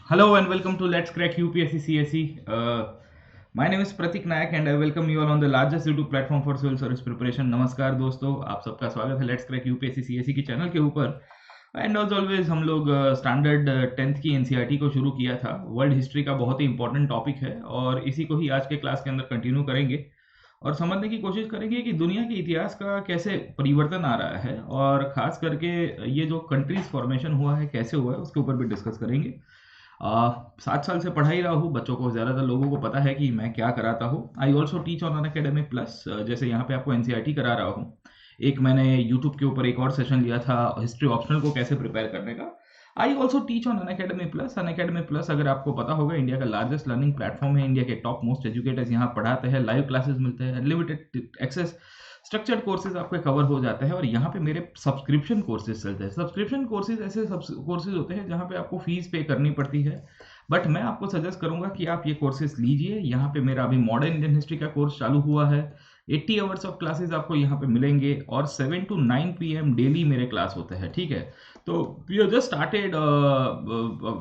Hello and welcome to Let's Crack UPSC CSE. My name is Pratik Nayak and I welcome you all on the largest YouTube platform for civil service preparation. नमस्कार दोस्तों, आप सबका स्वागत है Let's Crack UPSC CSE की channel के ऊपर। And ऑज always हम लोग स्टैंडर्ड 10th की एनसीईआरटी को शुरू किया था। वर्ल्ड हिस्ट्री का बहुत ही इंपॉर्टेंट टॉपिक है और इसी को ही आज के क्लास के अंदर कंटिन्यू करेंगे और समझने की कोशिश करेंगे कि दुनिया के इतिहास का कैसे परिवर्तन आ रहा है और खास करके ये जो कंट्रीज फॉर्मेशन हुआ है कैसे हुआ है उसके ऊपर भी डिस्कस करेंगे। 7 साल से पढ़ा ही रहा हूँ, बच्चों को ज़्यादातर लोगों को पता है कि मैं क्या कराता हूँ। I also teach on Unacademy plus, जैसे यहाँ पे आपको एनसीईआरटी करा रहा हूँ। एक मैंने यूट्यूब के ऊपर एक और सेशन लिया था हिस्ट्री ऑप्शनल को कैसे प्रिपेयर करने का। I also teach on Unacademy plus. Unacademy plus अगर आपको पता होगा इंडिया का लार्जेस्ट लर्निंग प्लेटफॉर्म है। इंडिया के टॉप मोस्ट एजुकेटर्स यहाँ पढ़ाते हैं, लाइव क्लासेस मिलते हैं, अनलिमिटेड एक्सेस, स्ट्रक्चर्ड कोर्सेज आपके कवर हो जाते हैं और यहाँ पे मेरे सब्सक्रिप्शन कोर्सेज चलते हैं। सब्सक्रिप्शन कोर्सेज ऐसे कोर्सेज होते हैं जहाँ पे आपको फीस पे करनी पड़ती है, बट मैं आपको सजेस्ट करूंगा कि आप ये कोर्सेज लीजिए। यहाँ पे मेरा अभी मॉडर्न इंडियन हिस्ट्री का कोर्स चालू हुआ है। 80 आवर्स ऑफ क्लासेस आपको यहाँ पे मिलेंगे और 7 to 9 PM डेली मेरे क्लास होते हैं, ठीक है। तो we have just started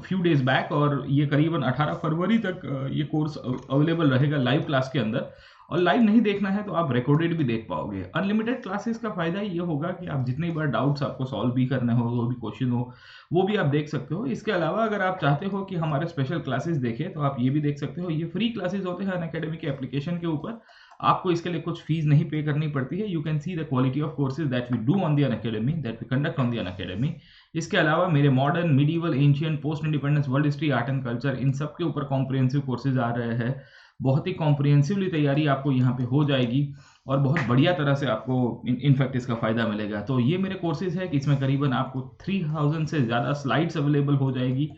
few days back और ये करीबन 18 फरवरी तक ये कोर्स अवेलेबल रहेगा लाइव क्लास के अंदर। और लाइव नहीं देखना है तो आप रिकॉर्डेड भी देख पाओगे। अनलिमिटेड क्लासेस का फायदा ये होगा कि आप जितनी बार डाउट्स आपको सॉल्व भी करने हो, वो भी क्वेश्चन हो, वो भी आप देख सकते हो। इसके अलावा अगर आप चाहते हो कि हमारे स्पेशल क्लासेस देखें तो आप ये भी देख सकते हो। ये फ्री क्लासेस होते हैं अनअकैडमी के एप्लीकेशन के ऊपर, आपको इसके लिए कुछ फीस नहीं पे करनी पड़ती है। You can see the quality of courses that we do on the Unacademy, that we conduct on the Unacademy. इसके अलावा मेरे modern, medieval, ancient, post independence, world history, art and culture, इन सब के ऊपर कॉम्प्रिहेंसिव कोर्सेज आ रहे हैं। बहुत ही कॉम्प्रिहेंसिवली तैयारी आपको यहाँ पे हो जाएगी और बहुत बढ़िया तरह से आपको इनफैक्ट इसका फायदा मिलेगा। तो ये मेरे कोर्सेज है कि इसमें करीबन आपको 3000 से ज़्यादा स्लाइड्स अवेलेबल हो जाएगी।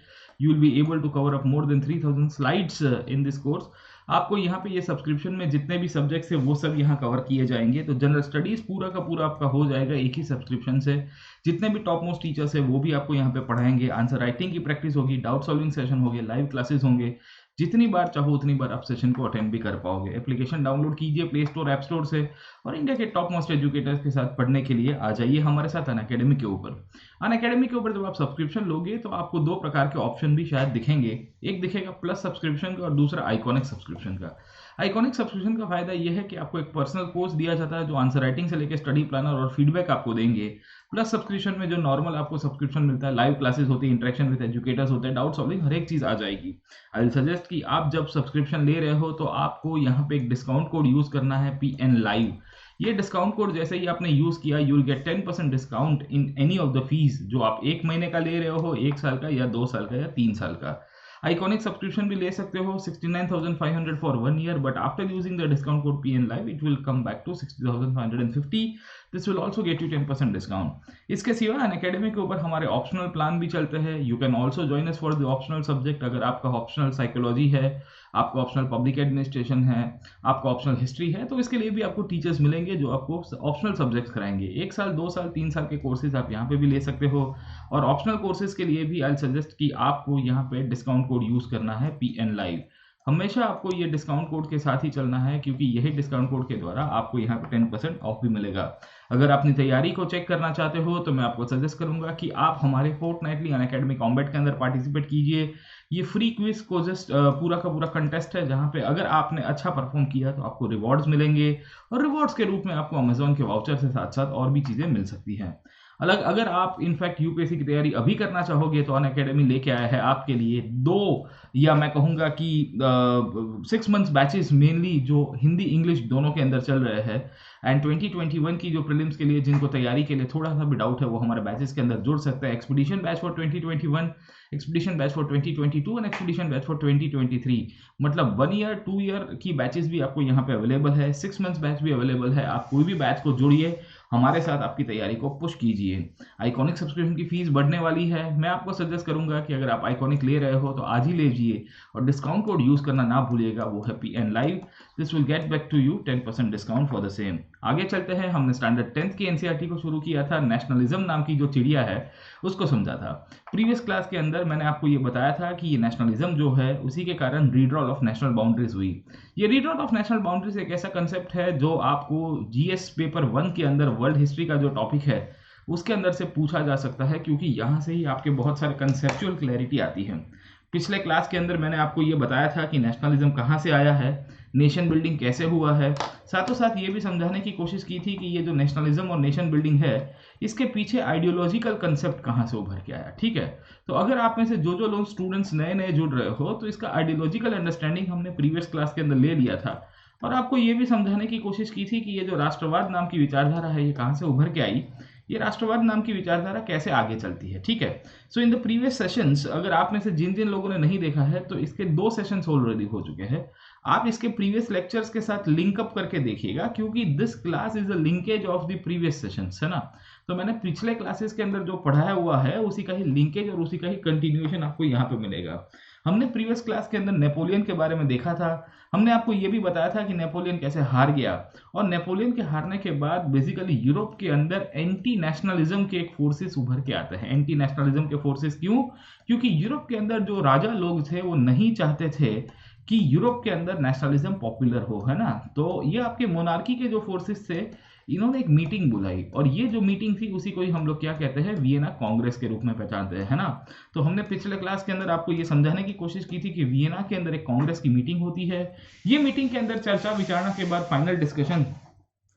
You will be able to cover up more than 3000 slides in this course. आपको यहाँ पे ये सब्सक्रिप्शन में जितने भी सब्जेक्ट्स है वो सब यहाँ कवर किए जाएंगे। तो जनरल स्टडीज पूरा का पूरा आपका हो जाएगा एक ही सब्सक्रिप्शन से। जितने भी टॉप मोस्ट टीचर्स है वो भी आपको यहाँ पे पढ़ाएंगे। आंसर राइटिंग की प्रैक्टिस होगी, डाउट सॉल्विंग सेशन होंगे, लाइव क्लासेस होंगे। जितनी बार चाहो उतनी बार आप सेशन को अटेंड भी कर पाओगे। एप्लीकेशन डाउनलोड कीजिए प्ले स्टोर, ऐप स्टोर से और इंडिया के टॉप मोस्ट एजुकेटर्स के साथ पढ़ने के लिए आ जाइए हमारे साथ अनअकैडमी के ऊपर। अनअकैडमी के ऊपर जब आप सब्सक्रिप्शन लोगे तो आपको 2 प्रकार के ऑप्शन भी शायद दिखेंगे। एक दिखेगा प्लस सब्सक्रिप्शन का और दूसरा आइकॉनिक सब्सक्रिप्शन का। आइकॉनिक सब्सक्रिप्शन का फायदा यह है कि आपको एक पर्सनल कोर्स दिया जाता है जो आंसर राइटिंग से लेकर स्टडी प्लानर और फीडबैक आपको देंगे। प्लस सब्सक्रिप्शन में जो नॉर्मल आपको सब्सक्रिप्शन मिलता है, लाइव क्लासेस होती है, इंटरेक्शन विद एजुकेटर्स होते हैं, डाउट सॉल्विंग, हर एक चीज आ जाएगी। आई विल सजेस्ट कि आप जब सब्सक्रिप्शन ले रहे हो तो आपको यहाँ पे एक डिस्काउंट कोड यूज करना है, PN लाइव। ये डिस्काउंट कोड जैसे ही आपने यूज किया you will get 10% discount in any of the fees जो आप 1 महीने का ले रहे हो, 1 साल का या 2 साल का या 3 साल का। आइकॉनिक सब्सक्रिप्शन भी ले सकते हो 69,500 for 1 year, but after using the discount code PN live it will come back to 60,550। This will also get you 10% discount. इसके सिवा अनअकैडमी के ऊपर हमारे ऑप्शनल प्लान भी चलते हैं। You can also join us for the optional subject. अगर आपका ऑप्शनल साइकोलॉजी है, आपका ऑप्शनल पब्लिक एडमिनिस्ट्रेशन है, आपका ऑप्शनल हिस्ट्री है, तो इसके लिए भी आपको टीचर्स मिलेंगे जो आपको ऑप्शनल सब्जेक्ट्स कराएंगे। 1 साल, 2 साल, 3 साल के कोर्सेज आप यहाँ पे भी ले सकते हो। और ऑप्शनल कोर्सेज के लिए भी आई सजेस्ट कि आपको यहाँ पे डिस्काउंट कोड यूज करना है, PN लाइव। हमेशा आपको ये डिस्काउंट कोड के साथ ही चलना है क्योंकि यही डिस्काउंट कोड के द्वारा आपको यहाँ पे 10% ऑफ भी मिलेगा। अगर अपनी तैयारी को चेक करना चाहते हो तो मैं आपको सजेस्ट करूंगा कि आप हमारे फोर्टनाइटली अनअकैडमी कॉम्बैट के अंदर पार्टिसिपेट कीजिए। ये फ्री क्विज को जस्ट पूरा का पूरा कंटेस्ट है जहाँ पे अगर आपने अच्छा परफॉर्म किया तो आपको रिवॉर्ड्स मिलेंगे और रिवॉर्ड्स के रूप में आपको अमेजोन के वाउचर से साथ साथ और भी चीज़ें मिल सकती हैं। अगर आप इनफैक्ट यूपीएससी की तैयारी अभी करना चाहोगे तो अनअकैडमी लेके आया है आपके लिए 2 या मैं कहूँगा कि 6 मंथ्स बैचेस मेनली जो हिंदी इंग्लिश दोनों के अंदर चल रहे हैं। एंड 2021 की जो प्रीलिम्स के लिए जिनको तैयारी के लिए थोड़ा सा भी डाउट है वो हमारे बैचेस के अंदर जुड़ सकते हैं। Expedition batch for 2021, expedition batch for 2022 and expedition batch for 2023। मतलब 1 ईयर 2 ईयर की बैचेस भी आपको यहाँ पे अवेलेबल है, 6 मंथ्स बैच भी अवेलेबल है। आप कोई भी बैच को जुड़िए, हमारे साथ आपकी तैयारी को पुश कीजिए। आइकॉनिक सब्सक्रिप्शन की फीस बढ़ने वाली है। मैं आपको सजेस्ट करूंगा कि अगर आप आइकॉनिक ले रहे हो तो आज ही लीजिए और डिस्काउंट कोड यूज करना ना भूलिएगा, वो है PN live. This will get back to you 10% discount for the same. आगे चलते हैं। हमने स्टैंडर्ड 10th की एनसीईआरटी को शुरू किया था। नेशनलिज्म नाम की जो चिड़िया है उसको समझा था। प्रीवियस क्लास के अंदर मैंने आपको ये बताया था कि ये नेशनलिज्म जो है उसी के कारण रीड्रॉल ऑफ नेशनल बाउंड्रीज हुई। ये रीड्रॉल ऑफ नेशनल बाउंड्रीज एक ऐसा कंसेप्ट है जो आपको GS पेपर 1 के अंदर वर्ल्ड हिस्ट्री का जो टॉपिक है उसके अंदर से पूछा जा सकता है, क्योंकि यहाँ से ही आपके बहुत सारे कंसेप्चुअल क्लैरिटी आती है। पिछले क्लास के अंदर मैंने आपको ये बताया था कि नेशनलिज्म कहाँ से आया है, नेशन बिल्डिंग कैसे हुआ है, साथों साथ ये भी समझाने की कोशिश की थी कि ये जो नेशनलिज्म और नेशन बिल्डिंग है इसके पीछे आइडियोलॉजिकल कंसेप्ट कहाँ से उभर के आया। ठीक है, तो अगर आप में से जो लोग स्टूडेंट्स नए नए जुड़ रहे हो तो इसका आइडियोलॉजिकल अंडरस्टैंडिंग हमने प्रीवियस क्लास के अंदर ले लिया था, और आपको ये भी समझाने की कोशिश की थी कि ये जो राष्ट्रवाद नाम की विचारधारा है ये कहाँ से उभर के आई, ये राष्ट्रवाद नाम की विचारधारा कैसे आगे चलती है। ठीक है, सो इन द प्रीवियस सेशंस अगर आप में से जिन जिन लोगों ने नहीं देखा है तो इसके 2 सेशंस ऑलरेडी हो चुके हैं। आप इसके प्रीवियस लेक्चर्स के साथ लिंक अप करके देखिएगा, क्योंकि this class is a linkage of the previous sessions, है ना। तो मैंने पिछले क्लासेस के अंदर जो पढ़ाया हुआ है उसी का ही लिंकेज और उसी का ही कंटिन्यूएशन आपको यहाँ पे मिलेगा। हमने प्रीवियस क्लास के अंदर नेपोलियन के बारे में देखा था, हमने आपको ये भी बताया था कि नेपोलियन कैसे हार गया, और नेपोलियन के हारने के बाद बेसिकली यूरोप के अंदर एंटी नेशनलिज्म के एक फोर्सेस उभर के आते हैं। एंटी नेशनलिज्म के फोर्सेस क्यों? क्योंकि यूरोप के अंदर जो राजा लोग थे वो नहीं चाहते थे कि यूरोप के अंदर नेशनलिज्म पॉपुलर हो, है ना। तो ये आपके मोनार्की के जो फोर्सेस थे इन्होंने एक मीटिंग बुलाई, और ये जो मीटिंग थी उसी को ही हम लोग क्या कहते हैं, वियना कांग्रेस के रूप में पहचानते हैं, है ना। तो हमने पिछले क्लास के अंदर आपको ये समझाने की कोशिश की थी कि वियना के अंदर एक कांग्रेस की मीटिंग होती है। ये मीटिंग के अंदर चर्चा विचारणा के बाद फाइनल डिस्कशन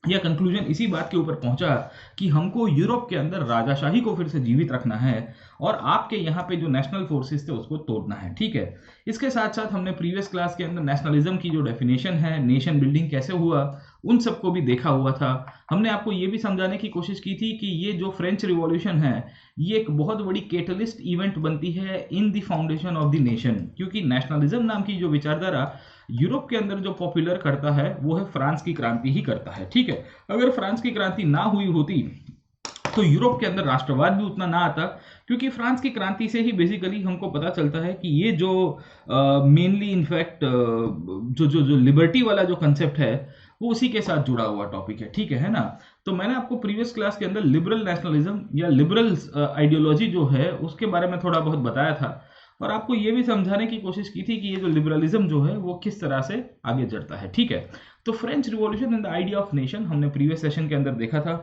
या कंक्लूजन इसी बात के ऊपर पहुंचा कि हमको यूरोप के अंदर राजाशाही को फिर से जीवित रखना है और आपके यहाँ पे जो नेशनल फोर्सेस थे उसको तोड़ना है। ठीक है, इसके साथ साथ हमने प्रीवियस क्लास के अंदर नेशनलिज्म की जो डेफिनेशन है, नेशन बिल्डिंग कैसे हुआ, उन सबको भी देखा हुआ था। हमने आपको ये भी समझाने की कोशिश की थी कि ये जो फ्रेंच रिवॉल्यूशन है ये एक बहुत बड़ी कैटलिस्ट इवेंट बनती है in the foundation of the nation, क्योंकि नेशनलिज्म नाम की जो विचारधारा यूरोप के अंदर जो पॉपुलर करता है वो है फ्रांस की क्रांति ही करता है। ठीक है, अगर फ्रांस की क्रांति ना हुई होती तो यूरोप के अंदर राष्ट्रवाद भी उतना ना आता, क्योंकि फ्रांस की क्रांति से ही बेसिकली हमको पता चलता है कि ये जो मेनली इनफैक्ट जो जो जो लिबर्टी वाला जो कंसेप्ट है वो उसी के साथ जुड़ा हुआ टॉपिक है। ठीक है ना। तो मैंने आपको प्रीवियस क्लास के अंदर लिबरल नेशनलिज्म या लिबरल आइडियोलॉजी जो है उसके बारे में थोड़ा बहुत बताया था, और आपको ये भी समझाने की कोशिश की थी कि ये जो लिबरलिज्म जो है वो किस तरह से आगे चढ़ता है। ठीक है, तो French revolution and the idea of nation हमने प्रीवियस सेशन के अंदर देखा था।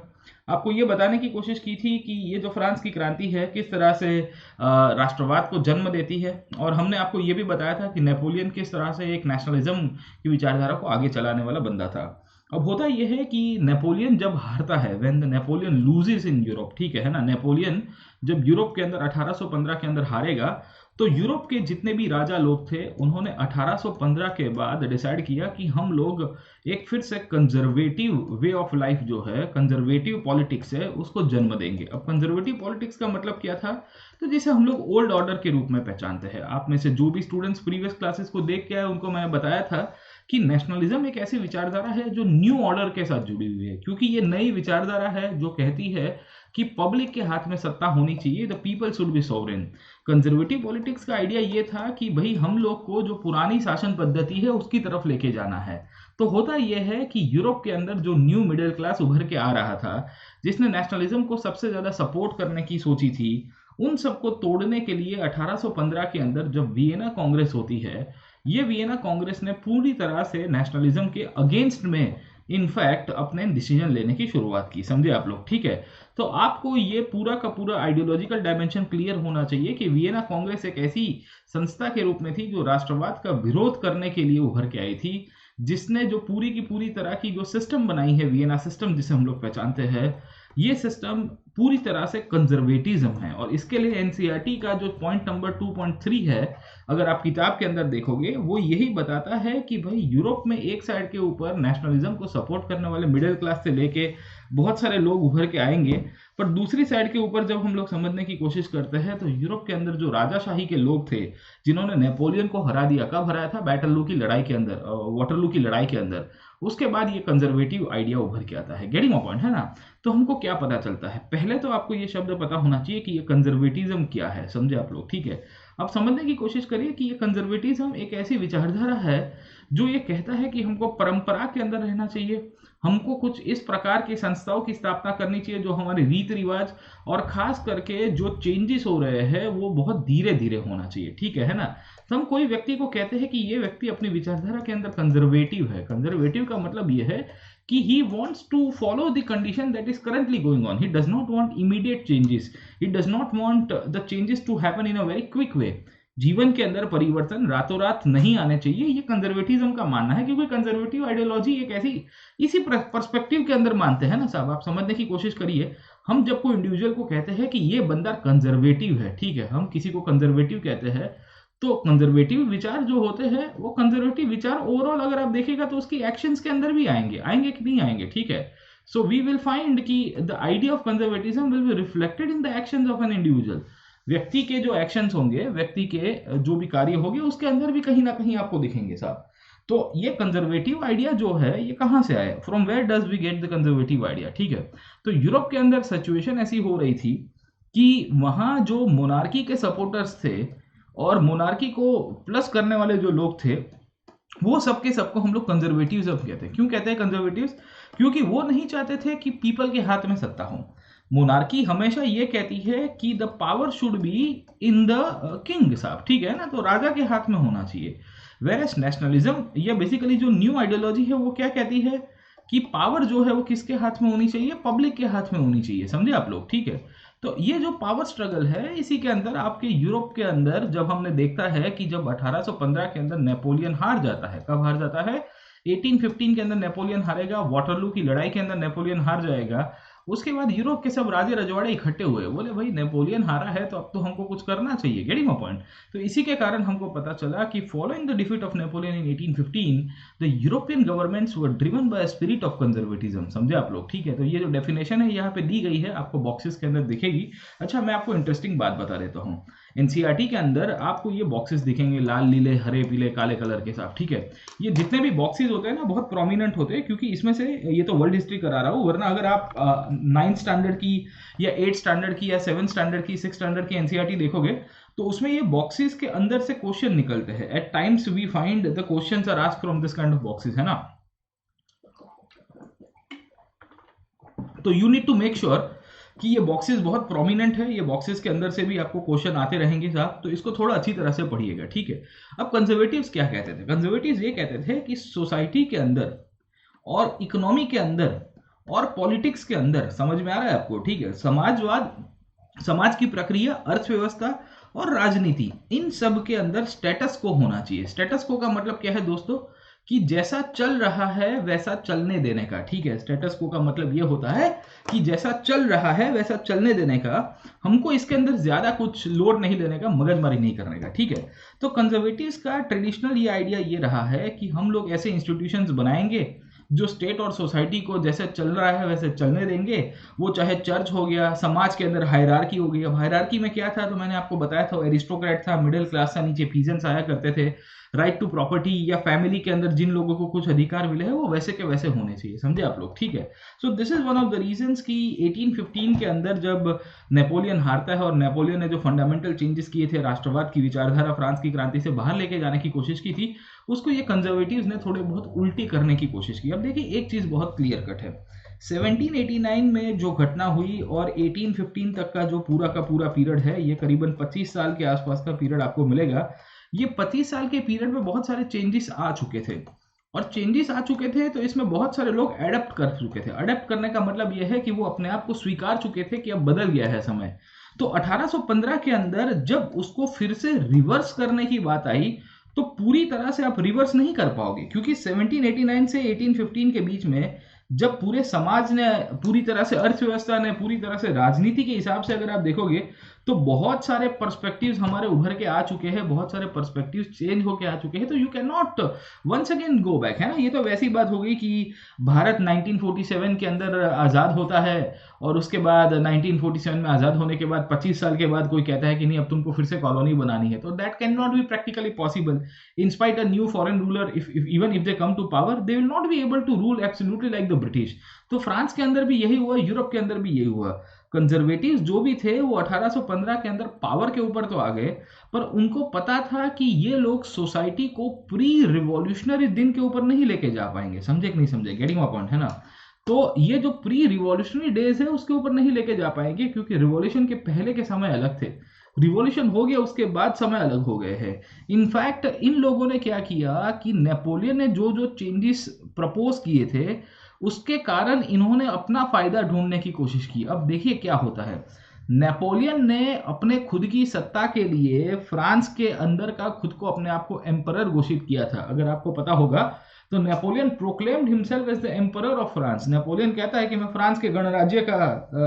आपको ये बताने की कोशिश की थी कि ये जो फ्रांस की क्रांति है किस तरह से राष्ट्रवाद को जन्म देती है, और हमने आपको ये भी बताया था कि नेपोलियन किस तरह से एक नेशनलिज्म की विचारधारा को आगे चलाने वाला बंदा था। अब होता यह है कि नेपोलियन जब हारता है, when the Napoleon loses in Europe, ठीक है ना, नेपोलियन जब यूरोप के अंदर 1815 के अंदर हारेगा तो यूरोप के जितने भी राजा लोग थे उन्होंने 1815 के बाद डिसाइड किया कि हम लोग एक फिर से कंजर्वेटिव वे ऑफ लाइफ जो है, कंजर्वेटिव पॉलिटिक्स है, उसको जन्म देंगे। अब कंजर्वेटिव पॉलिटिक्स का मतलब क्या था, तो जिसे हम लोग ओल्ड ऑर्डर के रूप में पहचानते हैं। आप में से जो भी स्टूडेंट्स प्रीवियस क्लासेस को देख के आए उनको मैंने बताया था कि नेशनलिज्म एक ऐसी विचारधारा है जो न्यू ऑर्डर के साथ जुड़ी हुई है, क्योंकि ये नई विचारधारा है जो कहती है कि पब्लिक के हाथ में सत्ता होनी चाहिए, the people should be sovereign. Conservative politics का आइडिया ये था कि भाई हम लोग को जो पुरानी शासन पद्धति है उसकी तरफ लेके जाना है। तो होता यह है कि यूरोप के अंदर जो न्यू मिडिल क्लास उभर के आ रहा था, जिसने नेशनलिज्म को सबसे ज्यादा सपोर्ट करने की सोची थी, उन सबको तोड़ने के लिए 1815 के अंदर जब वियना कांग्रेस होती है, ये वियना कांग्रेस ने पूरी तरह से नेशनलिज्म के अगेंस्ट में इनफैक्ट अपने डिसीजन लेने की शुरुआत की। समझे आप लोग? ठीक है, तो आपको ये पूरा का पूरा आइडियोलॉजिकल डायमेंशन क्लियर होना चाहिए कि वियना कांग्रेस एक ऐसी संस्था के रूप में थी जो राष्ट्रवाद का विरोध करने के लिए उभर के आई थी, जिसने जो पूरी की पूरी तरह की जो सिस्टम बनाई है, वियना सिस्टम जिसे हम लोग पहचानते हैं, ये सिस्टम पूरी तरह से कंजर्वेटिज्म है। और इसके लिए एनसीईआरटी का जो पॉइंट नंबर 2.3 है, अगर आप किताब के अंदर देखोगे, वो यही बताता है कि भाई यूरोप में एक साइड के ऊपर नेशनलिज्म को सपोर्ट करने वाले मिडिल क्लास से लेके बहुत सारे लोग उभर के आएंगे, पर दूसरी साइड के ऊपर जब हम लोग समझने की कोशिश करते हैं तो यूरोप के अंदर जो राजाशाही के लोग थे जिन्होंने नेपोलियन को हरा दिया, कब हराया था? बैटरलू की लड़ाई के अंदर, वाटरलू की लड़ाई के अंदर। उसके बाद ये कंजर्वेटिव आइडिया उभर के आता है। गेटिंग माय पॉइंट, है ना। तो हमको क्या पता चलता है, पहले तो आपको ये शब्द पता होना चाहिए कि ये कंजर्वेटिज्म क्या है। समझे आप लोग? ठीक है, अब समझने की कोशिश करिए कि ये कंजर्वेटिज्म एक ऐसी विचारधारा है जो ये कहता है कि हमको परंपरा के अंदर रहना चाहिए, हमको कुछ इस प्रकार की संस्थाओं की स्थापना करनी चाहिए जो हमारे रीति रिवाज और खास करके जो चेंजेस हो रहे हैं वो बहुत धीरे धीरे होना चाहिए। ठीक है ना। तो हम कोई व्यक्ति को कहते हैं कि ये व्यक्ति अपनी विचारधारा के अंदर कंजर्वेटिव है। कंजर्वेटिव का मतलब ये है कि he wants to follow the condition that is currently going on. He does not want immediate changes. He does not want the changes to happen in a very quick way. जीवन के अंदर परिवर्तन रातों रात नहीं आने चाहिए, ये कंजर्वेटिज्म का मानना है, क्योंकि कंजर्वेटिव आइडियोलॉजी एक ऐसी इसी पर्सपेक्टिव के अंदर मानते हैं ना साहब। आप समझने की कोशिश करिए, हम जब कोई इंडिविजुअल को कहते हैं कि ये बंदा कंजर्वेटिव है, ठीक है, हम किसी को कंजर्वेटिव कहते हैं, तो कंजर्वेटिव विचार जो होते हैं वो कंजर्वेटिव विचार ओवरऑल अगर आप देखिएगा तो उसकी एक्शंस के अंदर भी आएंगे कि नहीं आएंगे, ठीक है। सो वी विल फाइंड कि the idea of conservatism will be reflected in the actions of an individual. व्यक्ति के जो एक्शंस होंगे, व्यक्ति के जो भी कार्य होंगे, उसके अंदर भी कहीं ना कहीं आपको दिखेंगे साहब। तो ये कंजर्वेटिव आइडिया जो है ये कहाँ से आया, from where does we get the conservative idea, ठीक है। तो यूरोप के अंदर सिचुएशन ऐसी हो रही थी कि वहां जो मोनार्की के सपोर्टर्स थे और मोनार्की को प्लस करने वाले जो लोग थे, वो सबके सबको हम लोग कंजर्वेटिव्स कहते हैं। क्यों कहते हैं कंजर्वेटिव्स? क्योंकि वो नहीं चाहते थे कि पीपल के हाथ में सत्ता हो। मोनार्की हमेशा ये कहती है कि the power should be in the king साहब, ठीक है ना, तो राजा के हाथ में होना चाहिए। वेरएस नेशनलिज्म या बेसिकली जो न्यू आइडियोलॉजी है वो क्या कहती है कि पावर जो है वो किसके हाथ में होनी चाहिए, पब्लिक के हाथ में होनी चाहिए, समझे आप लोग, ठीक है। तो ये जो पावर स्ट्रगल है, इसी के अंदर आपके यूरोप के अंदर जब हमने देखता है कि जब 1815 के अंदर नेपोलियन हार जाता है, कब हार जाता है, 1815 के अंदर नेपोलियन हारेगा, वाटरलू की लड़ाई के अंदर नेपोलियन हार जाएगा। उसके बाद यूरोप के सब राजे रजवाड़े इकट्ठे हुए, बोले भाई नेपोलियन हारा है तो अब तो हमको कुछ करना चाहिए, गेटिंग माय पॉइंट। तो इसी के कारण हमको पता चला कि following the defeat of Napoleon in 1815 the European governments were driven by spirit of conservatism, समझे आप लोग, ठीक है। तो ये जो डेफिनेशन है यहाँ पे दी गई है, आपको बॉक्सेस के अंदर दिखेगी। अच्छा, मैं आपको इंटरेस्टिंग बात बता देता हूँ। एनसीईआरटी के अंदर आपको ये बॉक्सेस दिखेंगे, लाल नीले हरे पीले काले कलर के साथ, ठीक है। ये जितने भी बॉक्सेस होते हैं ना, बहुत प्रोमिनेंट होते हैं, क्योंकि इसमें से ये तो वर्ल्ड हिस्ट्री करा रहा हूँ, वरना अगर आप 9th स्टैंडर्ड की या 8th स्टैंडर्ड की या 7th स्टैंडर्ड की 6th स्टैंडर्ड की एनसीईआरटी देखोगे तो उसमें ये बॉक्सेस के अंदर से क्वेश्चन निकलते हैं। At times we find the questions are asked from this kind of boxes, है ना। तो you need to make sure कि ये बॉक्सेस बहुत प्रोमिनेंट है, ये बॉक्सेस के अंदर से भी आपको क्वेश्चन आते रहेंगे साहब, तो इसको थोड़ा अच्छी तरह से पढ़िएगा, ठीक है। अब कंजर्वेटिव्स क्या कहते थे? कंजर्वेटिव्स ये कहते थे कि सोसाइटी के अंदर और इकोनॉमी के अंदर और पॉलिटिक्स के अंदर, समझ में आ रहा है आपको, ठीक है, समाजवाद, समाज की प्रक्रिया, अर्थव्यवस्था और राजनीति, इन सब के अंदर स्टेटस को होना चाहिए। स्टेटस को का मतलब क्या है दोस्तों, कि जैसा चल रहा है वैसा चलने देने का, ठीक है। स्टेटस को का मतलब ये होता है कि जैसा चल रहा है वैसा चलने देने का, हमको इसके अंदर ज्यादा कुछ लोड नहीं लेने का, मगजमारी नहीं करने का, ठीक है। तो कंजर्वेटिव्स का ट्रेडिशनल ये आइडिया ये रहा है कि हम लोग ऐसे इंस्टीट्यूशंस बनाएंगे जो स्टेट और सोसाइटी को जैसे चल रहा है वैसे चलने देंगे। वो चाहे चर्च हो गया, समाज के अंदर हायरार्की हो गई। अब हायरार्की में क्या था, तो मैंने आपको बताया था, एरिस्टोक्रेट था, मिडिल क्लास था, नीचे पीजेंट्स आया करते थे। राइट टू प्रॉपर्टी या फैमिली के अंदर जिन लोगों को कुछ अधिकार मिले हैं वो वैसे के वैसे होने चाहिए, समझे आप लोग, ठीक है। सो this is one of the reasons कि 1815 के अंदर जब नेपोलियन हारता है और नेपोलियन ने जो फंडामेंटल चेंजेस किए थे, राष्ट्रवाद की विचारधारा फ्रांस की क्रांति से बाहर लेके जाने की कोशिश की थी, उसको ये कंजर्वेटिव्स ने थोड़े बहुत उल्टी करने की कोशिश की। अब देखिए एक चीज बहुत क्लियर कट है, 1789 में जो घटना हुई और 1815 तक का जो पूरा का पूरा पीरियड है, ये करीबन 25 साल के आसपास का पीरियड आपको मिलेगा। ये 25 साल के पीरियड में बहुत सारे चेंजेस आ चुके थे, और चेंजेस आ चुके थे तो इसमें बहुत सारे लोग एडेप्ट कर चुके थे। एडेप्ट करने का मतलब यह है कि वो अपने आप को स्वीकार चुके थे कि अब बदल गया है समय। तो 1815 के अंदर जब उसको फिर से रिवर्स करने की बात आई, तो पूरी तरह से आप रिवर्स नहीं कर पाओगे, क्योंकि 1789 से 1815 के बीच में जब पूरे समाज ने, पूरी तरह से अर्थव्यवस्था ने, पूरी तरह से राजनीति के हिसाब से अगर आप देखोगे तो बहुत सारे पर्सपेक्टिव्स हमारे उभर के आ चुके हैं, बहुत सारे पर्सपेक्टिव्स चेंज होके आ चुके हैं। तो you can not once again go back, है ना। ये तो वैसी बात हो गई कि भारत 1947 के अंदर आज़ाद होता है और उसके बाद 1947 में आज़ाद होने के बाद 25 साल के बाद कोई कहता है कि नहीं अब तुमको फिर से कॉलोनी बनानी है। तो that can not be practically possible. In spite a new foreign ruler, even if they come to power, they will not be able to rule absolutely like the British. तो फ्रांस के अंदर भी यही हुआ, Europe के अंदर भी यही हुआ। कंजर्वेटिव्स जो भी थे वो 1815 के अंदर पावर के ऊपर तो आ गए, पर उनको पता था कि ये लोग सोसाइटी को प्री रिवॉल्यूशनरी दिन के ऊपर नहीं लेके जा पाएंगे, समझे कि नहीं समझे, गेटिंग माय पॉइंट, है ना। तो ये जो प्री रिवॉल्यूशनरी डेज है उसके ऊपर नहीं लेके जा पाएंगे, क्योंकि रिवॉल्यूशन के पहले के समय अलग थे, रिवॉल्यूशन हो गया उसके बाद समय अलग हो गए हैं। इनफैक्ट इन लोगों ने क्या किया कि नेपोलियन ने जो जो चेंजेस प्रपोज किए थे उसके कारण इन्होंने अपना फायदा ढूंढने की कोशिश की। अब देखिए क्या होता है, नेपोलियन ने अपने खुद की सत्ता के लिए फ्रांस के अंदर का खुद को अपने आप को एम्परर घोषित किया था। अगर आपको पता होगा तो Napoleon proclaimed himself as the emperor of France. Napoleon कहता है कि मैं फ्रांस के गणराज्य का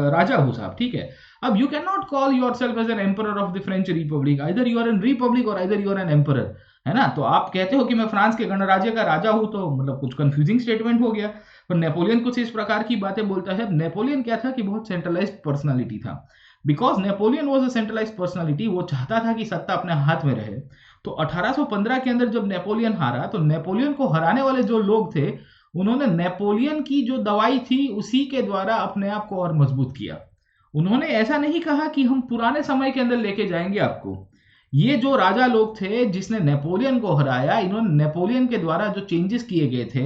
राजा हूं साहब, ठीक है। अब you can not call yourself as an emperor of the French republic, either you are an republic और either you are an emperor, है ना। तो आप कहते हो कि मैं फ्रांस के गणराज्य का राजा हूं, तो मतलब कुछ कंफ्यूजिंग स्टेटमेंट हो गया। पर नेपोलियन कुछ इस प्रकार की बातें बोलता है। नेपोलियन क्या था कि बहुत सेंट्रलाइज्ड पर्सनालिटी था। Because Napoleon was a centralised personality, वो चाहता था कि सत्ता अपने हाथ में रहे। तो 1815 के अंदर जब नेपोलियन हारा, तो नेपोलियन को हराने वाले जो लोग थे, उन्होंने नेपोलियन की जो दवाई थी उसी के द्वारा अपने आप को और मजबूत किया। उन्होंने ऐसा नहीं कहा कि हम पुराने समय के अंदर लेके जाएंगे आपको। ये जो राजा लोग थे जिसने नेपोलियन को हराया, इन्होंने नेपोलियन के द्वारा जो चेंजेस किए गए थे,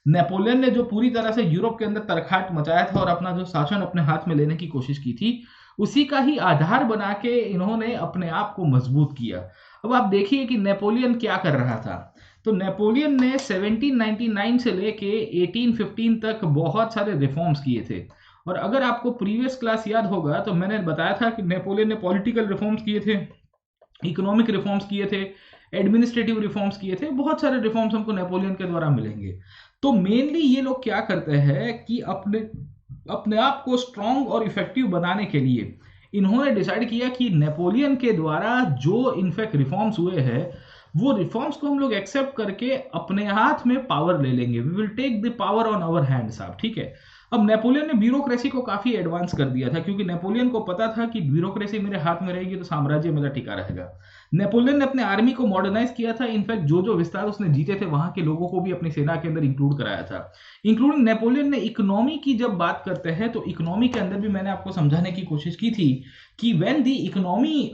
नेपोलियन ने जो पूरी तरह से यूरोप के अंदर तरखाट मचाया था और अपना जो शासन अपने हाथ में लेने की कोशिश की थी, उसी का ही आधार बना के इन्होंने अपने आप को मजबूत किया। अब आप देखिए कि नेपोलियन क्या कर रहा था। तो नेपोलियन ने 1799 से लेके 1815 तक बहुत सारे रिफॉर्म्स किए थे। और अगर आपको प्रीवियस क्लास याद होगा तो मैंने बताया था कि नेपोलियन ने पॉलिटिकल रिफॉर्म्स किए थे, इकोनॉमिक रिफॉर्म्स किए थे, एडमिनिस्ट्रेटिव रिफॉर्म्स किए थे, बहुत सारे रिफॉर्म्स हमको नेपोलियन के द्वारा मिलेंगे। तो मेनली ये लोग क्या करते हैं कि अपने आप को स्ट्रांग और इफेक्टिव बनाने के लिए इन्होंने डिसाइड किया कि नेपोलियन के द्वारा जो इनफैक्ट रिफॉर्म्स हुए हैं, वो रिफॉर्म्स को हम लोग एक्सेप्ट करके अपने हाथ में पावर ले लेंगे। We will take the power on our hand साहब, ठीक है। अब नेपोलियन ने ब्यूरोक्रेसी को काफी एडवांस कर दिया था, क्योंकि नेपोलियन को पता था कि ब्यूरोक्रेसी मेरे हाथ में रहेगी तो साम्राज्य मेरा टिका रहेगा। नेपोलियन ने अपने आर्मी को मॉडर्नाइज किया था। इनफैक्ट जो जो विस्तार उसने जीते थे वहां के लोगों को भी अपनी सेना के अंदर इंक्लूड कराया था। इंक्लूडिंग नेपोलियन ने इकोनॉमी की जब बात करते हैं तो इकोनॉमी के अंदर भी मैंने आपको समझाने की कोशिश की थी कि when the economy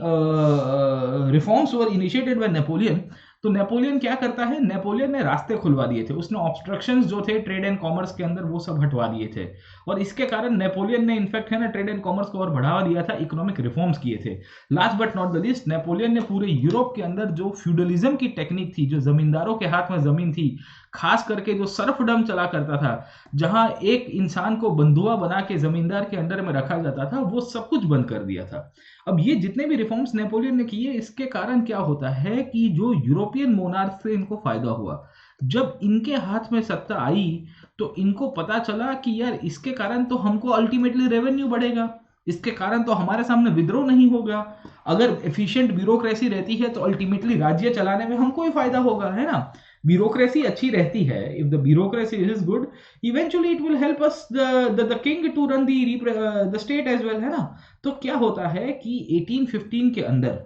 reforms were initiated by Napoleon, तो नेपोलियन क्या करता है, नेपोलियन ने रास्ते खुलवा दिए थे। उसने ऑब्स्ट्रक्शंस जो थे ट्रेड एंड कॉमर्स के अंदर वो सब हटवा दिए थे। और इसके कारण नेपोलियन ने इनफैक्ट है ना ट्रेड एंड कॉमर्स को और बढ़ावा दिया था, इकोनॉमिक रिफॉर्म्स किए थे। Last but not the least, Napoleon ने पूरे यूरोप के अंदर जो फ्यूडलिज्म की टेक्निक थी, जो जमींदारों के हाथ में जमीन थी, खास करके जो सर्फडम चला करता था, जहां एक इंसान को बंधुआ बना के जमींदार के अंडर में रखा जाता था, वो सब कुछ बंद कर दिया था। अब ये जितने भी रिफॉर्म्स नेपोलियन ने किए, इसके कारण क्या होता है कि जो यूरोपियन मोनार्क से इनको फायदा हुआ। जब इनके हाथ में सत्ता आई तो इनको पता चला कि यार इसके कारण तो हमको अल्टीमेटली रेवेन्यू बढ़ेगा, इसके कारण तो हमारे सामने विद्रोह नहीं होगा। अगर एफिशिएंट ब्यूरोक्रेसी रहती है तो अल्टीमेटली राज्य चलाने में हमको ही फायदा होगा, है ना। ब्यूरोक्रेसी अच्छी रहती है, if the bureaucracy is good, eventually it will help us the king to run the state as well, है ना। तो क्या होता है कि 1815 के अंदर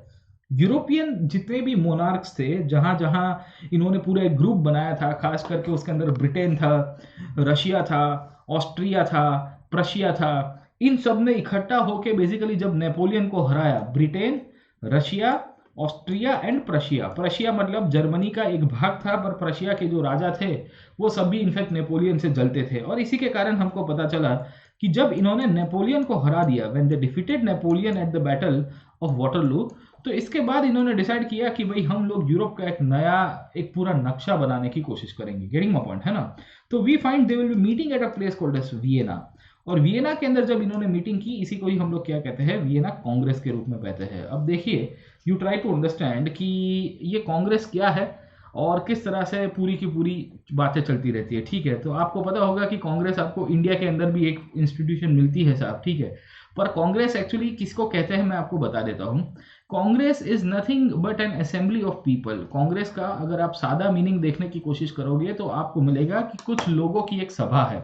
यूरोपियन जितने भी मोनार्क्स थे, जहां जहां इन्होंने पूरा एक ग्रुप बनाया था, खास करके उसके अंदर ब्रिटेन था, रशिया था, ऑस्ट्रिया था, प्रशिया था, इन सब ने इकट्ठा होकर बेसिकली जब नेपोलियन को हराया, Britain, Russia, Austria and Prussia, Prussia मतलब जर्मनी का एक भाग था, पर प्रशिया के जो राजा थे वो सब भी इनफैक्ट नेपोलियन से जलते थे। और इसी के कारण हमको पता चला कि जब इन्होंने नेपोलियन को हरा दिया, when they defeated Napoleon at the battle of Waterloo, तो इसके बाद इन्होंने डिसाइड किया कि भाई हम लोग यूरोप का एक नया एक पूरा नक्शा बनाने की कोशिश करेंगे। गेटिंग माय पॉइंट, है ना। तो we find they will be meeting at a place called as Vienna. और वियना के अंदर जब इन्होंने मीटिंग की, इसी को ही हम लोग क्या कहते हैं, वियना कांग्रेस के रूप में कहते हैं। अब देखिए, यू ट्राई टू अंडरस्टैंड कि ये कांग्रेस क्या है और किस तरह से पूरी की पूरी बातें चलती रहती है, ठीक है। तो आपको पता होगा कि कांग्रेस आपको इंडिया के अंदर भी एक इंस्टीट्यूशन मिलती है साहब, ठीक है। पर कांग्रेस एक्चुअली किसको कहते हैं मैं आपको बता देता हूँ। Congress is nothing but N assembly of people. Congress का अगर आप सादा मीनिंग देखने की कोशिश करोगे तो आपको मिलेगा कि कुछ लोगों की एक सभा है।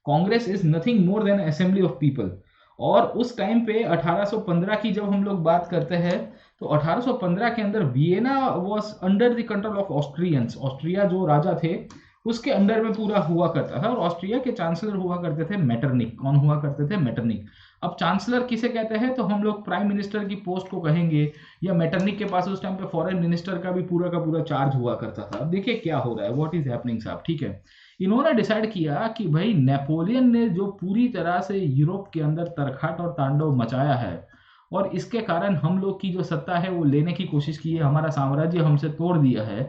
Congress is nothing more than assembly of people. और उस टाइम पे 1815 की जब हम लोग बात करते हैं तो 1815 के अंदर Vienna was under the control of Austrians. Austria जो राजा थे उसके अंडर में पूरा हुआ करता था। और ऑस्ट्रिया के चांसलर हुआ करते थे मेटरनिक। कौन हुआ करते थे? मेटरनिक। अब चांसलर किसे कहते हैं? तो हम लोग प्राइम मिनिस्टर की पोस्ट को कहेंगे, या मेटरनिक के पास उस टाइम पे फॉरेन मिनिस्टर का भी पूरा चार्ज हुआ करता था। अब देखिए क्या हो रहा है, व्हाट इज हैपनिंग साहब, ठीक है। इन्होंने डिसाइड किया कि भाई नेपोलियन ने जो पूरी तरह से यूरोप के अंदर तरखाट और तांडव मचाया है और इसके कारण हम लोग की जो सत्ता है वो लेने की कोशिश की है, हमारा साम्राज्य हमसे तोड़ दिया है,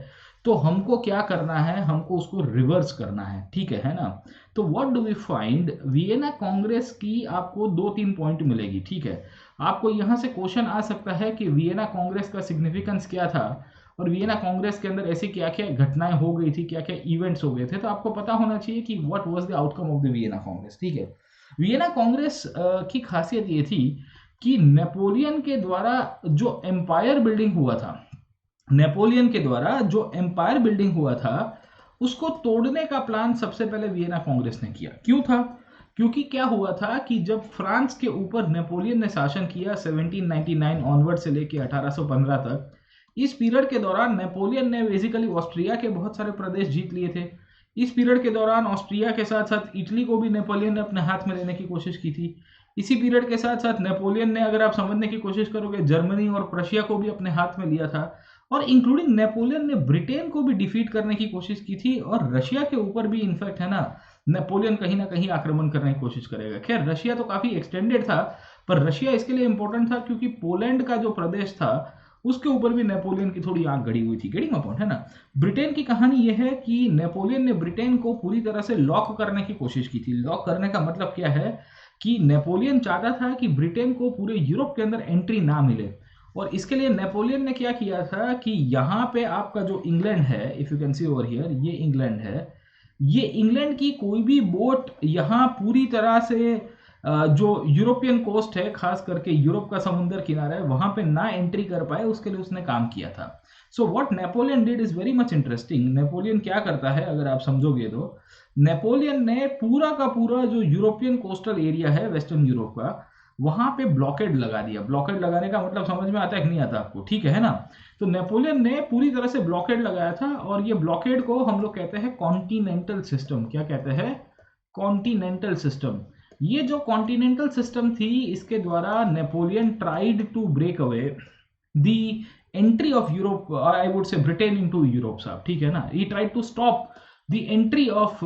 तो हमको क्या करना है, हमको उसको रिवर्स करना है, ठीक है ना। तो what do we find, Vienna congress की आपको 2-3 पॉइंट मिलेगी, ठीक है। आपको यहाँ से क्वेश्चन आ सकता है कि वियना कांग्रेस का सिग्निफिकेंस क्या था और वियना कांग्रेस के अंदर ऐसी क्या क्या घटनाएं हो गई थी, क्या क्या इवेंट्स हो गए थे। तो आपको पता होना चाहिए कि what was the outcome of the Vienna Congress, ठीक है। वियना कांग्रेस की खासियत ये थी कि नेपोलियन के द्वारा जो एम्पायर बिल्डिंग हुआ था, नेपोलियन के द्वारा जो एम्पायर बिल्डिंग हुआ था उसको तोड़ने का प्लान सबसे पहले वियना कांग्रेस ने किया। क्यों था? क्योंकि क्या हुआ था कि जब फ्रांस के ऊपर नेपोलियन ने शासन किया 1799 ऑनवर्ड से लेके 1815 तक, इस पीरियड के दौरान नेपोलियन ने बेसिकली ऑस्ट्रिया के बहुत सारे प्रदेश जीत लिए थे। इस पीरियड के दौरान ऑस्ट्रिया के साथ साथ इटली को भी नेपोलियन ने अपने हाथ में लेने की कोशिश की थी। इसी पीरियड के साथ साथ नेपोलियन ने, अगर आप समझने की कोशिश करोगे, जर्मनी और प्रशिया को भी अपने हाथ में लिया था, और इंक्लूडिंग नेपोलियन ने ब्रिटेन को भी डिफीट करने की कोशिश की थी, और रशिया के ऊपर भी इनफैक्ट, है ना, नेपोलियन कहीं ना कहीं आक्रमण करने की कोशिश करेगा। खैर, रशिया तो काफी एक्सटेंडेड था, पर रशिया इसके लिए इंपॉर्टेंट था क्योंकि पोलैंड का जो प्रदेश था उसके ऊपर भी नेपोलियन की थोड़ी आंख गड़ी हुई थी। गेटिंग माय पॉइंट, है ना। ब्रिटेन की कहानी यह है कि नेपोलियन ने ब्रिटेन को पूरी तरह से लॉक करने की कोशिश की थी। लॉक करने का मतलब क्या है कि नेपोलियन चाहता था कि ब्रिटेन को पूरे यूरोप के अंदर एंट्री ना मिले, और इसके लिए नेपोलियन ने क्या किया था कि यहाँ पे आपका जो इंग्लैंड है, if you can C over here, ये इंग्लैंड है, ये इंग्लैंड की कोई भी बोट यहाँ पूरी तरह से जो यूरोपियन कोस्ट है, खास करके यूरोप का समुद्र किनारा है, वहां पे ना एंट्री कर पाए, उसके लिए उसने काम किया था। So what Napoleon did is very much interesting. Napoleon क्या करता है, अगर आप समझोगे तो, नेपोलियन ने पूरा का पूरा जो यूरोपियन कोस्टल एरिया है वेस्टर्न यूरोप का, वहां पे ब्लॉकेड लगा दिया। ब्लॉकेड लगाने का मतलब समझ में आता है कि नहीं आता आपको, ठीक है ना। तो नेपोलियन ने पूरी तरह से ब्लॉकेड लगाया था, और ये ब्लॉकेड को हम लोग कहते हैं कॉन्टिनेंटल सिस्टम। क्या कहते हैं? Continental system. ये जो कॉन्टिनेंटल सिस्टम थी, इसके द्वारा Napoleon tried to break away the entry of Europe, I would say Britain into Europe साहब, ठीक है ना। He tried to stop the entry of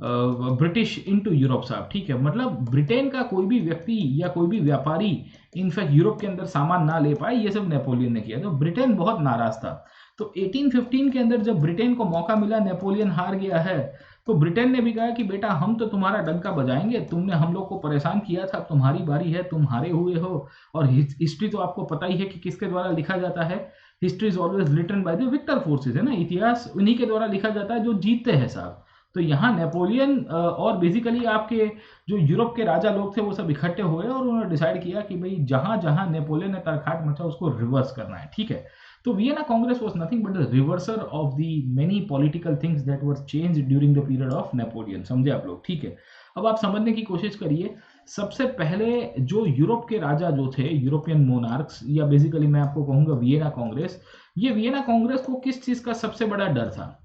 British into Europe साहब, ठीक है। मतलब ब्रिटेन का कोई भी व्यक्ति या कोई भी व्यापारी इनफैक्ट यूरोप के अंदर सामान ना ले पाए, ये सब नेपोलियन ने किया। तो ब्रिटेन बहुत नाराज था। तो 1815 के अंदर जब ब्रिटेन को मौका मिला, नेपोलियन हार गया है, तो ब्रिटेन ने भी कहा कि बेटा, हम तो तुम्हारा डंका बजाएंगे, तुमने हम लोग को परेशान किया था, तुम्हारी बारी है, तुम हारे हुए हो। और हिस्ट्री तो आपको पता ही है कि किसके द्वारा लिखा जाता है। History is always written by the victor forces, है ना। इतिहास उन्हीं के द्वारा लिखा जाता है जो जीतते हैं साहब। तो यहाँ नेपोलियन और बेसिकली आपके जो यूरोप के राजा लोग थे वो सब इकट्ठे हुए, और उन्होंने डिसाइड किया कि भाई जहां जहां नेपोलियन ने तरखाट मचा उसको रिवर्स करना है, ठीक है। तो Vienna Congress was nothing but the reverser of the many political things that were changed during the period of Napoleon. समझे आप लोग, ठीक है। अब आप समझने की कोशिश करिए। सबसे पहले जो यूरोप के राजा जो थे, यूरोपियन मोनार्क्स, या बेसिकली मैं आपको कहूंगा वियना कांग्रेस, ये वियना कांग्रेस को किस चीज का सबसे बड़ा डर था?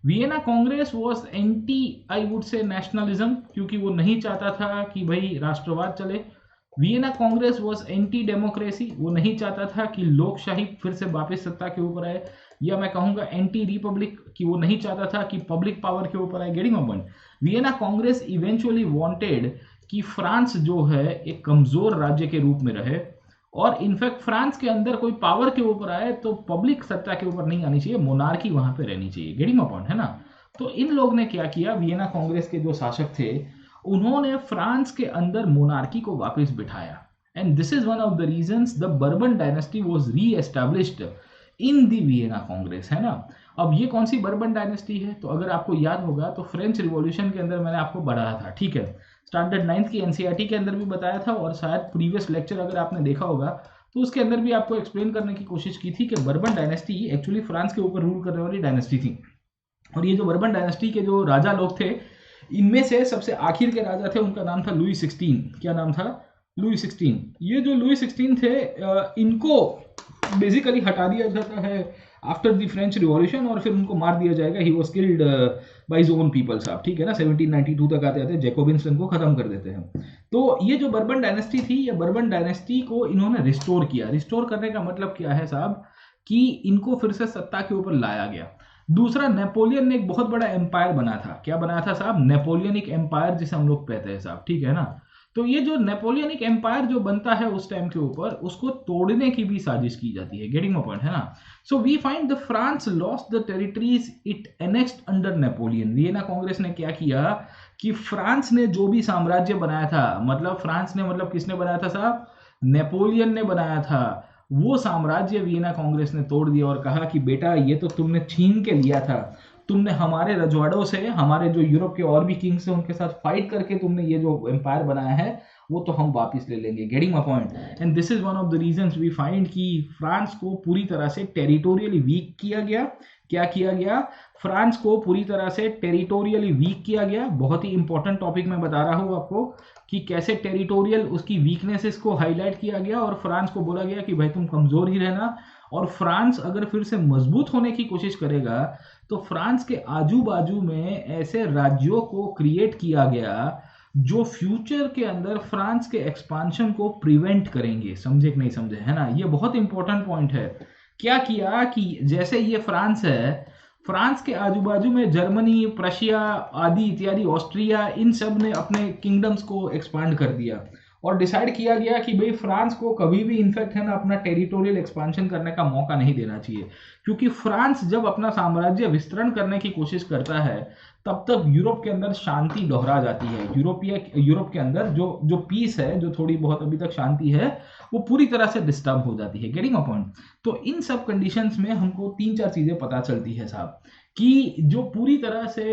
Vienna Congress was anti, I would से, नेशनलिज्म, क्योंकि वो नहीं चाहता था कि भाई राष्ट्रवाद चले। Vienna Congress was anti democracy, वो नहीं चाहता था कि लोकशाही फिर से वापस सत्ता के ऊपर आए, या मैं कहूंगा एंटी रिपब्लिक, कि वो नहीं चाहता था कि पब्लिक पावर के ऊपर आए। Getting my point. Vienna Congress eventually wanted कि फ्रांस जो है एक कमजोर राज्य के रूप में रहे, और इनफैक्ट फ्रांस के अंदर कोई पावर के ऊपर आए तो पब्लिक सत्ता के ऊपर नहीं आनी चाहिए, मोनार्की वहां पे रहनी चाहिए। गेटिंग माय पॉइंट, है ना। तो इन लोग ने क्या किया, वियना कांग्रेस के जो शासक थे, उन्होंने फ्रांस के अंदर मोनार्की को वापस बिठाया, and this is one of the reasons the Bourbon dynasty was reestablished in the Vienna congress, है ना। अब ये कौन सी बर्बन डायनेस्टी है? तो अगर आपको याद होगा तो फ्रेंच रिवॉल्यूशन के अंदर मैंने आपको बढ़ाया था, ठीक है। स्टैंडर्ड 9th की एनसीईआरटी के अंदर भी बताया था, और शायद प्रीवियस लेक्चर अगर आपने देखा होगा तो उसके अंदर भी आपको एक्सप्लेन करने की कोशिश की थी कि बर्बन डायनेस्टी एक्चुअली फ्रांस के ऊपर रूल करने वाली डायनेस्टी थी। और ये जो बर्बन डायनेस्टी के जो राजा लोग थे, इनमें से सबसे आखिर के राजा थे, उनका नाम था लुई 16। क्या नाम था? लुई 16। ये जो लुई 16 थे, इनको बेसिकली हटा दिया जाता है आफ्टर द फ्रेंच रिवॉल्यूशन, और फिर उनको मार दिया जाएगा। He was killed by his own people साहब, ठीक है ना। 1792 तक आते आते जैकोबिन्स इनको खत्म कर देते हैं। तो ये जो बर्बन डायनेस्टी थी, ये बर्बन डायनेस्टी को इन्होंने रिस्टोर किया। रिस्टोर करने का मतलब क्या है साहब, कि इनको फिर से सत्ता के ऊपर लाया गया। दूसरा, नेपोलियन ने एक बहुत बड़ा एम्पायर बना था। क्या बनाया था साहब? नेपोलियनिक एम्पायर, जिसे हम लोग कहते हैं साहब, ठीक है ना। तो ये जो नेपोलियनिक एम्पायर जो बनता है उस टाइम के ऊपर, उसको तोड़ने की भी साजिश की जाती है। गेटिंग माय पॉइंट, है ना? So we find the France lost the territories it annexed under Napoleon. Vienna congress ने क्या किया कि फ्रांस ने जो भी साम्राज्य बनाया था, मतलब फ्रांस ने, मतलब किसने बनाया था साहब? नेपोलियन ने बनाया था। वो साम्राज्य वियना कांग्रेस ने तोड़ दिया और कहा कि बेटा ये तो तुमने छीन के लिया था, तुमने हमारे रजवाड़ों से, हमारे जो यूरोप के और भी किंग्स हैं उनके साथ फाइट करके तुमने ये जो एम्पायर बनाया है वो तो हम वापस ले लेंगे। Getting my point? And this is one of the reasons we find कि फ्रांस को पूरी तरह से टेरिटोरियली वीक किया गया। क्या किया गया? फ्रांस को पूरी तरह से टेरिटोरियली वीक किया गया। बहुत ही इंपॉर्टेंट टॉपिक मैं बता रहा हूं आपको कि कैसे टेरिटोरियल उसकी वीकनेसेस को हाईलाइट किया गया और फ्रांस को बोला गया कि भाई तुम कमजोर ही रहना, और फ्रांस अगर फिर से मजबूत होने की कोशिश करेगा तो फ्रांस के आजू बाजू में ऐसे राज्यों को क्रिएट किया गया जो फ्यूचर के अंदर फ्रांस के एक्सपांशन को प्रिवेंट करेंगे। समझे कि नहीं समझे, है ना? ये बहुत इंपॉर्टेंट पॉइंट है। क्या किया कि जैसे ये फ्रांस है, फ्रांस के आजू बाजू में जर्मनी, प्रशिया आदि इत्यादि, ऑस्ट्रिया, इन सब ने अपने किंगडम्स को एक्सपांड कर दिया और डिसाइड किया गया कि भाई फ्रांस को कभी भी इनफैक्ट, है ना, अपना टेरिटोरियल एक्सपांशन करने का मौका नहीं देना चाहिए, क्योंकि फ्रांस जब अपना साम्राज्य विस्तरण करने की कोशिश करता है तब तक यूरोप के अंदर शांति दोहरा जाती है। यूरोप के अंदर जो पीस है, जो थोड़ी बहुत अभी तक शांति है, वो पूरी तरह से डिस्टर्ब हो जाती है। Getting a point? तो इन सब कंडीशंस में हमको 3-4 चीजें पता चलती है साहब कि जो पूरी तरह से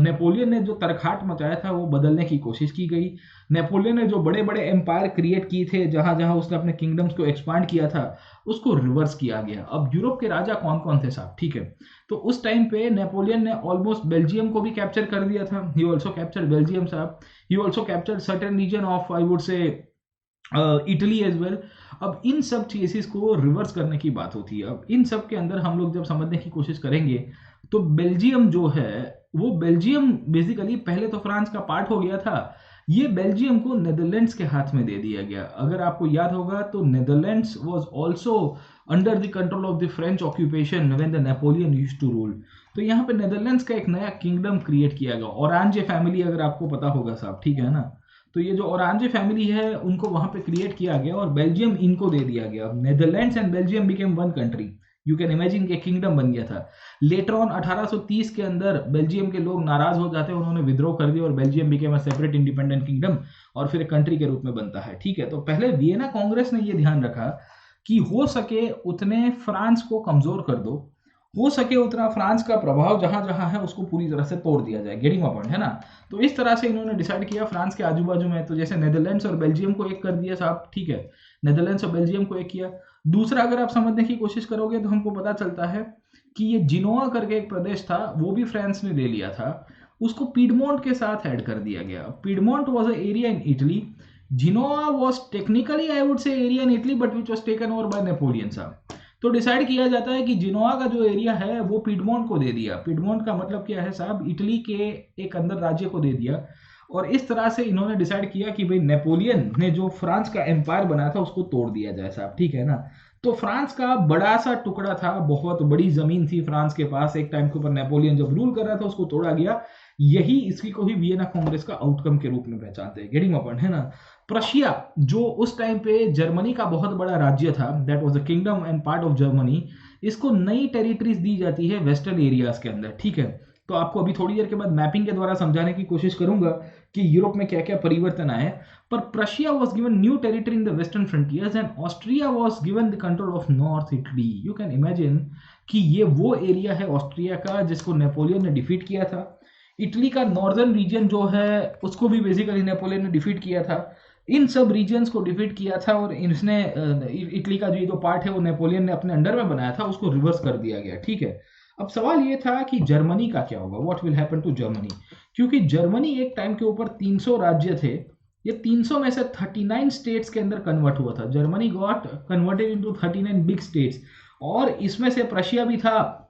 नेपोलियन ने जो तरखाट मचाया था वो बदलने की कोशिश की गई। नेपोलियन ने जो बड़े बड़े एम्पायर क्रिएट किए थे, जहां जहां उसने अपने किंगडम्स को एक्सपांड किया था, उसको रिवर्स किया गया। अब यूरोप के राजा कौन कौन थे साहब? ठीक है, तो उस टाइम पे नेपोलियन ने ऑलमोस्ट बेल्जियम को भी कैप्चर कर दिया था। ही ऑल्सो कैप्चर बेल्जियम साहब। He also capture certain region of, I would say, Italy as well. अब इन सब चीजेस को रिवर्स करने की बात होती है। अब इन सब के अंदर हम लोग जब समझने की कोशिश करेंगे तो बेल्जियम जो है, वो बेल्जियम बेसिकली पहले तो फ्रांस का पार्ट हो गया था, ये बेल्जियम को नेदरलैंड्स के हाथ में दे दिया गया। अगर आपको याद होगा तो Netherlands was also under the control of the French occupation when the Napoleon used to rule. तो यहाँ पे नेदरलैंड्स का एक नया किंगडम क्रिएट किया गया, ओरांजे फैमिली, अगर आपको पता होगा साहब, ठीक है ना? तो ये जो ओरांजे फैमिली है उनको वहां पे क्रिएट किया गया और बेल्जियम इनको दे दिया गया। Netherlands and Belgium became one country. You can imagine के किंगडम बन गया था। लेटर ऑन 1830 के अंदर बेल्जियम के लोग नाराज हो जाते हैं, उन्होंने विद्रोह कर दिया और Belgium became a separate independent kingdom और फिर एक कंट्री के रूप में बनता है। ठीक है, तो पहले वियना कांग्रेस ने ये ध्यान रखा कि हो सके उतने फ्रांस को कमजोर कर दो, हो सके उतना फ्रांस का प्रभाव जहां जहां है उसको पूरी तरह से तोड़ दिया जाए। गेटिंग माय पॉइंट, है ना? तो इस तरह से इन्होंने डिसाइड किया फ्रांस के आजू बाजू में, तो जैसे नेदरलैंड्स और बेल्जियम को एक कर दिया साहब, ठीक है, नेदरलैंड्स और बेल्जियम को एक किया। दूसरा अगर आप समझने की कोशिश करोगे तो हमको पता चलता है कि ये जिनोआ करके एक प्रदेश था, वो भी फ्रांस ने ले लिया था, उसको पीडमोंट के साथ ऐड कर दिया गया। Piedmont was a area in Italy, Genoa was technically I would say area in Italy but which was taken over by Napoleon साहब। तो डिसाइड किया जाता है कि जिनोआ का जो एरिया है वो पीडमोंट को दे दिया। पीडमोंट का मतलब क्या है साहब? इटली के एक अंदर राज्य को दे दिया। और इस तरह से इन्होंने डिसाइड किया कि भाई नेपोलियन ने जो फ्रांस का एम्पायर बनाया था उसको तोड़ दिया जाए साहब, ठीक है ना? तो फ्रांस का बड़ा सा टुकड़ा था, बहुत बड़ी जमीन थी फ्रांस के पास एक टाइम के ऊपर, नेपोलियन जब रूल कर रहा था उसको तोड़ा गया। यही इसी को ही वियना कांग्रेस का आउटकम के रूप में पहचानते हैं। गेटिंग माय पॉइंट, है ना? प्रशिया जो उस टाइम पे जर्मनी का बहुत बड़ा राज्य था, that was a kingdom and part of Germany, इसको नई टेरिटरीज दी जाती है वेस्टर्न एरियाज के अंदर, ठीक है? तो आपको अभी थोड़ी देर के बाद मैपिंग के द्वारा समझाने की कोशिश करूंगा कि यूरोप में क्या क्या परिवर्तन आए। पर Prussia was given new territory in the western frontiers and Austria was given the control of north Italy. You can imagine कि ये वो एरिया है ऑस्ट्रिया का जिसको नेपोलियन ने डिफीट किया था। इटली का नॉर्दर्न रीजन जो है उसको भी बेसिकली नेपोलियन ने डिफीट किया था। इन सब रीजन्स को डिफीट किया था और इसने इटली का जो पार्ट है वो नेपोलियन ने अपने अंडर में बनाया था, उसको रिवर्स कर दिया गया, ठीक है? अब सवाल ये था कि जर्मनी का क्या होगा, what will happen to Germany, क्योंकि जर्मनी एक टाइम के ऊपर 300 राज्य थे, ये 300 में से 39 स्टेट्स के अंदर कन्वर्ट हुआ था। Germany got converted into 39 big states और इसमें से प्रशिया भी था,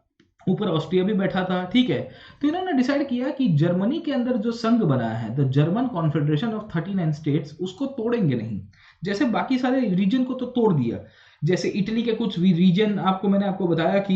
ऊपर ऑस्ट्रिया भी बैठा था, ठीक है? तो इन्होंने डिसाइड किया कि जर्मनी के अंदर जो संघ बनाया है, the German confederation of 39 states, उसको तोड़ेंगे नहीं। जैसे बाकी सारे रीजन को तो तोड़ दिया, जैसे इटली के कुछ रीजन मैंने आपको बताया कि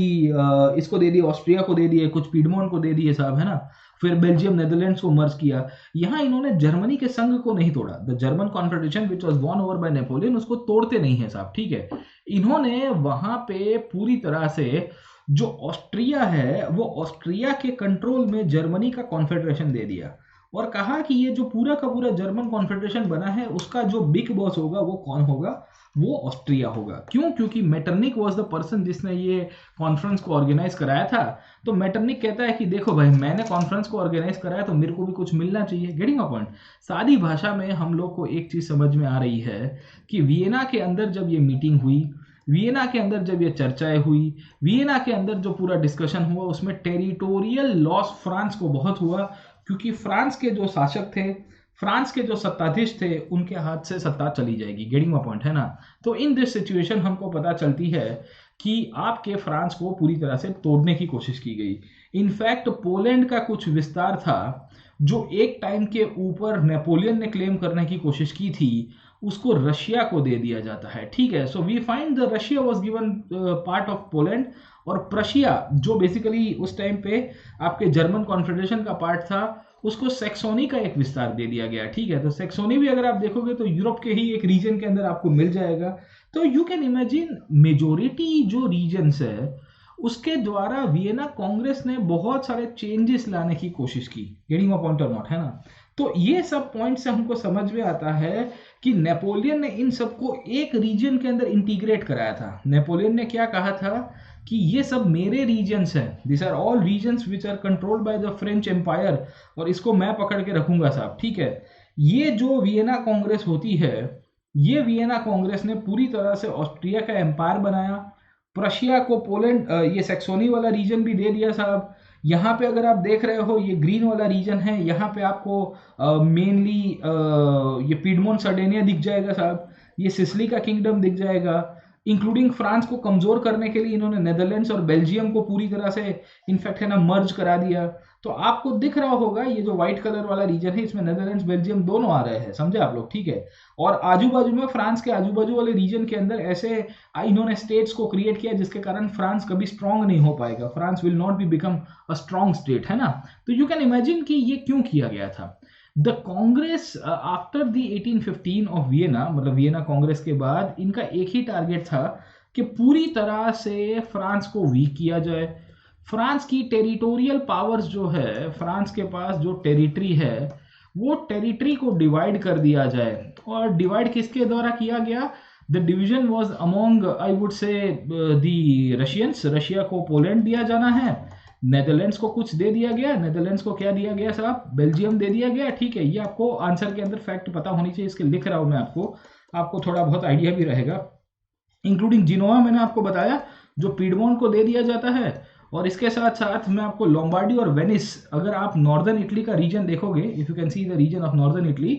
इसको दे दिए, ऑस्ट्रिया को दे दिए, कुछ पीडमोंट को दे दिए साहब, है ना? फिर बेल्जियम नेदरलैंड्स को मर्ज किया। यहाँ इन्होंने जर्मनी के संघ को नहीं तोड़ा, the German confederation which was won over by Napoleon, उसको तोड़ते नहीं है साहब, ठीक है। इन्होंने वहां पे पूरी तरह से जो ऑस्ट्रिया है वो ऑस्ट्रिया के कंट्रोल में जर्मनी का कॉन्फेडरेशन दे दिया और कहा कि ये जो पूरा का पूरा जर्मन कॉन्फेडरेशन बना है उसका जो बिग बॉस होगा वो कौन होगा, वो ऑस्ट्रिया होगा। क्यों? क्योंकि मेटरनिक वाज द पर्सन जिसने ये कॉन्फ्रेंस को ऑर्गेनाइज कराया था। तो मेटरनिक कहता है कि देखो भाई, मैंने कॉन्फ्रेंस को ऑर्गेनाइज कराया तो मेरे को भी कुछ मिलना चाहिए। Getting my point? सादी भाषा में हम लोग को एक चीज समझ में आ रही है कि वियना के अंदर जब ये मीटिंग हुई, वियना के अंदर जब ये चर्चाएं हुई, वियना के अंदर जो पूरा डिस्कशन हुआ, उसमें टेरिटोरियल लॉस फ्रांस को बहुत हुआ, क्योंकि फ्रांस के जो शासक थे, फ्रांस के जो सत्ताधीश थे, उनके हाथ से सत्ता चली जाएगी। गेटिंग माय पॉइंट है ना? तो इन दिस सिचुएशन हमको पता चलती है कि आपके फ्रांस को पूरी तरह से तोड़ने की कोशिश की गई। इनफैक्ट पोलैंड का कुछ विस्तार था जो एक टाइम के ऊपर नेपोलियन ने क्लेम करने की कोशिश की थी, उसको रशिया को दे दिया जाता है, ठीक है। So we find the Russia was given part of Poland, और प्रशिया जो बेसिकली उस टाइम पे आपके जर्मन कॉन्फेडरेशन का पार्ट था, उसको सेक्सोनी का एक विस्तार दे दिया गया, ठीक है। तो सेक्सोनी भी अगर आप देखोगे तो यूरोप के ही एक रीजन के अंदर आपको मिल जाएगा। तो यू कैन इमेजिन मेजोरिटी जो रीजन्स है उसके द्वारा वियना कांग्रेस ने बहुत सारे चेंजेस लाने की कोशिश की। गेटिंग माय पॉइंट और नॉट, है ना? तो ये सब पॉइंट से हमको समझ में आता है कि नेपोलियन ने इन सबको एक रीजन के अंदर इंटीग्रेट कराया था। नेपोलियन ने क्या कहा था कि ये सब मेरे रीजन्स हैं, this are all regions which are controlled by the French empire, और इसको मैं पकड़ के रखूंगा साहब, ठीक है। ये जो वियना कांग्रेस होती है, ये वियना कांग्रेस ने पूरी तरह से ऑस्ट्रिया का एम्पायर बनाया। प्रशिया को पोलैंड, ये सेक्सोनी वाला रीजन भी दे दिया साहब। यहाँ पे अगर आप देख रहे हो ये ग्रीन वाला रीजन है, यहाँ पे आपको मेनली ये पीडमोंट सर्डेनिया दिख जाएगा साहब, ये सिसिली का किंगडम दिख जाएगा। इंक्लूडिंग फ्रांस को कमजोर करने के लिए इन्होंने नेदरलैंड्स और बेल्जियम को पूरी तरह से इनफैक्ट है ना मर्ज करा दिया। तो आपको दिख रहा होगा ये जो व्हाइट कलर वाला रीजन है, इसमें नेदरलैंड्स बेल्जियम दोनों आ रहे हैं, समझे आप लोग, ठीक है। और आजू बाजू में फ्रांस के आजू बाजू वाले रीजन के अंदर ऐसे इन्होंने स्टेट्स को क्रिएट किया जिसके कारण फ्रांस कभी स्ट्रांग नहीं हो पाएगा, France will not be become a strong state, है ना। तो यू कैन इमेजिन कि ये क्यों किया गया था। The Congress after the 1815 of Vienna, मतलब वियना कांग्रेस के बाद इनका एक ही टारगेट था कि पूरी तरह से फ्रांस को वीक किया जाए। फ्रांस की टेरिटोरियल पावर्स जो है, फ्रांस के पास जो टेरिटरी है, वो टेरिटरी को डिवाइड कर दिया जाए। और डिवाइड किसके द्वारा किया गया? The division was among, I would से, दी रशियंस। रशिया को पोलैंड दिया जाना है, नेदरलैंड्स को कुछ दे दिया गया। नेदरलैंड्स को क्या दिया गया साहब? बेल्जियम दे दिया गया, ठीक है। ये आपको आंसर के अंदर फैक्ट पता होनी चाहिए, इसके लिख रहा हूं मैं आपको थोड़ा बहुत आइडिया भी रहेगा। इंक्लूडिंग जिनोवा मैंने आपको बताया जो पीडमोंट को दे दिया जाता है, और इसके साथ साथ मैं आपको लोम्बार्डी और वेनिस, अगर आप नॉर्दर्न इटली का रीजन देखोगे, if you can see the region of northern Italy,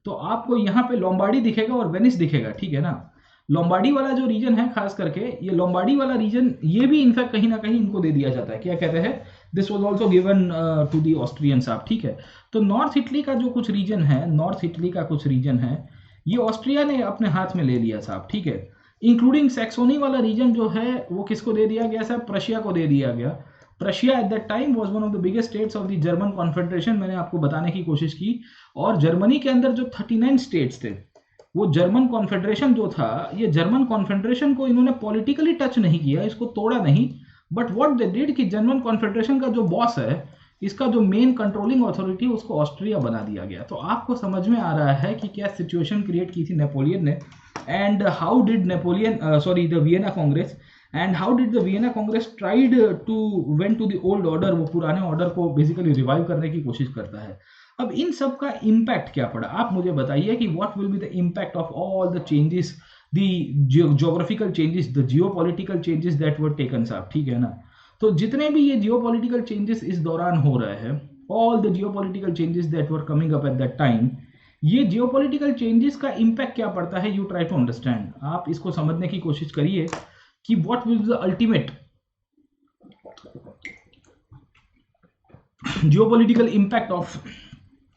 तो आपको यहाँ पे लोम्बार्डी दिखेगा और वेनिस दिखेगा, ठीक है ना। लोम्बार्डी वाला जो रीजन है खास करके, ये लोम्बार्डी वाला रीजन, ये भी इनफैक्ट कहीं ना कहीं इनको दे दिया जाता है। क्या कहते हैं? This was also given to the Austrians आप, ठीक है। तो नॉर्थ इटली का जो कुछ रीजन है, नॉर्थ इटली का कुछ रीजन है, ये ऑस्ट्रिया ने अपने हाथ में ले लिया साहब, ठीक है। इंक्लूडिंग सैक्सोनी वाला रीजन जो है वो किसको दे दिया गया साहब? प्रशिया को दे दिया गया। Prussia eight that time was one of the biggest states of the German confederation, मैंने आपको बताने की कोशिश की। और जर्मनी के अंदर जो 39 स्टेट्स थे, वो जर्मन कॉन्फेडरेशन जो था, ये जर्मन कॉन्फेडरेशन को इन्होंने पॉलिटिकली टच नहीं किया, इसको तोड़ा नहीं, बट व्हाट दे डिड कि जर्मन कॉन्फेडरेशन का जो बॉस है, इसका जो मेन कंट्रोलिंग अथॉरिटी, उसको ऑस्ट्रिया बना दिया गया। तो आपको समझ में आ रहा है कि क्या सिचुएशन क्रिएट की थी नेपोलियन ने, and how did the Vienna congress, and how did the Vienna congress tried to went to the old order, वो पुराने ऑर्डर को बेसिकली रिवाइव करने की कोशिश करता है। अब इन सब का इम्पैक्ट क्या पड़ा, आप मुझे बताइए कि what will be the impact of all the changes, the geographical changes, the geopolitical changes that were taken साहब, ठीक है ना। तो जितने भी ये जियोपॉलिटिकल चेंजेस इस दौरान हो रहे हैं, all the geopolitical changes that were coming up at that time, ये जियोपॉलिटिकल चेंजेस का इम्पैक्ट क्या पड़ता है, यू ट्राई टू अंडरस्टैंड। आप इसको समझने की कोशिश करिए कि what will be the ultimate geopolitical impact of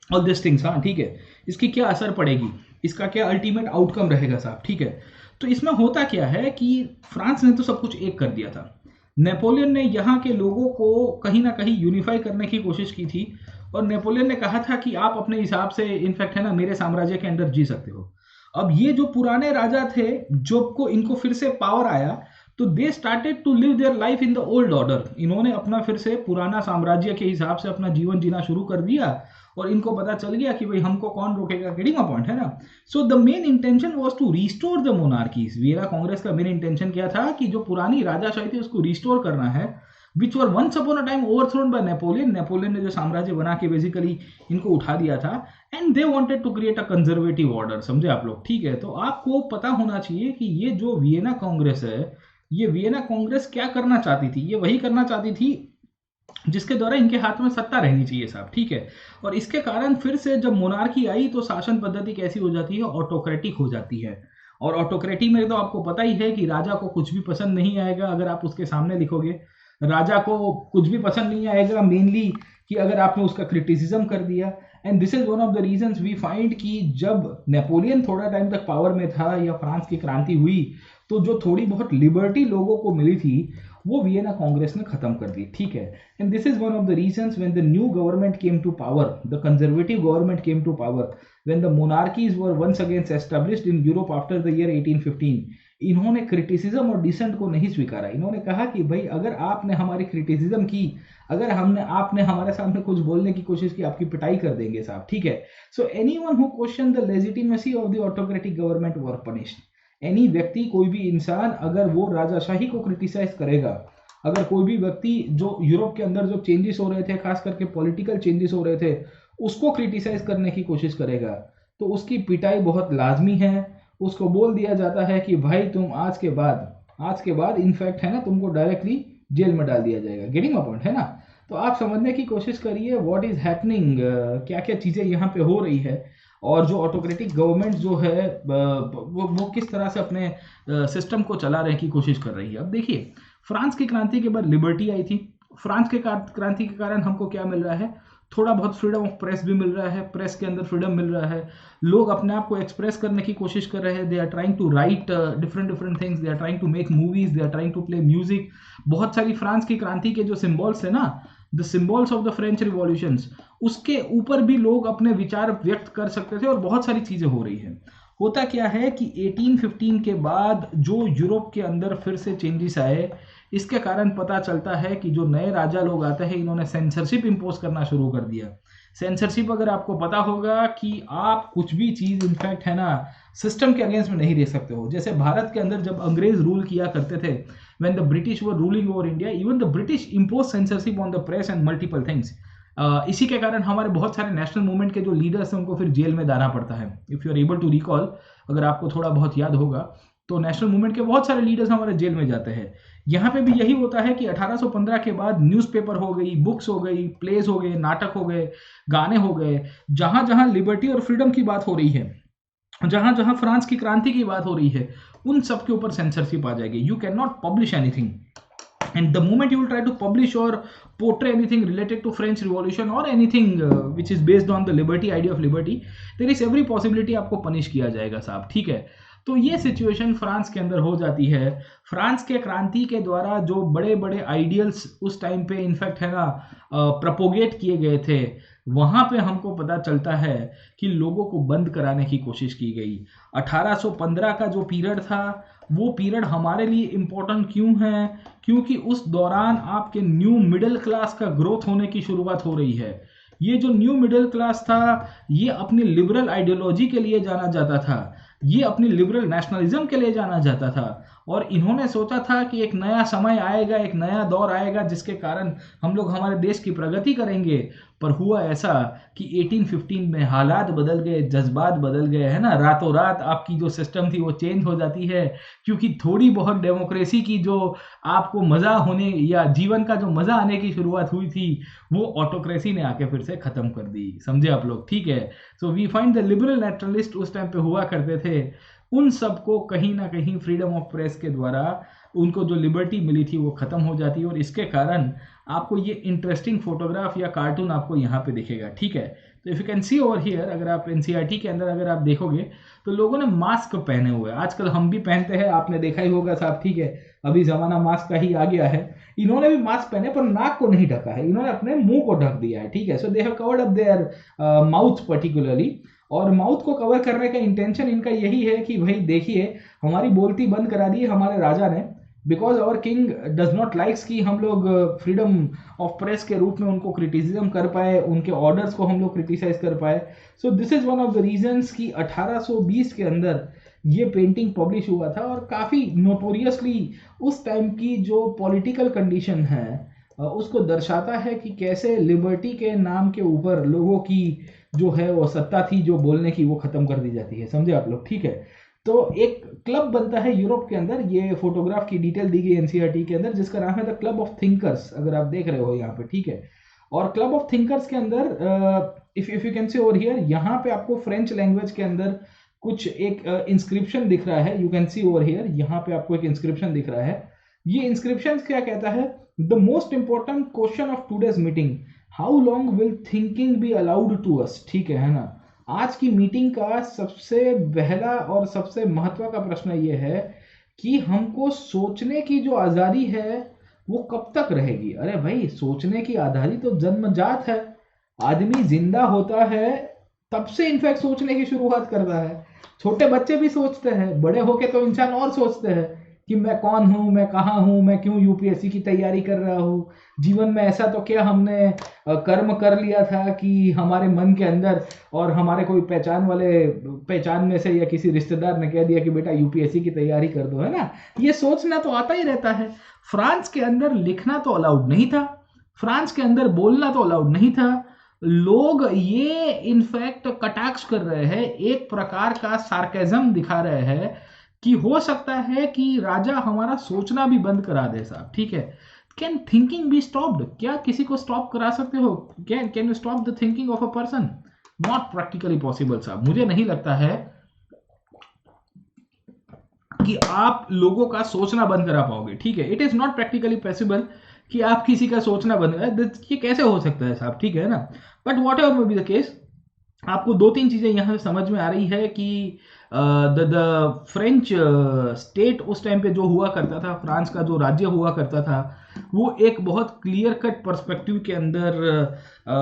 all this things, हाँ ठीक है। इसकी क्या असर पड़ेगी, इसका क्या अल्टीमेट आउटकम रहेगा साहब, ठीक है। तो इसमें होता क्या है कि फ्रांस ने तो सब कुछ एक कर दिया था, नेपोलियन ने यहाँ के लोगों को कहीं ना कहीं यूनिफाई करने की कोशिश की थी, और नेपोलियन ने कहा था कि आप अपने हिसाब से इनफैक्ट है ना मेरे साम्राज्य के अंदर जी सकते हो। अब ये जो पुराने राजा थे, जब को इनको फिर से पावर आया, तो they started to live their life in the old order. इन्होंने अपना फिर से पुराना साम्राज्य के हिसाब से अपना जीवन जीना शुरू कर दिया, और इनको पता चल गया कि भाई हमको कौन रोकेगा। गेटिंग अ पॉइंट, है ना। So the main intention was to restore the monarchies. Vienna congress का मेन इंटेंशन क्या था कि जो पुरानी राजाशाही थी उसको रिस्टोर करना है, which were once upon a time overthrown by Napoleon. Napoleon ने जो साम्राज्य बना के बेसिकली इनको उठा दिया था, and they wanted to create a conservative order. समझे आप लोग, ठीक है। तो आपको पता होना चाहिए कि ये जो वियना कांग्रेस है, ये वियना कांग्रेस क्या करना चाहती थी। ये वही करना चाहती थी जिसके द्वारा इनके हाथ में सत्ता रहनी चाहिए साहब, ठीक है। और इसके कारण फिर से जब मोनार्की आई तो शासन पद्धति कैसी हो जाती है, ऑटोक्रेटिक हो जाती है। और ऑटोक्रेटिक में तो आपको पता ही है कि राजा को कुछ भी पसंद नहीं आएगा अगर आप उसके सामने लिखोगे। राजा को कुछ भी पसंद नहीं आएगा मेनली कि अगर आपने उसका क्रिटिसिज्म कर दिया। And this is one of the reasons we find कि जब नेपोलियन थोड़ा टाइम तक पावर में था या फ्रांस की क्रांति हुई, तो जो थोड़ी बहुत लिबर्टी लोगों को मिली थी वो वियना कांग्रेस ने खत्म कर दी, ठीक है। And this is one of the reasons when the new government came to power, the conservative government came to power, when the monarchies were once again established in Europe after the year 1815, इन्होंने criticism और decent को नहीं स्वीकारा। इन्होंने कहा कि भाई अगर आपने हमारी क्रिटिसिज्म की, अगर आपने हमारे सामने कुछ बोलने की कोशिश की, आपकी पिटाई कर देंगे साहब, ठीक है। So anyone who question the legitimacy of the autocratic government were punished. Any व्यक्ति, कोई भी इंसान अगर वो राजाशाही को क्रिटिसाइज करेगा, अगर कोई भी व्यक्ति जो यूरोप के अंदर जो चेंजेस हो रहे थे, खास करके पॉलिटिकल चेंजेस हो रहे थे, उसको क्रिटिसाइज करने की कोशिश करेगा, तो उसकी पिटाई बहुत लाजमी है। उसको बोल दिया जाता है कि भाई तुम आज के बाद इनफैक्ट है ना तुमको डायरेक्टली जेल में डाल दिया जाएगा। गेटिंग अ पॉइंट, है ना। तो आप समझने की कोशिश करिए व्हाट इज हैपनिंग, क्या क्या चीजें यहाँ पे हो रही है, और जो ऑटोक्रेटिक गवर्नमेंट जो है वो किस तरह से अपने सिस्टम को चला रहे की कोशिश कर रही है। अब देखिए, फ्रांस की क्रांति के बाद लिबर्टी आई थी। फ्रांस के क्रांति के कारण हमको क्या मिल रहा है, थोड़ा बहुत फ्रीडम ऑफ प्रेस भी मिल रहा है, प्रेस के अंदर फ्रीडम मिल रहा है, लोग अपने आप को एक्सप्रेस करने की कोशिश कर रहे हैं। They are trying to write different things, they are trying to make movies, they are trying to play music. बहुत सारी फ्रांस की क्रांति के जो सिंबल्स है ना, the symbols of the French revolutions, उसके ऊपर भी लोग अपने विचार व्यक्त कर सकते थे, और बहुत सारी चीजें हो रही है। होता क्या है कि 1815 के बाद जो यूरोप के अंदर फिर से चेंजेस आए, इसके कारण पता चलता है कि जो नए राजा लोग आते हैं, इन्होंने सेंसरशिप इंपोज करना शुरू कर दिया। सेंसरशिप, अगर आपको पता होगा कि आप कुछ भी चीज इनफैक्ट है ना सिस्टम के अगेंस्ट में नहीं रह सकते हो। जैसे भारत के अंदर जब अंग्रेज रूल किया करते थे, when the British were ruling over India, even the British impose censorship on the press and multiple things. इसी के कारण हमारे बहुत सारे नेशनल मूवमेंट के जो लीडर्स हैं उनको फिर जेल में डालना पड़ता है। If you are able to recall, अगर आपको थोड़ा बहुत याद होगा, तो नेशनल मूवमेंट के बहुत सारे लीडर्स हमारे जेल में जाते हैं। यहाँ पे भी यही होता है कि 1815 के बाद न्यूज़पेपर हो गई, बुक्स हो गई, प्लेस हो गए, नाटक हो गए, गाने हो गए, जहां जहां लिबर्टी और फ्रीडम की बात हो रही है, जहां जहां फ्रांस की क्रांति की बात हो रही है, उन सब के ऊपर सेंसरशिप आ जाएगी। You can not publish anything, and the moment you will try to publish or portray anything related to French Revolution or anything which is based on the liberty, idea of liberty, there is every possibility आपको punish किया जाएगा साहब, ठीक है। तो ये situation France के अंदर हो जाती है। फ्रांस के क्रांति के द्वारा जो बड़े बड़े आइडियल्स उस टाइम पे इनफैक्ट है ना प्रोपोगेट किए गए थे, वहां पे हमको पता चलता है कि लोगों को बंद कराने की कोशिश की गई। 1815 का जो पीरियड था, वो पीरियड हमारे लिए इम्पोर्टेंट क्यों है, क्योंकि उस दौरान आपके न्यू मिडिल क्लास का ग्रोथ होने की शुरुआत हो रही है। ये जो न्यू मिडिल क्लास था, ये अपनी लिबरल आइडियोलॉजी के लिए जाना जाता था, ये अपनी लिबरल नेशनलिज्म के लिए जाना जाता था, और इन्होंने सोचा था कि एक नया समय आएगा, एक नया दौर आएगा जिसके कारण हम लोग हमारे देश की प्रगति करेंगे। पर हुआ ऐसा कि 1815 में हालात बदल गए, जज्बात बदल गए, है ना। रातों रात आपकी जो सिस्टम थी वो चेंज हो जाती है, क्योंकि थोड़ी बहुत डेमोक्रेसी की जो आपको मज़ा होने या जीवन का जो मज़ा आने की शुरुआत हुई थी, वो ऑटोक्रेसी ने आके फिर से ख़त्म कर दी। समझे आप लोग, ठीक है। So we find the liberal naturalist उस टाइम पे हुआ करते थे, उन सबको कहीं ना कहीं फ्रीडम ऑफ प्रेस के द्वारा उनको जो लिबर्टी मिली थी वो खत्म हो जाती है, और इसके कारण आपको ये इंटरेस्टिंग फोटोग्राफ या कार्टून आपको यहाँ पे दिखेगा, ठीक है। तो if you can C over here, अगर आप एनसीईआरटी के अंदर अगर आप देखोगे तो लोगों ने मास्क पहने हुए हैं। आजकल हम भी पहनते हैं, आपने देखा ही होगा साहब, ठीक है, अभी जमाना मास्क का ही आ गया है। इन्होंने भी मास्क पहने पर नाक को नहीं ढका है, इन्होंने अपने मुंह को ढक दिया है, ठीक है। So they have covered up their mouth particularly, और माउथ को कवर करने का इंटेंशन इनका यही है कि भाई देखिए हमारी बोलती बंद करा दी है हमारे राजा ने, because our king does not likes कि हम लोग फ्रीडम ऑफ प्रेस के रूप में उनको क्रिटिसिज्म कर पाए, उनके ऑर्डर्स को हम लोग क्रिटिसाइज कर पाए। सो this is one of the reasons कि 1820 के अंदर ये पेंटिंग पब्लिश हुआ था, और काफ़ी नोटोरियसली उस टाइम की जो पॉलिटिकल कंडीशन है उसको दर्शाता है कि कैसे लिबर्टी के नाम के ऊपर लोगों की जो है वो सत्ता थी जो बोलने की, वो खत्म कर दी जाती है, समझे आप लोग, ठीक है। तो एक क्लब बनता है यूरोप के अंदर, ये फोटोग्राफ की डिटेल दी गई एनसीईआरटी के अंदर, जिसका नाम है द क्लब ऑफ थिंकर्स, अगर आप देख रहे हो यहाँ पे, ठीक है। और क्लब ऑफ थिंकर्स के अंदर if you can C over here, यहाँ पे आपको फ्रेंच लैंग्वेज के अंदर कुछ एक इंस्क्रिप्शन दिख रहा है, you can C over here, यहाँ पे आपको एक इंस्क्रिप्शन दिख रहा है। ये इंस्क्रिप्शन क्या कहता है? The most important question of today's meeting, how long will thinking be allowed to us, ठीक है ना। आज की मीटिंग का सबसे पहला और सबसे महत्व का प्रश्न ये है कि हमको सोचने की जो आज़ादी है वो कब तक रहेगी। अरे भाई, सोचने की आज़ादी तो जन्मजात है, आदमी जिंदा होता है तब से इनफैक्ट सोचने की शुरुआत करता है। छोटे बच्चे भी सोचते हैं, बड़े होके तो इंसान और सोचते हैं कि मैं कौन हूँ, मैं कहाँ हूँ, मैं क्यों यूपीएससी की तैयारी कर रहा हूँ, जीवन में ऐसा तो क्या हमने कर्म कर लिया था कि हमारे मन के अंदर, और हमारे कोई पहचान में से या किसी रिश्तेदार ने कह दिया कि बेटा यूपीएससी की तैयारी कर दो, है ना। ये सोचना तो आता ही रहता है। फ्रांस के अंदर लिखना तो अलाउड नहीं था, फ्रांस के अंदर बोलना तो अलाउड नहीं था। लोग ये इनफैक्ट कटाक्ष कर रहे हैं, एक प्रकार का सार्केज्म दिखा रहे हैं कि हो सकता है कि राजा हमारा सोचना भी बंद करा दे साहब, ठीक है। Can thinking be stopped? क्या किसी को स्टॉप करा सकते हो? Can you stop the thinking of a person? Not practically possible साहब। मुझे नहीं लगता है कि आप लोगों का सोचना बंद करा पाओगे, ठीक है। It is not practically possible कि आप किसी का सोचना बंद, ये कैसे हो सकता है साहब, ठीक है ना। But what ever may be the case, आपको दो तीन चीजें यहाँ से समझ में आ रही है कि द फ्रेंच स्टेट उस टाइम पे जो हुआ करता था, फ्रांस का जो राज्य हुआ करता था, वो एक बहुत क्लियर कट पर्सपेक्टिव के अंदर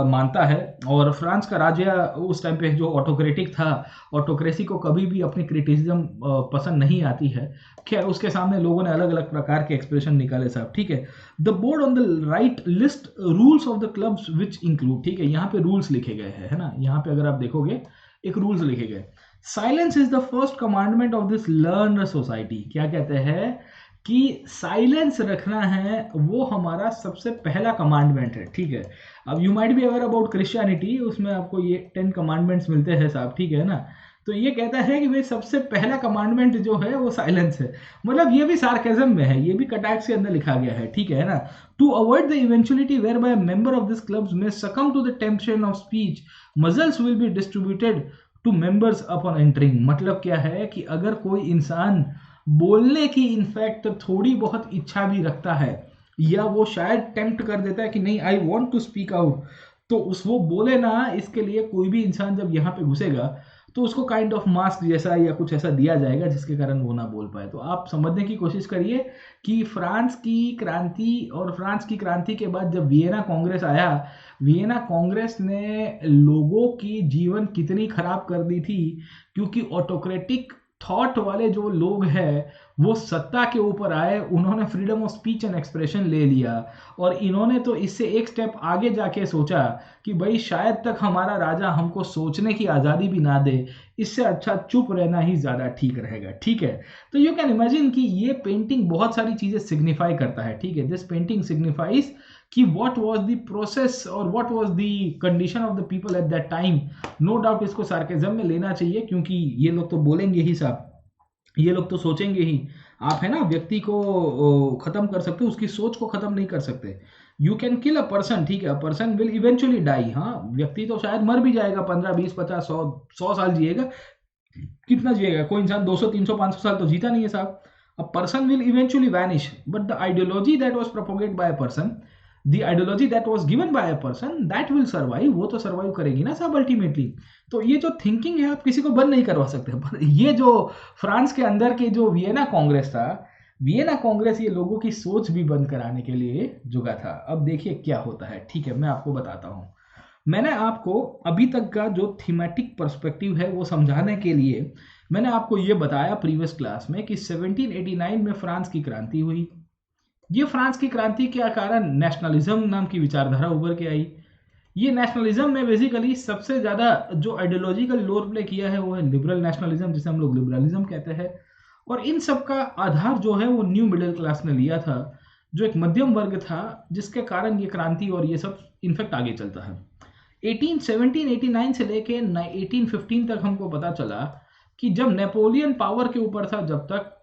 मानता है। और फ्रांस का राज्य उस टाइम पे जो ऑटोक्रेटिक था, ऑटोक्रेसी को कभी भी अपनी क्रिटिसिज्म पसंद नहीं आती है। खैर, उसके सामने लोगों ने अलग अलग प्रकार के एक्सप्रेशन निकाले साहब, ठीक है। The board on the right list rules of the clubs which include, ठीक है, यहाँ पे रूल्स लिखे गए हैं, है ना। यहाँ पे अगर आप देखोगे एक रूल्स लिखे गए, silence is the first commandment of this learner society. क्या कहते हैं कि साइलेंस रखना है वो हमारा सबसे पहला कमांडमेंट है, ठीक है। अब you might be aware about Christianity, उसमें आपको ये 10 कमांडमेंट्स मिलते हैं साहब, ठीक है ना। तो ये कहता है कि भाई सबसे पहला कमांडमेंट जो है वो साइलेंस है। मतलब ये भी सार्केज्म में है, ये भी कटाक्ष के अंदर लिखा गया है, ठीक है ना। To avoid the eventuality whereby member of this clubs में succumb to the temptation of speech, muzzles will be distributed to members upon entering. मतलब क्या है कि अगर कोई इंसान बोलने की इनफैक्ट थोड़ी बहुत इच्छा भी रखता है, या वो शायद टेम्प्ट कर देता है कि नहीं I want to speak out, तो उस वो बोले ना, इसके लिए कोई भी इंसान जब यहाँ पे घुसेगा तो उसको काइंड ऑफ मास्क जैसा या कुछ ऐसा दिया जाएगा जिसके कारण वो ना बोल पाए। तो आप समझने की कोशिश करिए कि फ्रांस की क्रांति, और फ्रांस की क्रांति के बाद जब वियना कांग्रेस आया, वियना कांग्रेस ने लोगों की जीवन कितनी खराब कर दी थी, क्योंकि ऑटोक्रेटिक थॉट वाले जो लोग हैं वो सत्ता के ऊपर आए, उन्होंने freedom of speech and expression ले लिया, और इन्होंने तो इससे एक स्टेप आगे जाके सोचा कि भाई शायद तक हमारा राजा हमको सोचने की आज़ादी भी ना दे, इससे अच्छा चुप रहना ही ज़्यादा ठीक रहेगा, ठीक है। तो यू कैन इमेजिन कि ये पेंटिंग बहुत सारी चीज़ें सिग्निफाई करता है, ठीक है। दिस पेंटिंग सिग्निफाइज कि what was the process और what was the condition of the people at that time। No doubt इसको सार्केज्म में लेना चाहिए, क्योंकि ये लोग तो बोलेंगे ही साहब, ये लोग तो सोचेंगे ही। आप है ना, व्यक्ति को खत्म कर सकते हो, उसकी सोच को खत्म नहीं कर सकते। You can kill a person, ठीक है, a person will eventually die. हाँ, व्यक्ति तो शायद मर भी जाएगा, 15 20 50 100 साल जिएगा, कितना जिएगा कोई इंसान? 200 300 500 साल तो जीता नहीं है साहब। A person will eventually vanish, but the ideology that was propagated by a person, the ideology that was given by a person, that will survive. वो तो survive करेगी ना सब अल्टीमेटली। तो ये जो थिंकिंग है आप किसी को बंद नहीं करवा सकते। पर ये जो फ्रांस के अंदर के जो वियना कांग्रेस था, वियना कांग्रेस ये लोगों की सोच भी बंद कराने के लिए जुगा था। अब देखिए क्या होता है, ठीक है, मैं आपको बताता हूँ। मैंने आपको अभी तक का जो थीमेटिक पर्सपेक्टिव है वो समझाने के लिए मैंने आपको ये बताया प्रीवियस क्लास में कि 1789 में फ्रांस की क्रांति हुई। ये फ्रांस की क्रांति के कारण नेशनलिज्म नाम की विचारधारा उभर के आई। ये नेशनलिज्म में बेसिकली सबसे ज़्यादा जो आइडियोलॉजिकल रोल प्ले किया है वो है लिबरल नेशनलिज्म, जिसे हम लोग लिबरलिज्म कहते हैं। और इन सब का आधार जो है वो न्यू मिडिल क्लास ने लिया था, जो एक मध्यम वर्ग था, जिसके कारण ये क्रांति और ये सब इनफेक्ट आगे चलता है। 1789 से लेके 1815 तक हमको पता चला कि जब नेपोलियन पावर के ऊपर था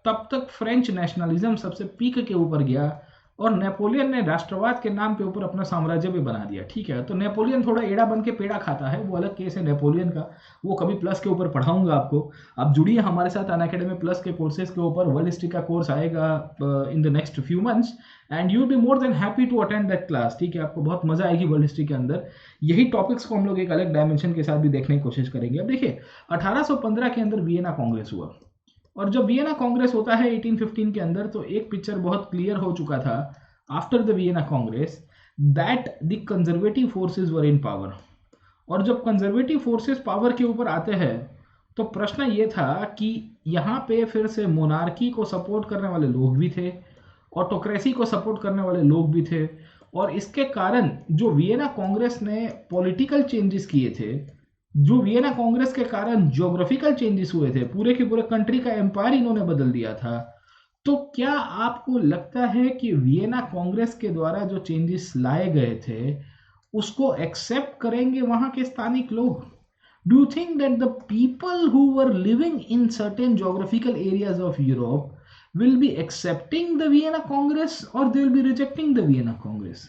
तब तक फ्रेंच नेशनलिज्म सबसे पीक के ऊपर गया और नेपोलियन ने राष्ट्रवाद के नाम के ऊपर अपना साम्राज्य भी बना दिया। ठीक है, तो नेपोलियन थोड़ा एड़ा बन के पेड़ा खाता है, वो अलग केस है नेपोलियन का, वो कभी प्लस के ऊपर पढ़ाऊंगा आपको। आप जुड़िए हमारे साथ अनअकैडमी प्लस के कोर्सेज के ऊपर। वर्ल्ड हिस्ट्री का कोर्स आएगा in the next few months and you will be more than happy to attend that class. ठीक है, आपको बहुत मजा आएगी वर्ल्ड हिस्ट्री के अंदर। यही टॉपिक्स को हम लोग एक अलग डायमेंशन के साथ भी देखने की कोशिश करेंगे। अब देखिए 1815 के अंदर वियना कांग्रेस हुआ, और जब वियना कांग्रेस होता है 1815 के अंदर, तो एक पिक्चर बहुत क्लियर हो चुका था after the Vienna Congress that the conservative forces were in power. और जब कंजर्वेटिव फोर्सेस पावर के ऊपर आते हैं तो प्रश्न ये था कि यहाँ पे फिर से मोनार्की को सपोर्ट करने वाले लोग भी थे, ऑटोक्रेसी को सपोर्ट करने वाले लोग भी थे, और इसके कारण जो वियना कांग्रेस ने पॉलिटिकल चेंजेस किए थे, जो वियना कांग्रेस के कारण ज्योग्राफिकल चेंजेस हुए थे, पूरे के पूरे कंट्री का एम्पायर इन्होंने बदल दिया था। तो क्या आपको लगता है कि वियना कांग्रेस के द्वारा जो चेंजेस लाए गए थे उसको एक्सेप्ट करेंगे वहां के स्थानिक लोग? Do you think that the people who were living in certain geographical areas of Europe will be accepting the Vienna Congress or they will be rejecting the Vienna Congress?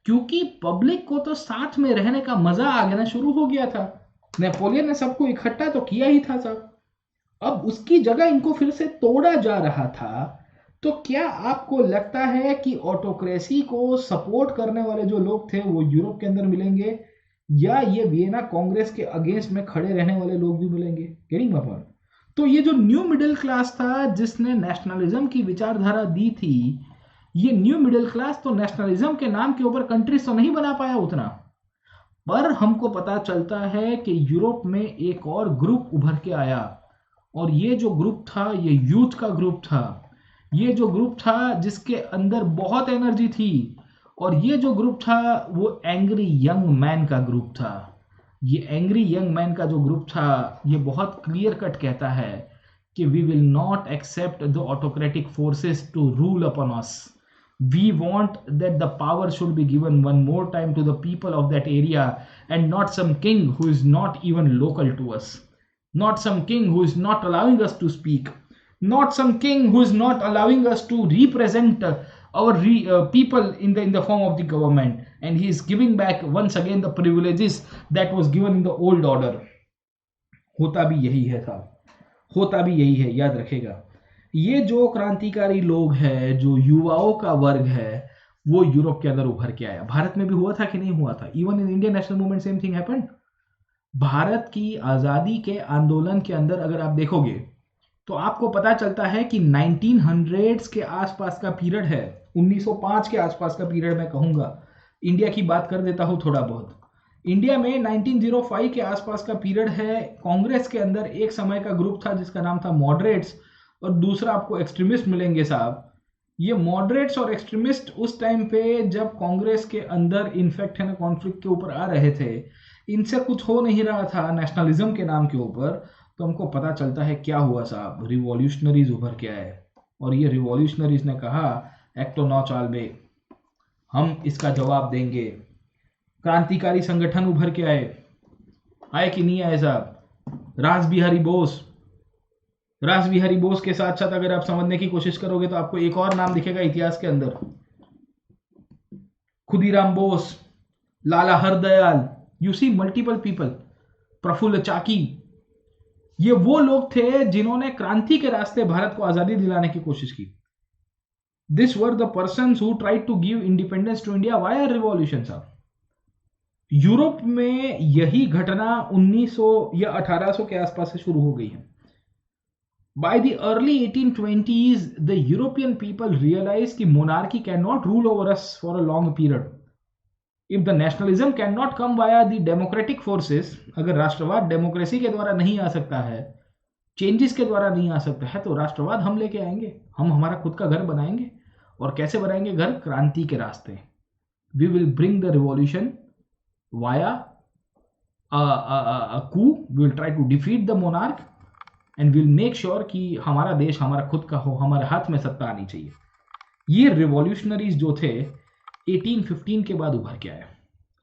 क्योंकि पब्लिक को तो साथ में रहने का मजा आ गया, शुरू हो गया था। नेपोलियन ने सबको इकट्ठा तो किया ही था साहब, अब उसकी जगह इनको फिर से तोड़ा जा रहा था। तो क्या आपको लगता है कि ऑटोक्रेसी को सपोर्ट करने वाले जो लोग थे वो यूरोप के अंदर मिलेंगे, या ये वियना कांग्रेस के अगेंस्ट में खड़े रहने वाले लोग भी मिलेंगे? Getting my point? तो ये जो न्यू मिडिल क्लास था जिसने नेशनलिज्म की विचारधारा दी थी, ये न्यू मिडिल क्लास तो नेशनलिज्म के नाम के ऊपर कंट्रीज तो नहीं बना पाया उतना, पर हमको पता चलता है कि यूरोप में एक और ग्रुप उभर के आया, और ये जो ग्रुप था ये यूथ का ग्रुप था। ये जो ग्रुप था जिसके अंदर बहुत एनर्जी थी, और ये जो ग्रुप था वो एंग्री यंग मैन का ग्रुप था। ये एंग्री यंग मैन का जो ग्रुप था ये बहुत क्लियर कट कहता है कि we will not accept the autocratic forces to rule upon us. We want that the power should be given one more time to the people of that area and not some king who is not even local to us, not some king who is not allowing us to speak, not some king who is not allowing us to represent our people in the form of the government, and he is giving back once again the privileges that was given in the old order. होता भी यही है साहब, होता भी यही है, याद रखेगा। ये जो क्रांतिकारी लोग हैं, जो युवाओं का वर्ग है, वो यूरोप के अंदर उभर के आया। भारत में भी हुआ था कि नहीं हुआ था? Even in Indian national movement same thing happened. Bharat की आजादी के आंदोलन के अंदर अगर आप देखोगे तो आपको पता चलता है कि 1900s के आसपास का पीरियड है, 1905 के आसपास का पीरियड मैं कहूँगा। इंडिया की बात कर देता हूँ थोड़ा बहुत। इंडिया में 1905 के आसपास का पीरियड है। कांग्रेस के अंदर एक समय का ग्रुप था जिसका नाम था मॉडरेट्स, और दूसरा आपको एक्सट्रीमिस्ट मिलेंगे साहब। ये मॉडरेट्स और एक्सट्रीमिस्ट उस टाइम पे जब कांग्रेस के अंदर इनफैक्ट है ना कॉन्फ्लिक्ट के ऊपर आ रहे थे, इनसे कुछ हो नहीं रहा था नेशनलिज्म के नाम के ऊपर। तो हमको पता चलता है क्या हुआ साहब, रिवॉल्यूशनरीज उभर के आए, और ये रिवॉल्यूशनरीज ने कहा एक्टो नौ चाल बे, हम इसका जवाब देंगे। क्रांतिकारी संगठन उभर के आए कि नहीं आए साहब? रास बिहारी बोस के साथ साथ अगर आप समझने की कोशिश करोगे तो आपको एक और नाम दिखेगा इतिहास के अंदर, Khudiram Bose, Lala Hardayal, you see multiple people, Prafulla Chaki. ये वो लोग थे जिन्होंने क्रांति के रास्ते भारत को आजादी दिलाने की कोशिश की। This were the persons who tried to give independence to India via revolution साहब। यूरोप में यही घटना 1900 या 1800 के आसपास से शुरू हो गई है। By the early 1820s, the European people realized कि monarchy cannot rule over us for a long period. If the nationalism cannot come via the democratic forces, अगर राष्ट्रवाद डेमोक्रेसी के द्वारा नहीं आ सकता है, चेंजेस के द्वारा नहीं आ सकता है, तो राष्ट्रवाद हम लेके आएंगे, हम हमारा खुद का घर बनाएंगे। और कैसे बनाएंगे घर? क्रांति के रास्ते। We will bring the revolution via a coup. We will try to defeat the monarch and we'll make sure कि हमारा देश हमारा खुद का हो, हमारे हाथ में सत्ता आनी चाहिए। ये रिवॉल्यूशनरीज जो थे 1815 के बाद उभर के आए।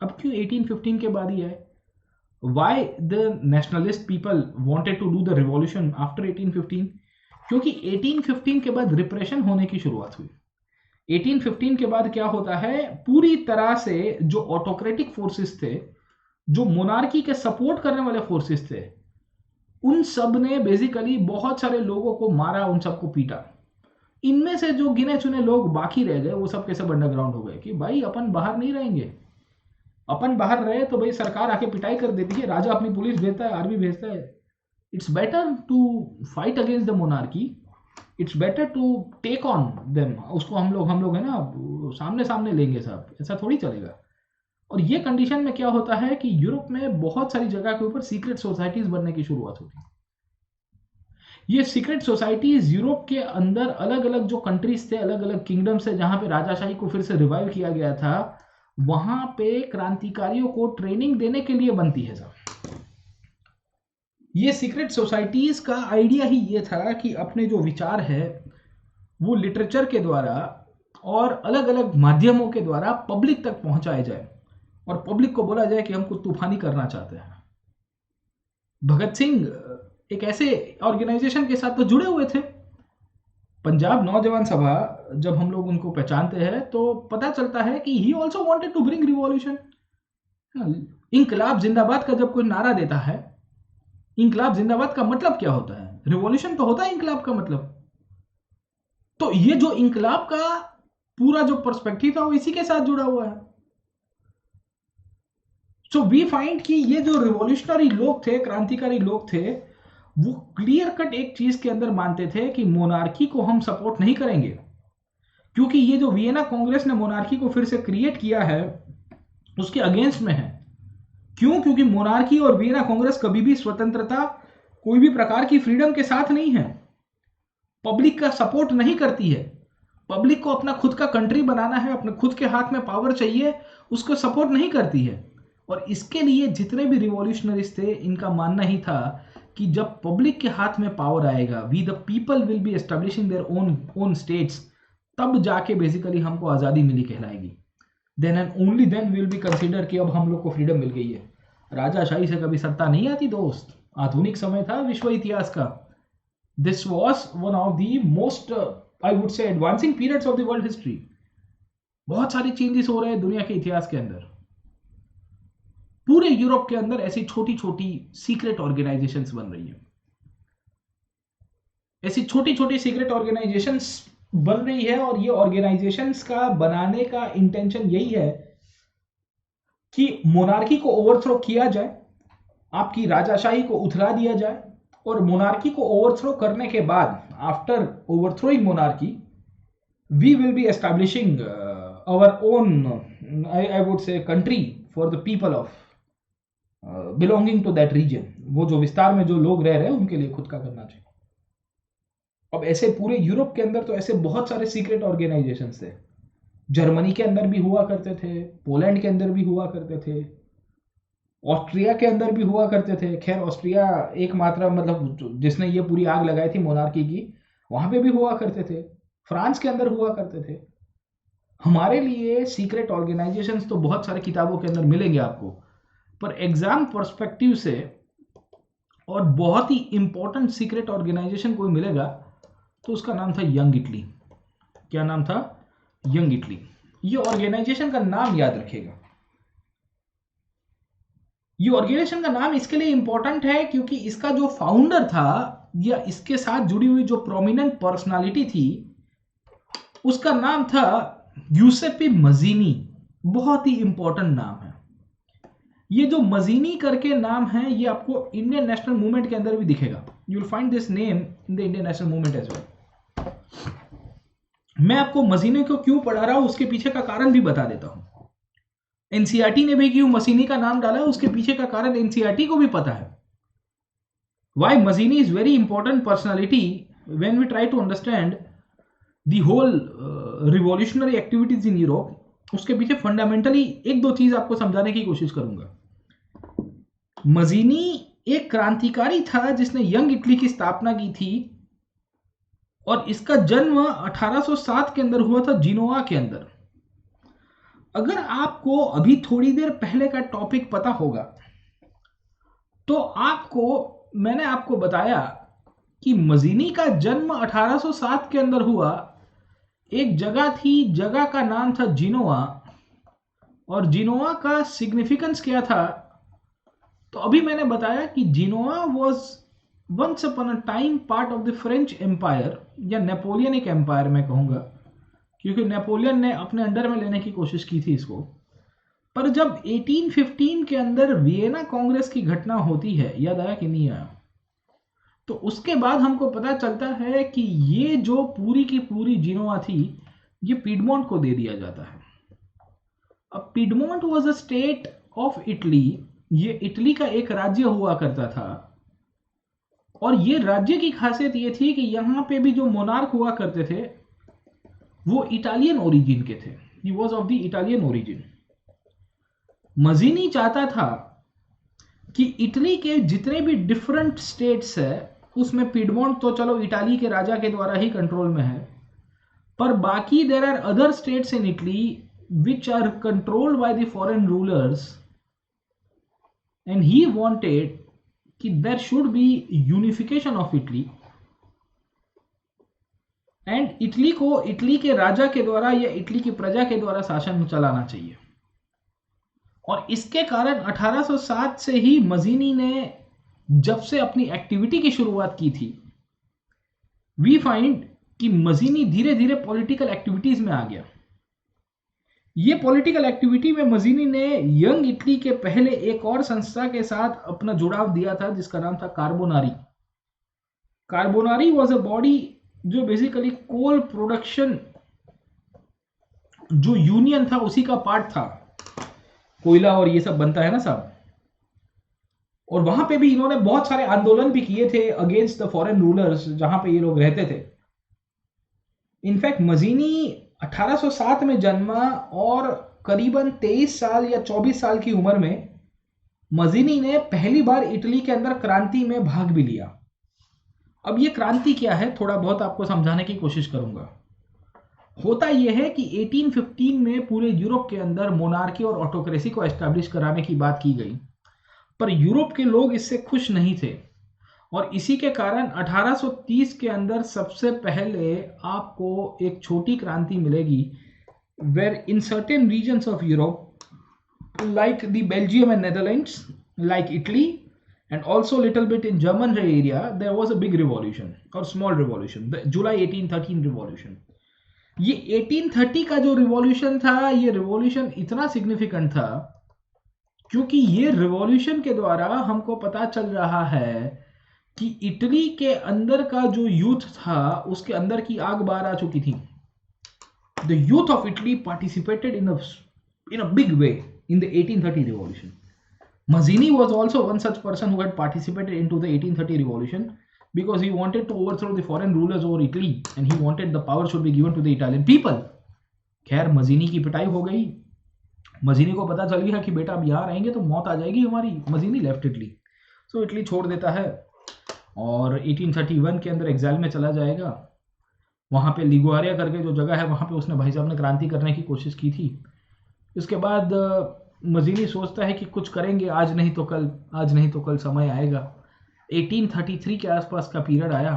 अब क्यों 1815 के बाद ही आए? Why the nationalist people wanted to do the revolution after 1815? क्योंकि 1815 के बाद रिप्रेशन होने की शुरुआत हुई। 1815 के बाद क्या होता है, पूरी तरह से जो ऑटोक्रेटिक फोर्सेस थे, जो मोनार्की के सपोर्ट करने वाले फोर्सेस थे, उन सब ने बेसिकली बहुत सारे लोगों को मारा, उन सबको पीटा। इनमें से जो गिने चुने लोग बाकी रह गए वो सब के सब अंडरग्राउंड हो गए कि भाई अपन बाहर नहीं रहेंगे। अपन बाहर रहे तो भाई सरकार आके पिटाई कर देती है, राजा अपनी पुलिस भेजता है, आर्मी भेजता है। It's better to fight against the monarchy, it's better to take on them. उसको हम लोग है ना सामने सामने लेंगे साहब, ऐसा थोड़ी चलेगा। और ये कंडीशन में क्या होता है कि यूरोप में बहुत सारी जगह के ऊपर सीक्रेट सोसाइटीज बनने की शुरुआत होती है। ये सीक्रेट सोसाइटीज यूरोप के अंदर अलग अलग जो कंट्रीज थे, अलग अलग किंगडम्स थे, जहां पे राजाशाही को फिर से रिवाइव किया गया था, वहां पे क्रांतिकारियों को ट्रेनिंग देने के लिए बनती है साहब। ये सीक्रेट सोसाइटीज का आइडिया ही ये था कि अपने जो विचार है वो लिटरेचर के द्वारा और अलग अलग माध्यमों के द्वारा पब्लिक तक पहुंचाया जाए और पब्लिक को बोला जाए कि हम कुछ तूफानी करना चाहते हैं। भगत सिंह एक ऐसे ऑर्गेनाइजेशन के साथ तो जुड़े हुए थे। पंजाब नौजवान सभा, जब हम लोग उनको पहचानते हैं तो पता चलता है कि he also wanted to bring revolution. इंकलाब जिंदाबाद का जब कोई नारा देता है, इंकलाब जिंदाबाद का मतलब क्या होता है? रिवॉल्यूशन तो होता है इंकलाब का मतलब। तो ये जो इंकलाब का पूरा जो पर्सपेक्टिव था वो इसी के साथ जुड़ा हुआ है। सो वी फाइंड कि ये जो रिवॉल्यूशनरी लोग थे, क्रांतिकारी लोग थे, वो क्लियर कट एक चीज के अंदर मानते थे कि मोनार्की को हम सपोर्ट नहीं करेंगे, क्योंकि ये जो वियना कांग्रेस ने मोनार्की को फिर से क्रिएट किया है उसके अगेंस्ट में है। क्यों? क्योंकि मोनार्की और वियना कांग्रेस कभी भी स्वतंत्रता, कोई भी प्रकार की फ्रीडम के साथ नहीं है, पब्लिक का सपोर्ट नहीं करती है। पब्लिक को अपना खुद का कंट्री बनाना है, अपने खुद के हाथ में पावर चाहिए, उसको सपोर्ट नहीं करती है। और इसके लिए जितने भी रिवॉल्यूशनरीज थे, इनका मानना ही था कि जब पब्लिक के हाथ में पावर आएगा, we the people will be establishing their own states, तब जाके बेसिकली हमको आज़ादी मिली कहलाएगी। Then and only then will be consider कि अब हम लोग को फ्रीडम मिल गई है। राजाशाही से कभी सत्ता नहीं आती दोस्त। आधुनिक समय था विश्व इतिहास का। This was one of the most I would से advancing periods of the world history. बहुत सारे चेंजेस हो रहे हैं दुनिया के इतिहास के अंदर। पूरे यूरोप के अंदर ऐसी छोटी छोटी सीक्रेट ऑर्गेनाइजेशंस बन रही है। ऐसी छोटी छोटी सीक्रेट ऑर्गेनाइजेशंस बन रही है और ये ऑर्गेनाइजेशंस का बनाने का इंटेंशन यही है कि मोनार्की को ओवरथ्रो किया जाए, आपकी राजाशाही को उथला दिया जाए, और मोनार्की को ओवरथ्रो करने के बाद, after overthrowing monarchy, we will be establishing our own I would say country for the people of belonging to that region. वो जो विस्तार में जो लोग रह रहे हैं उनके लिए खुद का करना चाहिए। अब ऐसे पूरे यूरोप के अंदर तो ऐसे बहुत सारे सीक्रेट ऑर्गेनाइजेशंस थे। जर्मनी के अंदर भी हुआ करते थे, पोलैंड के अंदर भी हुआ करते थे, ऑस्ट्रिया के अंदर भी हुआ करते थे। खैर ऑस्ट्रिया एकमात्र मतलब जिसने ये पूरी आग लगाई थी मोनार्की की, वहां पे भी हुआ करते थे। फ्रांस के अंदर हुआ करते थे। हमारे लिए सीक्रेट ऑर्गेनाइजेशंस तो बहुत सारे किताबों के अंदर मिलेंगे आपको, पर एग्जाम पर्सपेक्टिव से और बहुत ही इंपॉर्टेंट सीक्रेट ऑर्गेनाइजेशन कोई मिलेगा तो उसका नाम था यंग इटली। क्या नाम था? Young Italy. ये ऑर्गेनाइजेशन का नाम याद रखिएगा। ये ऑर्गेनाइजेशन का नाम इसके लिए इंपॉर्टेंट है क्योंकि इसका जो फाउंडर था या इसके साथ जुड़ी हुई जो प्रोमिनेंट पर्सनालिटी थी उसका नाम था यूसेपी मजीनी। बहुत ही इंपॉर्टेंट नाम है। ये जो मजीनी करके नाम है ये आपको इंडियन नेशनल मूवमेंट के अंदर भी दिखेगा। You will find this name in the Indian national movement as well. मैं आपको मजीनी को क्यों पढ़ा रहा हूं उसके पीछे का कारण भी बता देता हूं। एनसीईआरटी ने भी क्यों मजीनी का नाम डाला है उसके पीछे का कारण एनसीईआरटी को भी पता है। Why Mazzini is very important personality when we try to understand the whole revolutionary activities in Europe. उसके पीछे फंडामेंटली एक दो चीज आपको समझाने की कोशिश करूंगा। मजीनी एक क्रांतिकारी था जिसने यंग इटली की स्थापना की थी और इसका जन्म 1807 के अंदर हुआ था जिनोआ के अंदर। अगर आपको अभी थोड़ी देर पहले का टॉपिक पता होगा तो मैंने आपको बताया कि मजीनी का जन्म 1807 के अंदर हुआ। एक जगह थी, जगह का नाम था जिनोआ, और जिनोआ का सिग्निफिकेंस क्या था तो अभी मैंने बताया कि Genoa was once upon a time part of the French empire या नेपोलियनिक एम्पायर मैं कहूंगा, क्योंकि नेपोलियन ने अपने अंडर में लेने की कोशिश की थी इसको। पर जब 1815 के अंदर वियना कांग्रेस की घटना होती है, याद आया कि नहीं आया, तो उसके बाद हमको पता चलता है कि ये जो पूरी की पूरी जिनोआ थी ये पीडमोंट को दे दिया जाता है। अब piedmont was a state of Italy. ये इटली का एक राज्य हुआ करता था और ये राज्य की खासियत ये थी कि यहाँ पे भी जो मोनार्क हुआ करते थे वो इटालियन ओरिजिन के थे। He was of the Italian origin. Mazzini चाहता था कि इटली के जितने भी डिफरेंट स्टेट्स है उसमें पीडमोंट तो चलो इटाली के राजा के द्वारा ही कंट्रोल में है, पर बाकी there are other states in Italy which are controlled by the foreign rulers and he wanted कि there should be unification of Italy and Italy को इटली के राजा के द्वारा या इटली की प्रजा के द्वारा शासन चलाना चाहिए। और इसके कारण 1807 से ही मजीनी ने जब से अपनी एक्टिविटी की शुरुआत की थी, वी फाइंड कि मजीनी धीरे धीरे पॉलिटिकल एक्टिविटीज में आ गया। ये पॉलिटिकल एक्टिविटी में मजीनी ने यंग इटली के पहले एक और संस्था के साथ अपना जुड़ाव दिया था जिसका नाम था Carbonari. Carbonari was a body जो बेसिकली कोल प्रोडक्शन जो यूनियन था उसी का पार्ट था। कोयला और ये सब बनता है ना सब, और वहां पे भी इन्होंने बहुत सारे आंदोलन भी किए थे अगेंस्ट द फॉरेन रूलर्स जहां पे ये लोग रहते थे। इनफैक्ट मजीनी 1807 में जन्मा और करीबन 23 साल या 24 साल की उम्र में मजीनी ने पहली बार इटली के अंदर क्रांति में भाग भी लिया। अब ये क्रांति क्या है थोड़ा बहुत आपको समझाने की कोशिश करूंगा। होता यह है कि 1815 में पूरे यूरोप के अंदर मोनार्की और ऑटोक्रेसी को एस्टैब्लिश कराने की बात की गई, पर यूरोप के लोग इससे खुश नहीं थे और इसी के कारण 1830 के अंदर सबसे पहले आपको एक छोटी क्रांति मिलेगी where in certain regions of Europe like the Belgium and Netherlands, like Italy and also little bit in German area there was a big revolution or small revolution, the July 1813 revolution। ये 1830 का जो revolution था ये revolution इतना significant था क्योंकि ये revolution के द्वारा हमको पता चल रहा है कि इटली के अंदर का जो यूथ था उसके अंदर की आग बाहर आ चुकी थी। The youth of Italy participated in a big way in the 1830 revolution. Mazzini was also one such person who had participated into the 1830 revolution because he wanted to overthrow the foreign rulers over Italy and he wanted the power should be given to the Italian people. खैर मजीनी की पिटाई हो गई। मजीनी को पता चल गया कि बेटा अब यहाँ रहेंगे तो मौत आ जाएगी हमारी। मजीनी लेफ्ट इटली, सो इटली छोड़ देता है और 1831 के अंदर एग्जाइल में चला जाएगा। वहाँ पे लिगुआरिया करके जो जगह है वहाँ पे उसने भाई साहब ने क्रांति करने की कोशिश की थी। उसके बाद मजीनी सोचता है कि कुछ करेंगे, आज नहीं तो कल, आज नहीं तो कल समय आएगा। 1833 के आसपास का पीरियड आया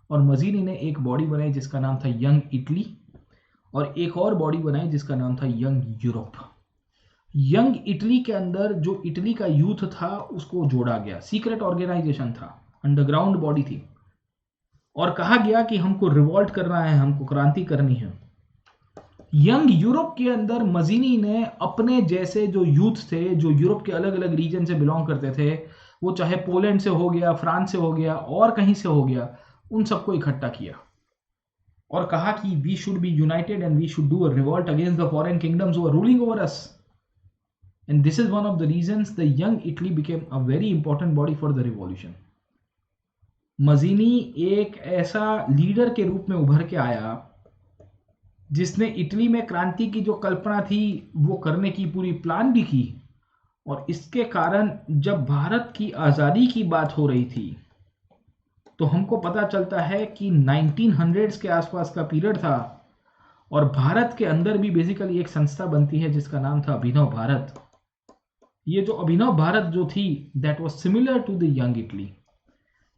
और मजीनी ने एक बॉडी बनाई जिसका नाम था यंग इटली और एक और बॉडी बनाई जिसका नाम था यंग यूरोप। यंग इटली के अंदर जो इटली का यूथ था उसको जोड़ा गया, सीक्रेट ऑर्गेनाइजेशन था, अंडरग्राउंड बॉडी थी, और कहा गया कि हमको रिवॉल्ट करना है, हमको क्रांति करनी है। यंग यूरोप के अंदर मजीनी ने अपने जैसे जो यूथ थे, जो यूरोप के अलग अलग रीजन से बिलोंग करते थे, वो चाहे पोलैंड से हो गया, फ्रांस से हो गया और कहीं से हो गया, उन सबको इकट्ठा किया और कहा कि we should be united and we should do a revolt against the foreign kingdoms who are ruling over us. And this is one of the reasons the young Italy became a very important body for the revolution. मजीनी एक ऐसा leader के रूप में उभर के आया जिसने Italy में क्रांति की जो कल्पना थी वो करने की पूरी प्लान भी की, और इसके कारण जब भारत की आज़ादी की बात हो रही थी तो हमको पता चलता है कि 1900s के आसपास का पीरियड था, और भारत के अंदर भी बेसिकली एक संस्था बनती है जिसका नाम था अभिनव भारत। ये जो अभिनव भारत जो थी that was similar to the young Italy.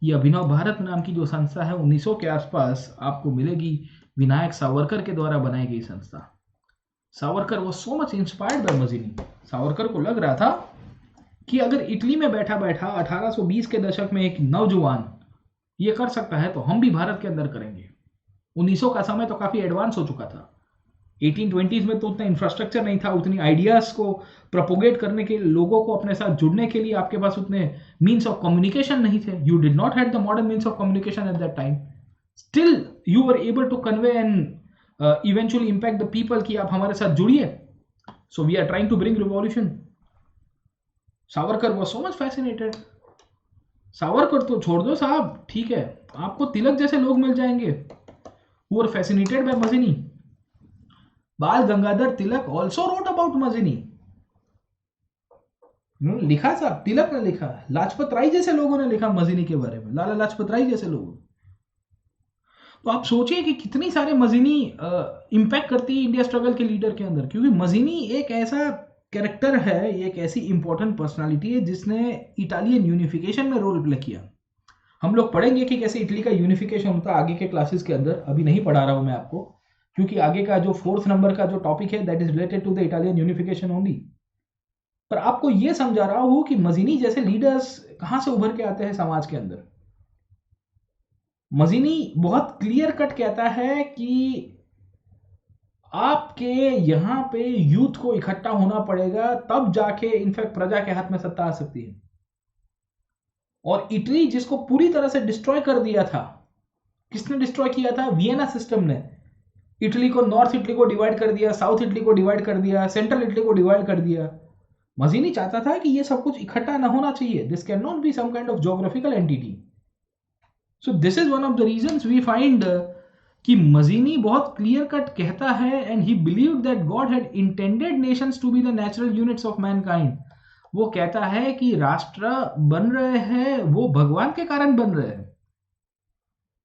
ये अभिनव भारत नाम की जो संस्था है 1900 के आसपास आपको मिलेगी, विनायक सावरकर के द्वारा बनाई गई संस्था। Savarkar was so much inspired by Mazzini. Savarkar को लग रहा था कि अगर इटली में बैठा बैठा 1820 के दशक में एक नौजवान ये कर सकता है तो हम भी भारत के अंदर करेंगे। 1900 का समय तो काफी एडवांस हो चुका था। 1820s में तो उतना इंफ्रास्ट्रक्चर नहीं था, उतनी आइडियाज को प्रोपोगेट करने के लिए, लोगों को अपने साथ जुड़ने के लिए आपके पास उतने मीन्स ऑफ कम्युनिकेशन नहीं थे। You did not have the modern means of communication at that time. Still you were able to convey and eventually impact the people कि आप हमारे साथ जुड़िए। So we are trying to bring revolution. Savarkar was so much fascinated. Savarkar तो छोड़ दो साहब, ठीक है, आपको तिलक जैसे लोग मिल जाएंगे who were fascinated by मजीनी। बाल Gangadhar Tilak also wrote about मजीनी। लिखा साहब, तिलक ने लिखा, लाजपत राय जैसे लोगों ने लिखा मजीनी के बारे में, लाला लाजपत राय जैसे लोग। तो आप सोचिए कि कितनी सारे मजीनी इंपैक्ट करती है इंडिया स्ट्रगल के लीडर के अंदर, क्योंकि मजीनी एक ऐसा कैरेक्टर है, एक ऐसी इंपॉर्टेंट पर्सनालिटी है जिसने इटालियन यूनिफिकेशन में रोल प्ले किया। हम लोग पढ़ेंगे कि कैसे इटली का यूनिफिकेशन होता है आगे के क्लासेस के अंदर, अभी नहीं पढ़ा रहा हूं मैं आपको, क्योंकि आगे का जो 4th नंबर का जो टॉपिक है that is related to the Italian unification only. पर आपको यह समझा रहा हूं कि मजीनी जैसे लीडर्स कहां से उभर के आते हैं समाज के अंदर। मजीनी बहुत क्लियर कट कहता है कि आपके यहां पे यूथ को इकट्ठा होना पड़ेगा, तब जाके इनफैक्ट प्रजा के हाथ में सत्ता आ सकती है। और इटली जिसको पूरी तरह से डिस्ट्रॉय कर दिया था, किसने डिस्ट्रॉय किया था? वियना सिस्टम ने। इटली को, नॉर्थ इटली को डिवाइड कर दिया, साउथ इटली को डिवाइड कर दिया, सेंट्रल इटली को डिवाइड कर दिया। मजीनी चाहता था कि ये सब कुछ इकट्ठा ना होना चाहिए, this can not be some kind of geographical entity. So this is one of the reasons we find कि मजीनी बहुत क्लियर कट कहता है and he believed that God had intended nations to be the natural units of mankind. वो कहता है कि राष्ट्र बन रहे हैं वो भगवान के कारण बन रहे हैं।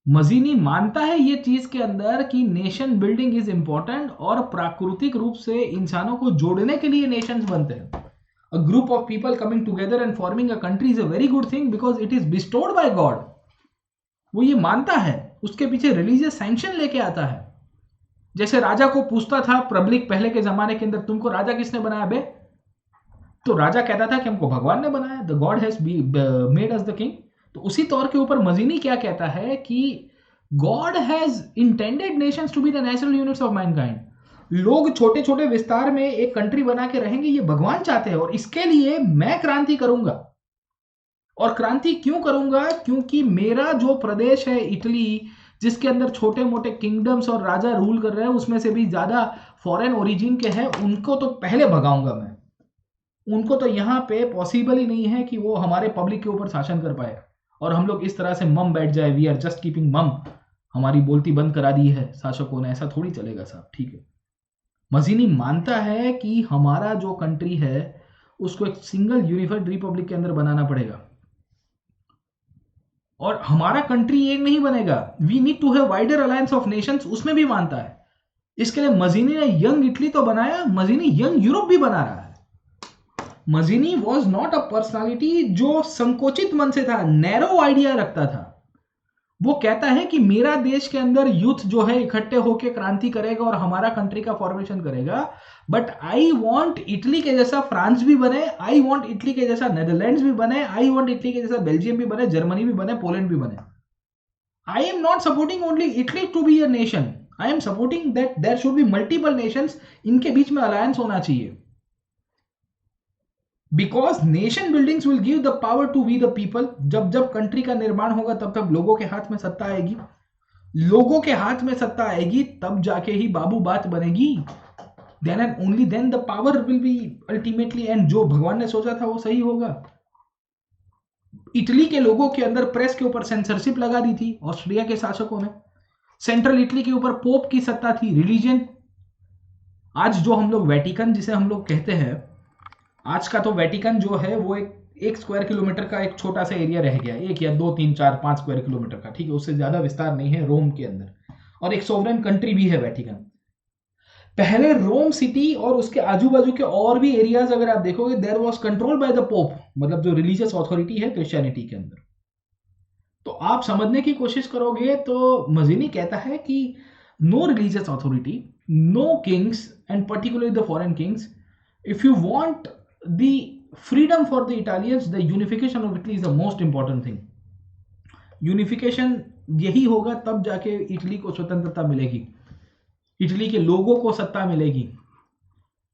मजीनी मानता है ये चीज के अंदर कि नेशन बिल्डिंग इज इंपॉर्टेंट, और प्राकृतिक रूप से इंसानों को जोड़ने के लिए नेशंस बनते हैं। A group of people coming together and forming a country is a very good thing because it is bestowed by God. वो ये मानता है, उसके पीछे रिलीजियस सैंक्शन लेके आता है। जैसे राजा को पूछता था पब्लिक पहले के जमाने के अंदर, तुमको राजा किसने बनाया बे? तो राजा कहता था कि हमको भगवान ने बनाया, the God has made us the king. तो उसी तौर के ऊपर मजीनी क्या कहता है कि God has intended nations to be the natural units of mankind. लोग छोटे छोटे विस्तार में एक कंट्री बना के रहेंगे, ये भगवान चाहते हैं, और इसके लिए मैं क्रांति करूंगा। और क्रांति क्यों करूंगा? क्योंकि मेरा जो प्रदेश है इटली, जिसके अंदर छोटे मोटे किंगडम्स और राजा रूल कर रहे हैं, उसमें से भी ज्यादा फॉरेन ओरिजिन के हैं, उनको तो पहले भगाऊंगा मैं। उनको तो यहाँ पे पॉसिबल ही नहीं है कि वो हमारे पब्लिक के ऊपर शासन कर पाए, और हम लोग इस तरह से मम बैठ जाए, वी आर जस्ट कीपिंग मम, हमारी बोलती बंद करा दी है शासकों ने, ऐसा थोड़ी चलेगा साहब, ठीक है। मजीनी मानता है कि हमारा जो कंट्री है उसको एक सिंगल यूनिफाइड रिपब्लिक के अंदर बनाना पड़ेगा, और हमारा कंट्री एक नहीं बनेगा, we need to have wider alliance of nations, उसमें भी मानता है। इसके लिए मजीनी ने यंग इटली तो बनाया, मजीनी यंग यूरोप भी बना रहा है। मजीनी वॉज नॉट अ पर्सनालिटी जो संकोचित मन से था, नैरो आइडिया रखता था। वो कहता है कि मेरा देश के अंदर यूथ जो है इकट्ठे होकर क्रांति करेगा और हमारा कंट्री का फॉर्मेशन करेगा, बट आई वांट इटली के जैसा फ्रांस भी बने, आई वांट इटली के जैसा नेदरलैंड्स भी बने, आई वांट इटली के जैसा बेल्जियम भी बने, जर्मनी भी बने, पोलैंड भी बने। I am not supporting only Italy to be a nation, I am supporting that there should be multiple nations, इनके बीच में अलायंस होना चाहिए। Because nation buildings will give the power to we the people. जब जब country का निर्माण होगा तब तब लोगों के हाथ में सत्ता आएगी, लोगों के हाथ में सत्ता आएगी तब जाके ही बाबू बात बनेगी। Then and only then the power will be ultimately, and जो भगवान ने सोचा था वो सही होगा। इटली के लोगों के अंदर प्रेस के ऊपर सेंसरशिप लगा दी थी ऑस्ट्रिया के शासकों ने। सेंट्रल इटली के ऊपर पोप की सत्ता थी, रिलीजन। आज जो हम लोग वेटिकन जिसे हम लोग कहते हैं, आज का तो वेटिकन जो है वो एक स्क्वायर किलोमीटर का एक छोटा सा एरिया रह गया, 1 या 2 3 4 5 स्क्वायर किलोमीटर का, ठीक है, उससे ज्यादा विस्तार नहीं है रोम के अंदर, और एक सोवरेन कंट्री भी है वेटिकन। पहले रोम सिटी और उसके आजू बाजू के और भी एरियाज अगर आप देखोगे, there was control by the pope, मतलब जो रिलीजियस अथॉरिटी है क्रिश्चियनिटी के अंदर। तो आप समझने की कोशिश करोगे तो मजीनी कहता है कि no religious authority, no kings and particularly the foreign kings, if you want the freedom for the Italians, the unification of Italy is the most important thing. Unification यही होगा तब जाके इटली को स्वतंत्रता मिलेगी, इटली के लोगों को सत्ता मिलेगी,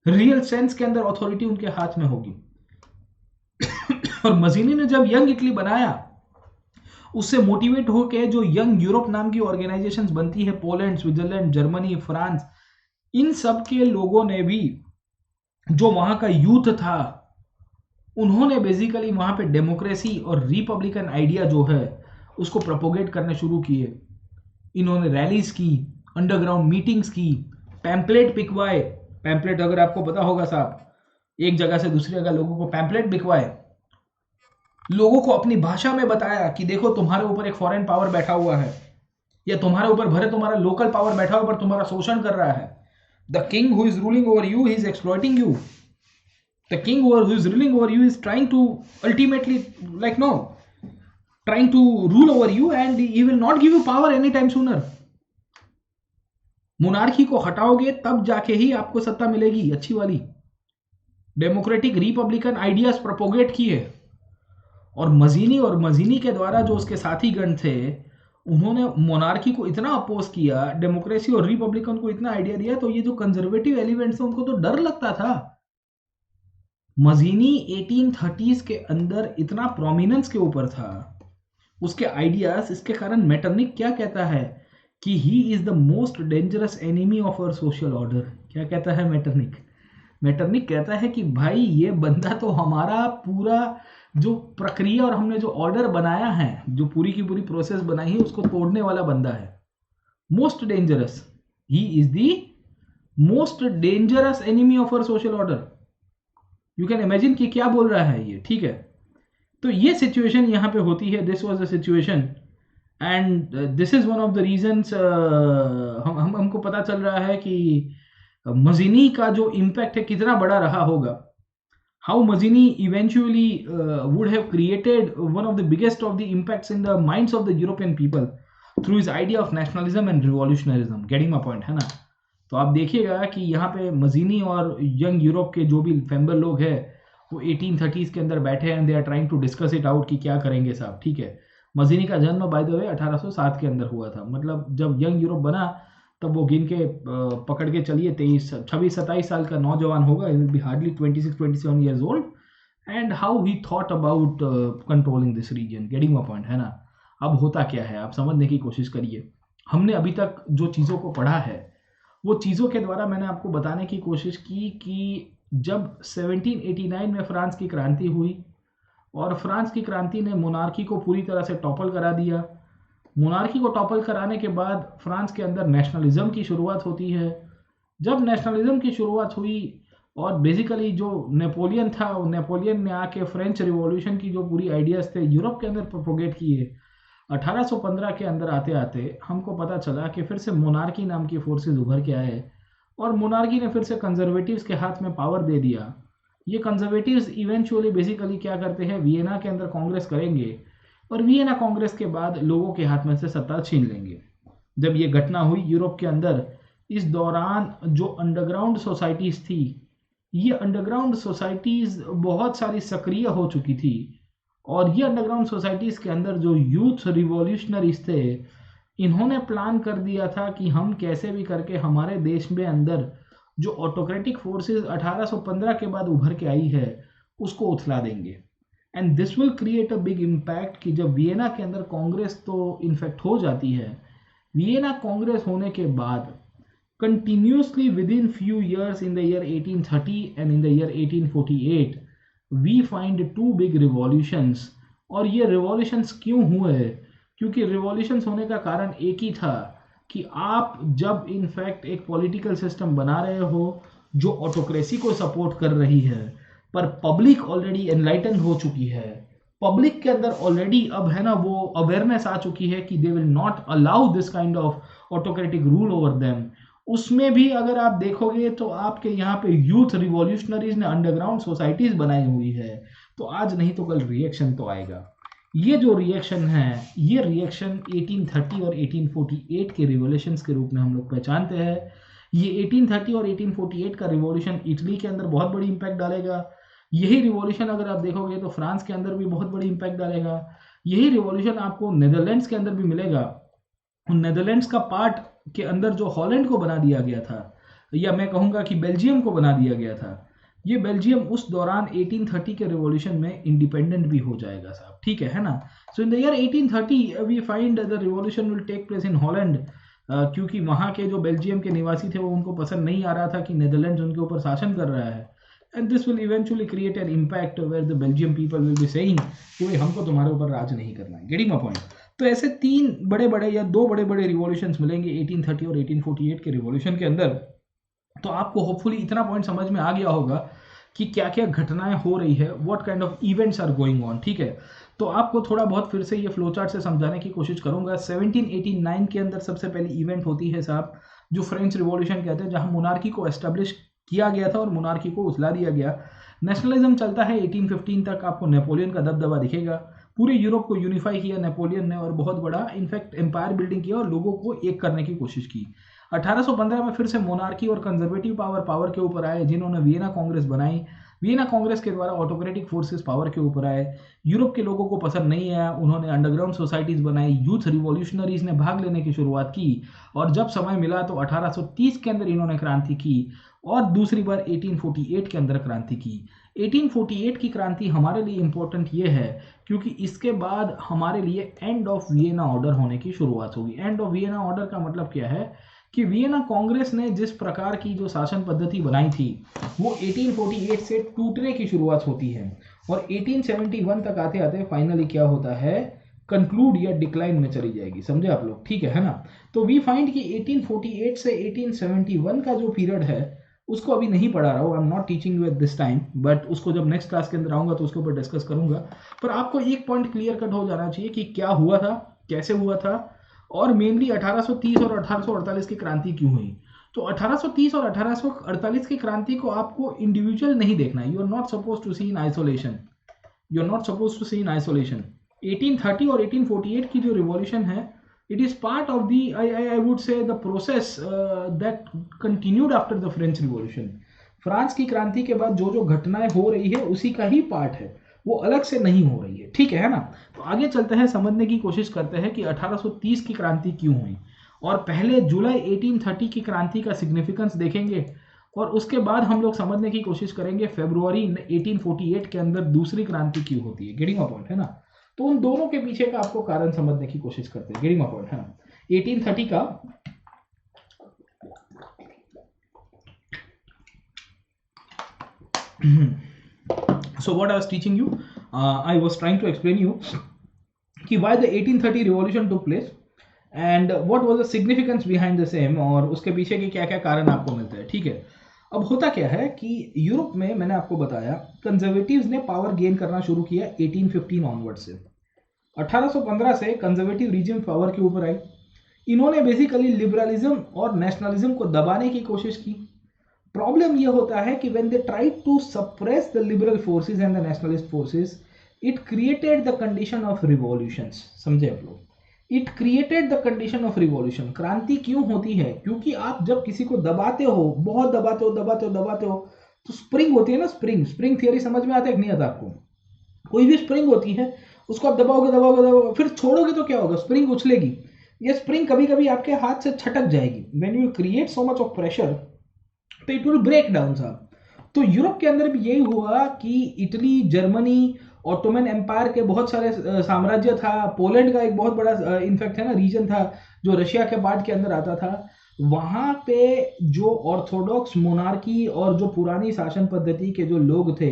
रियल सेंस के अंदर अथॉरिटी उनके हाथ में होगी। और मजीनी ने जब यंग इटली बनाया, उससे मोटिवेट होकर जो यंग यूरोप नाम की ऑर्गेनाइजेशंस बनती है, पोलैंड, स्विट्जरलैंड, जर्मनी, फ्रांस, इन सब के लोगों ने भी, जो वहां का यूथ था, उन्होंने बेसिकली वहां पे डेमोक्रेसी और रिपब्लिकन आइडिया जो है उसको प्रोपोगेट करने शुरू किए। इन्होंने रैलीज की, अंडरग्राउंड मीटिंग्स की, पैम्पलेट बिकवाए। पैम्पलेट अगर आपको पता होगा साहब, एक जगह से दूसरी जगह लोगों को पैम्पलेट बिकवाए, लोगों को अपनी भाषा में बताया कि देखो तुम्हारे ऊपर एक फॉरेन पावर बैठा हुआ है, या तुम्हारे ऊपर भले तुम्हारा लोकल पावर बैठा हुआ पर तुम्हारा शोषण कर रहा है। The king who is ruling over you, he is exploiting you. The king who is ruling over you is trying to ultimately, trying to rule over you, and he will not give you power anytime sooner. Monarchy को हटाओगे तब जाके ही आपको सत्ता मिलेगी अच्छी वाली। Democratic Republican ideas propagate किए, और मजीनी के द्वारा जो उसके साथी गण थे, उन्होंने मोनार्की को इतना अपोज किया, डेमोक्रेसी और रिपब्लिकन को इतना आइडिया दिया, तो ये जो कंजर्वेटिव एलिमेंट्स हैं उनको तो डर लगता था। मजीनी 1830s के अंदर इतना प्रोमिनेंस के ऊपर था, उसके आइडियाज। इसके कारण मेटरनिक क्या कहता है कि ही is the most dangerous enemy of our social order. क्या कहता है मेटरनिक कहता है कि भाई ये बंदा तो हमारा पूरा जो प्रक्रिया और हमने जो ऑर्डर बनाया है, जो पूरी की पूरी प्रोसेस बनाई है, उसको तोड़ने वाला बंदा है। Most dangerous, he is the most dangerous enemy of our social order. You can imagine कि क्या बोल रहा है ये, ठीक है। तो ये सिचुएशन यहाँ पे होती है, this was the situation, and this is one of the reasons. हमको पता चल रहा है कि मजीनी का जो इम्पैक्ट है कितना बड़ा रहा होगा। How Mazzini eventually would have created one of the biggest of the impacts in the minds of the European people through his idea of nationalism and revolutionarism. Getting my point है ना? तो आप देखिएगा कि यहाँ पे मजीनी और यंग यूरोप के जो भी फेम्बर लोग हैं, वो 1830s के अंदर बैठे हैं, and they are trying to discuss it out कि क्या करेंगे साहब, ठीक है। मजीनी का जन्म बाय द वे 1807 के अंदर हुआ था, मतलब जब यंग यूरोप बना तब वो गिन के पकड़ के चलिए 26-27 साल का नौजवान होगा, he will be hardly 26-27 years old, and how he thought about controlling this region. Getting my point है ना? अब होता क्या है आप समझने की कोशिश करिए। हमने अभी तक जो चीज़ों को पढ़ा है, वो चीज़ों के द्वारा मैंने आपको बताने की कोशिश की कि जब 1789 में फ्रांस की क्रांति हुई, और फ्रांस की क्रांति ने मोनार्की को पूरी तरह से टॉपल करा दिया। मोनार्की को टॉपल कराने के बाद फ्रांस के अंदर नेशनलिज्म की शुरुआत होती है। जब नेशनलिज्म की शुरुआत हुई, और बेसिकली जो नेपोलियन था, नेपोलियन ने आके फ्रेंच रिवॉल्यूशन की जो पूरी आइडियाज़ थे यूरोप के अंदर प्रोपोगेट किए। 1815 के अंदर आते आते हमको पता चला कि फिर से मोनार्की नाम की फोर्सेस उभर के आए, और मोनार्की ने फिर से कंजर्वेटिव्स के हाथ में पावर दे दिया। ये कंजर्वेटिव्स इवेंचुअली बेसिकली क्या करते हैं, वियना के अंदर कांग्रेस करेंगे, और वियना कांग्रेस के बाद लोगों के हाथ में से सत्ता छीन लेंगे। जब ये घटना हुई यूरोप के अंदर, इस दौरान जो अंडरग्राउंड सोसाइटीज थी, ये अंडरग्राउंड सोसाइटीज बहुत सारी सक्रिय हो चुकी थी, और ये अंडरग्राउंड सोसाइटीज के अंदर जो यूथ रिवॉल्यूशनरीज थे, इन्होंने प्लान कर दिया था कि हम कैसे भी करके हमारे देश में अंदर जो ऑटोक्रेटिक फोर्सेस 1815 के बाद उभर के आई है उसको उथला देंगे। And this will create a big impact कि जब वियना के अंदर कांग्रेस तो इनफेक्ट हो जाती है, वियना कांग्रेस होने के बाद continuously within few years in the year 1830 and in the year 1848 we find two big revolutions। और ये revolutions क्यों हुए? क्योंकि revolutions होने का कारण एक ही था कि आप जब इनफैक्ट एक पॉलिटिकल सिस्टम बना रहे हो जो ऑटोक्रेसी को सपोर्ट कर रही है, पर पब्लिक ऑलरेडी एनलाइटन हो चुकी है, पब्लिक के अंदर ऑलरेडी अब है ना वो अवेयरनेस आ चुकी है कि दे will not allow this kind of autocratic rule over them. उसमें भी अगर आप देखोगे तो आपके यहाँ पे यूथ रिवॉल्यूशनरीज ने अंडरग्राउंड सोसाइटीज बनाई हुई है, तो आज नहीं तो कल रिएक्शन तो आएगा। ये जो रिएक्शन है, ये रिएक्शन 1830 और 1848 के रिवॉल्यूशंस के रूप में हम लोग पहचानते हैं। ये 1830 और 1848 का रिवॉल्यूशन इटली के अंदर बहुत बड़ी इंपैक्ट डालेगा। यही रिवॉल्यूशन अगर आप देखोगे तो फ्रांस के अंदर भी बहुत बड़ी इंपैक्ट डालेगा। यही रिवॉल्यूशन आपको नेदरलैंड्स के अंदर भी मिलेगा। नेदरलैंड्स का पार्ट के अंदर जो हॉलैंड को बना दिया गया था, या मैं कहूँगा कि बेल्जियम को बना दिया गया था, ये बेल्जियम उस दौरान 1830 के रिवॉल्यूशन में इंडिपेंडेंट भी हो जाएगा साहब, ठीक है ना। So in the year 1830 we find the revolution will take place in Holland, क्योंकि वहाँ के जो बेल्जियम के निवासी थे वो उनको पसंद नहीं आ रहा था कि नेदरलैंड्स उनके ऊपर शासन कर रहा है। And this will eventually create an impact where the Belgium people will be saying कि भाई हमको तुम्हारे ऊपर राज नहीं करना है। Getting my point? तो ऐसे तीन बड़े बड़े या दो बड़े बड़े रिवॉल्यूशंस मिलेंगे 1830 और 1848 के रिवॉल्यूशन के अंदर। तो आपको होपफुली इतना पॉइंट समझ में आ गया होगा कि क्या क्या घटनाएं हो रही है, what kind of events are going on, ठीक है। तो आपको थोड़ा बहुत फिर से ये फ्लो चार्ट से समझाने की कोशिश करूंगा। 1789 के अंदर सबसे पहली इवेंट होती है साहब जो फ्रेंच रिवॉल्यूशन कहते हैं, जहां मोनार्की को एस्टेब्लिश किया गया था और मोनार्की को उछला दिया गया। नेशनलिज्म चलता है 1815 तक, आपको नेपोलियन का दबदबा दिखेगा। पूरे यूरोप को यूनिफाई किया नेपोलियन ने और बहुत बड़ा इनफैक्ट एम्पायर बिल्डिंग किया और लोगों को एक करने की कोशिश की। 1815 में फिर से मोनार्की और कंजर्वेटिव पावर के ऊपर आए, जिन्होंने वियना कांग्रेस बनाई। वियना कांग्रेस के द्वारा ऑटोक्रेटिक फोर्सेस पावर के ऊपर आए। यूरोप के लोगों को पसंद नहीं आया, उन्होंने अंडरग्राउंड सोसाइटीज बनाई, यूथ रिवॉल्यूशनरीज ने भाग लेने की शुरुआत की, और जब समय मिला तो 1830 के अंदर इन्होंने क्रांति की और दूसरी बार 1848 के अंदर क्रांति की। 1848 की क्रांति हमारे लिए इंपॉर्टेंट ये है क्योंकि इसके बाद हमारे लिए एंड ऑफ वियना ऑर्डर होने की शुरुआत होगी। एंड ऑफ वियना ऑर्डर का मतलब क्या है कि वियना कांग्रेस ने जिस प्रकार की जो शासन पद्धति बनाई थी वो 1848 से टूटने की शुरुआत होती है और 1871 तक आते आते फाइनली क्या होता है, कंक्लूड या डिक्लाइन में चली जाएगी। समझे आप लोग, ठीक है ना। तो वी फाइंड कि 1848 से 1871 का जो पीरियड है उसको अभी नहीं पढ़ा रहा हूँ, आई am not teaching you at this time, but उसको जब नेक्स्ट क्लास के अंदर आऊंगा तो उसके ऊपर डिस्कस करूंगा। पर आपको एक पॉइंट क्लियर कट हो जाना चाहिए कि क्या हुआ था, कैसे हुआ था, और मेनली 1830 और 1848 की क्रांति क्यों हुई। तो 1830 और 1848 की क्रांति को आपको इंडिविजुअल नहीं देखना है। You are not suppose to see in isolation, you are not suppose to see in isolation. 1830 और 1848 की जो रिवॉल्यूशन है, it is part of the I would say the process that continued after the French Revolution। France की क्रांति के बाद जो जो घटनाएं हो रही है उसी का ही पार्ट है, वो अलग से नहीं हो रही है, ठीक है ना। तो आगे चलते हैं, समझने की कोशिश करते हैं कि 1830 की क्रांति क्यों हुई, और पहले जुलाई 1830 की क्रांति का सिग्निफिकेंस देखेंगे, और उसके बाद हम लोग समझने की कोशिश करेंगे फरवरी 1848 के अंदर दूसरी क्रांति क्यों होती है। गेटिंग माय पॉइंट है ना। तो उन दोनों के पीछे का आपको कारण समझने की कोशिश करते हैं। गेटिंग माय पॉइंट है ना। 1830 का so what I was teaching you, I was trying to explain you कि why the 1830 revolution took place and what was the significance behind the same, और उसके पीछे के क्या क्या कारण आपको मिलते हैं, ठीक है। अब होता क्या है कि यूरोप में मैंने आपको बताया कंजर्वेटिव्स ने पावर गेन करना शुरू किया 1815 ऑनवर्ड से। 1815 से कंजर्वेटिव रीजन पावर के ऊपर आई। इन्होंने बेसिकली लिबरलिज्म और नेशनलिज्म को दबाने की कोशिश की। प्रॉब्लम ये होता है कि when they try to suppress the liberal forces and the nationalist forces, it created the condition of revolutions. समझे आप लोग? It created the condition of revolution. क्रांति क्यों होती है? क्योंकि आप जब किसी को दबाते हो, बहुत दबाते हो, तो स्प्रिंग होती है ना, स्प्रिंग थियरी समझ में आता है कि नहीं आता आपको? कोई भी स्प्रिंग होती है, उसको आप दबाओगे, फिर छोड़ोगे तो क्या होगा? स्प्रिंग उछलेगी। ये स्प्रिंग कभी कभी आपके हाथ से छटक जाएगी। When you create so much of pressure तो इट विल ब्रेक डाउन साहब। तो यूरोप के अंदर भी यही हुआ कि इटली, जर्मनी, ऑटोमन एम्पायर के बहुत सारे साम्राज्य था, पोलैंड का एक बहुत बड़ा इनफैक्ट है ना रीजन था जो रशिया के बाद के अंदर आता था। वहां पे जो ऑर्थोडॉक्स मोनार्की और जो पुरानी शासन पद्धति के जो लोग थे,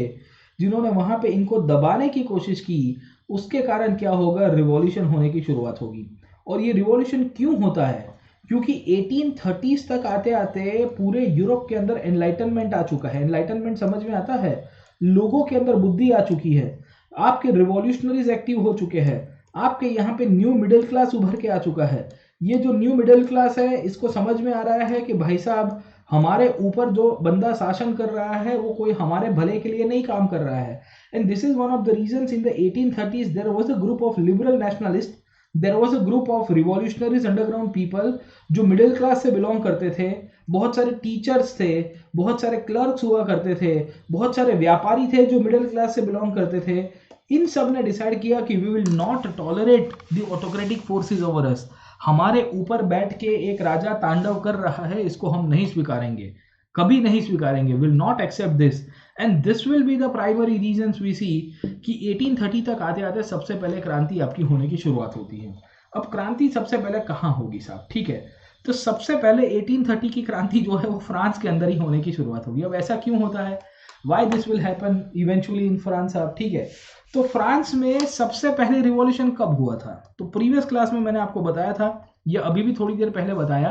जिन्होंने वहां पे इनको दबाने की कोशिश की, उसके कारण क्या होगा? रिवॉल्यूशन होने की शुरुआत होगी। और ये रिवॉल्यूशन क्यों होता है? क्योंकि 1830s तक आते आते पूरे यूरोप के अंदर एनलाइटनमेंट आ चुका है। एनलाइटनमेंट समझ में आता है? लोगों के अंदर बुद्धि आ चुकी है, आपके रिवॉल्यूशनरीज एक्टिव हो चुके हैं, आपके यहाँ पे न्यू मिडिल क्लास उभर के आ चुका है। ये जो न्यू मिडिल क्लास है, इसको समझ में आ रहा है कि भाई साहब, हमारे ऊपर जो बंदा शासन कर रहा है वो कोई हमारे भले के लिए नहीं काम कर रहा है। And this is one of the reasons in the 1830s there was a group of liberal nationalist, there was a group of revolutionaries underground people जो मिडिल क्लास से बिलोंग करते थे। बहुत सारे टीचर्स थे, बहुत सारे क्लर्क्स हुआ करते थे, बहुत सारे व्यापारी थे जो मिडिल क्लास से बिलोंग करते थे। इन सब ने डिसाइड किया कि we will not tolerate the autocratic forces over us. हमारे ऊपर बैठ के एक राजा तांडव कर रहा है, इसको हम नहीं स्वीकारेंगे, कभी नहीं स्वीकारेंगे। Will not accept this and this will be the primary reasons we see कि 1830 तक आते आते सबसे पहले क्रांति आपकी होने की शुरुआत होती है। अब क्रांति सबसे पहले कहाँ होगी साहब? ठीक है, तो सबसे पहले 1830 की क्रांति जो है वो फ्रांस के अंदर ही होने की शुरुआत होगी। अब ऐसा क्यों होता है? Why this will happen eventually in France साहब? ठीक है, तो फ्रांस में सबसे पहले रिवॉल्यूशन कब हुआ था? तो प्रीवियस क्लास में मैंने आपको बताया था, या अभी भी थोड़ी देर पहले बताया,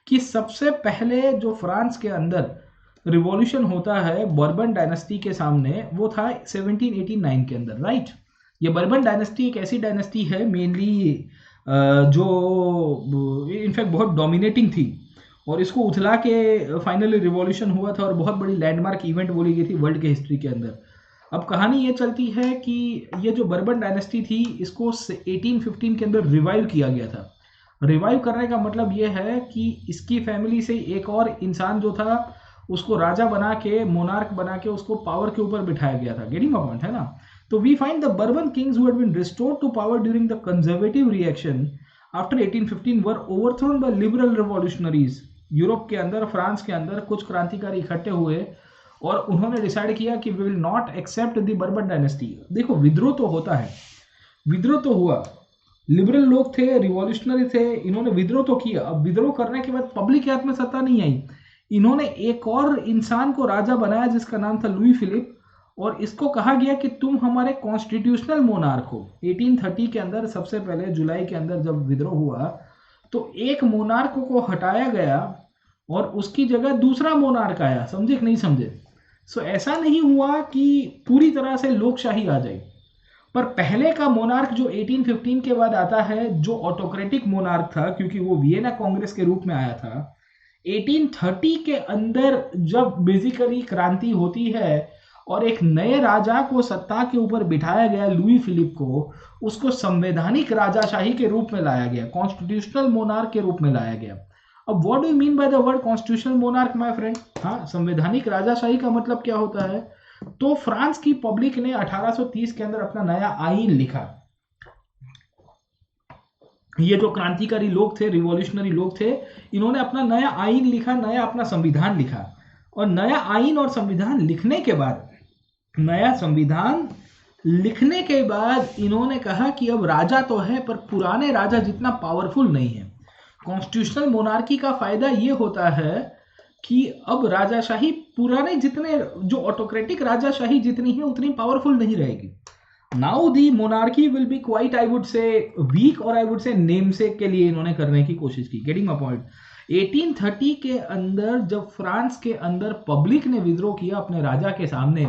कि सबसे पहले जो फ्रांस के अंदर रिवॉल्यूशन होता है बर्बन डायनेस्टी के सामने, वो था 1789 के अंदर, राइट? ये बर्बन डायनेस्टी एक ऐसी डायनेस्टी है मेनली जो इनफैक्ट बहुत डोमिनेटिंग थी, और इसको उथला के फाइनली रिवॉल्यूशन हुआ था और बहुत बड़ी लैंडमार्क इवेंट बोली गई थी वर्ल्ड के हिस्ट्री के अंदर। अब कहानी ये चलती है कि ये जो बर्बन डायनेस्टी थी, इसको 1815 के अंदर रिवाइव किया गया था। रिवाइव करने का मतलब ये है कि इसकी फैमिली से एक और इंसान जो था उसको राजा बना के, मोनार्क बना के उसको पावर के ऊपर बिठाया गया था। गेटिंग अ पॉइंट है ना? तो we find the Bourbon kings who had been restored to power during the conservative reaction after 1815 were overthrown by liberal revolutionaries. Europe के अंदर, फ्रांस के अंदर कुछ क्रांतिकारी इकट्ठे हुए और उन्होंने डिसाइड किया कि we will not accept the Bourbon dynasty. देखो, विद्रोह तो होता है, विद्रोह तो हुआ, लिबरल लोग थे, रिवॉल्यूशनरी थे, इन्होंने विद्रोह तो किया। अब विद्रोह करने के बाद पब्लिक के हाथ में सत्ता नहीं आई, इन्होंने एक और इंसान को राजा बनाया जिसका नाम था लुई फिलिप, और इसको कहा गया कि तुम हमारे कॉन्स्टिट्यूशनल मोनार्क हो। 1830 के अंदर सबसे पहले जुलाई के अंदर जब विद्रोह हुआ तो एक मोनार्क को हटाया गया और उसकी जगह दूसरा मोनार्क आया। समझे कि नहीं समझे? सो ऐसा नहीं हुआ कि पूरी तरह से लोकशाही आ जाए, पर पहले का मोनार्क जो 1815 के बाद आता है, जो ऑटोक्रेटिक मोनार्क था, क्योंकि वो वियना कांग्रेस के रूप में आया था, 1830 के अंदर जब बेसिकली क्रांति होती है और एक नए राजा को सत्ता के ऊपर बिठाया गया, लुई फिलिप को, उसको संवैधानिक राजाशाही के रूप में लाया गया, कॉन्स्टिट्यूशनल मोनार्क के रूप में लाया गया। अब what do you mean by the word constitutional monarch my friend? हाँ, संवैधानिक राजाशाही का मतलब क्या होता है? तो फ्रांस की पब्लिक ने 1830 के अंदर अपना नया आईन लिखा। ये जो क्रांतिकारी लोग थे, रिवॉल्यूशनरी लोग थे, इन्होंने अपना नया आईन लिखा, नया अपना संविधान लिखा। और नया आईन और संविधान लिखने के बाद, नया संविधान लिखने के बाद इन्होंने कहा कि अब राजा तो है पर पुराने राजा जितना पावरफुल नहीं है। कॉन्स्टिट्यूशनल मोनार्की का फायदा ये होता है कि अब राजाशाही पुराने जितने, जो ऑटोक्रेटिक राजाशाही जितनी है उतनी पावरफुल नहीं रहेगी। Now the monarchy will be quite, I would say weak, और आई वुड से नेमसेक के लिए इन्होंने करने की कोशिश की। Getting my point? 1830 के अंदर जब फ्रांस के अंदर पब्लिक ने विद्रोह किया अपने राजा के सामने,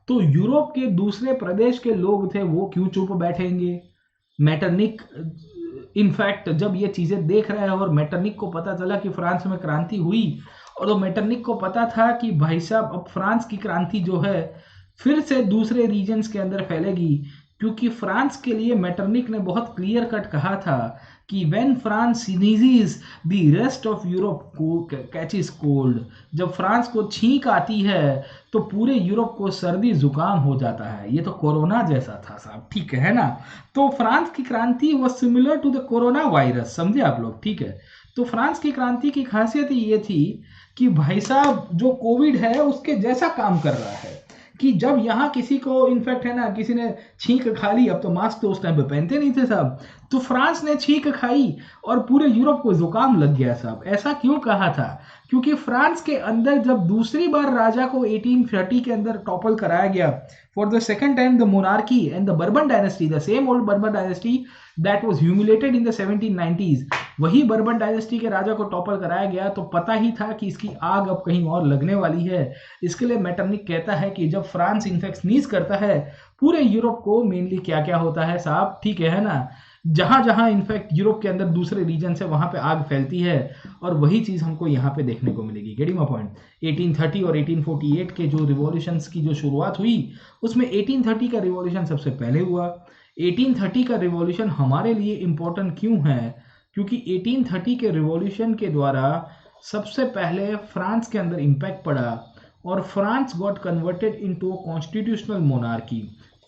तो यूरोप के दूसरे प्रदेश के लोग थे, वो क्यों चुप बैठेंगे? मेटरनिक इनफैक्ट जब ये चीजें देख रहे हैं और मेटरनिक को पता चला कि फ्रांस में क्रांति हुई, और तो मेटरनिक को पता था कि भाई साहब अब फ्रांस की क्रांति जो है फिर से दूसरे रीजन्स के अंदर फैलेगी, क्योंकि फ्रांस के लिए मेटरनिक ने बहुत क्लियर कट कहा था कि when France sneezes the rest of Europe catches cold, जब फ्रांस को छींक आती है तो पूरे यूरोप को सर्दी जुकाम हो जाता है। ये तो कोरोना जैसा था साहब, ठीक है ना। तो फ्रांस की क्रांति वो similar to the corona virus, समझे आप लोग, ठीक है। तो फ्रांस की क्रांति की खासियत ये थी कि भाई साहब जो कोविड है उसके जैसा काम कर रहा है कि जब यहाँ किसी को इन्फेक्ट है ना, किसी ने छींक खा ली, अब तो मास्क तो उस टाइम पे पहनते नहीं थे साहब, तो फ्रांस ने छींक खाई और पूरे यूरोप को जुकाम लग गया साहब। ऐसा क्यों कहा था? क्योंकि फ्रांस के अंदर जब दूसरी बार राजा को 1830 के अंदर टॉपल कराया गया for the second time the monarchy and the Bourbon dynasty, the same old bourbon dynasty that was humiliated in the 1790s, वही बर्बन डायनेस्टी के राजा को टॉपल कराया गया, तो पता ही था कि इसकी आग अब कहीं और लगने वाली है। इसके लिए मेटरनिक कहता है कि जब फ्रांस इनफेक्ट स्नीज करता है पूरे यूरोप को मेनली क्या क्या होता है साहब, ठीक है ना, जहां जहां इनफैक्ट यूरोप के अंदर दूसरे रीजन से वहां पे आग फैलती है और वही चीज हमको यहाँ पे देखने को मिलेगी। Getting my point. 1830 और 1848 के जो रिवॉल्यूशंस की जो शुरुआत हुई उसमें 1830 का रिवॉल्यूशन सबसे पहले हुआ। 1830 का रिवॉल्यूशन हमारे लिए इंपॉर्टेंट क्यों है? क्योंकि 1830 के रिवॉल्यूशन के द्वारा सबसे पहले फ्रांस के अंदर इम्पैक्ट पड़ा और France got converted into a constitutional monarchy.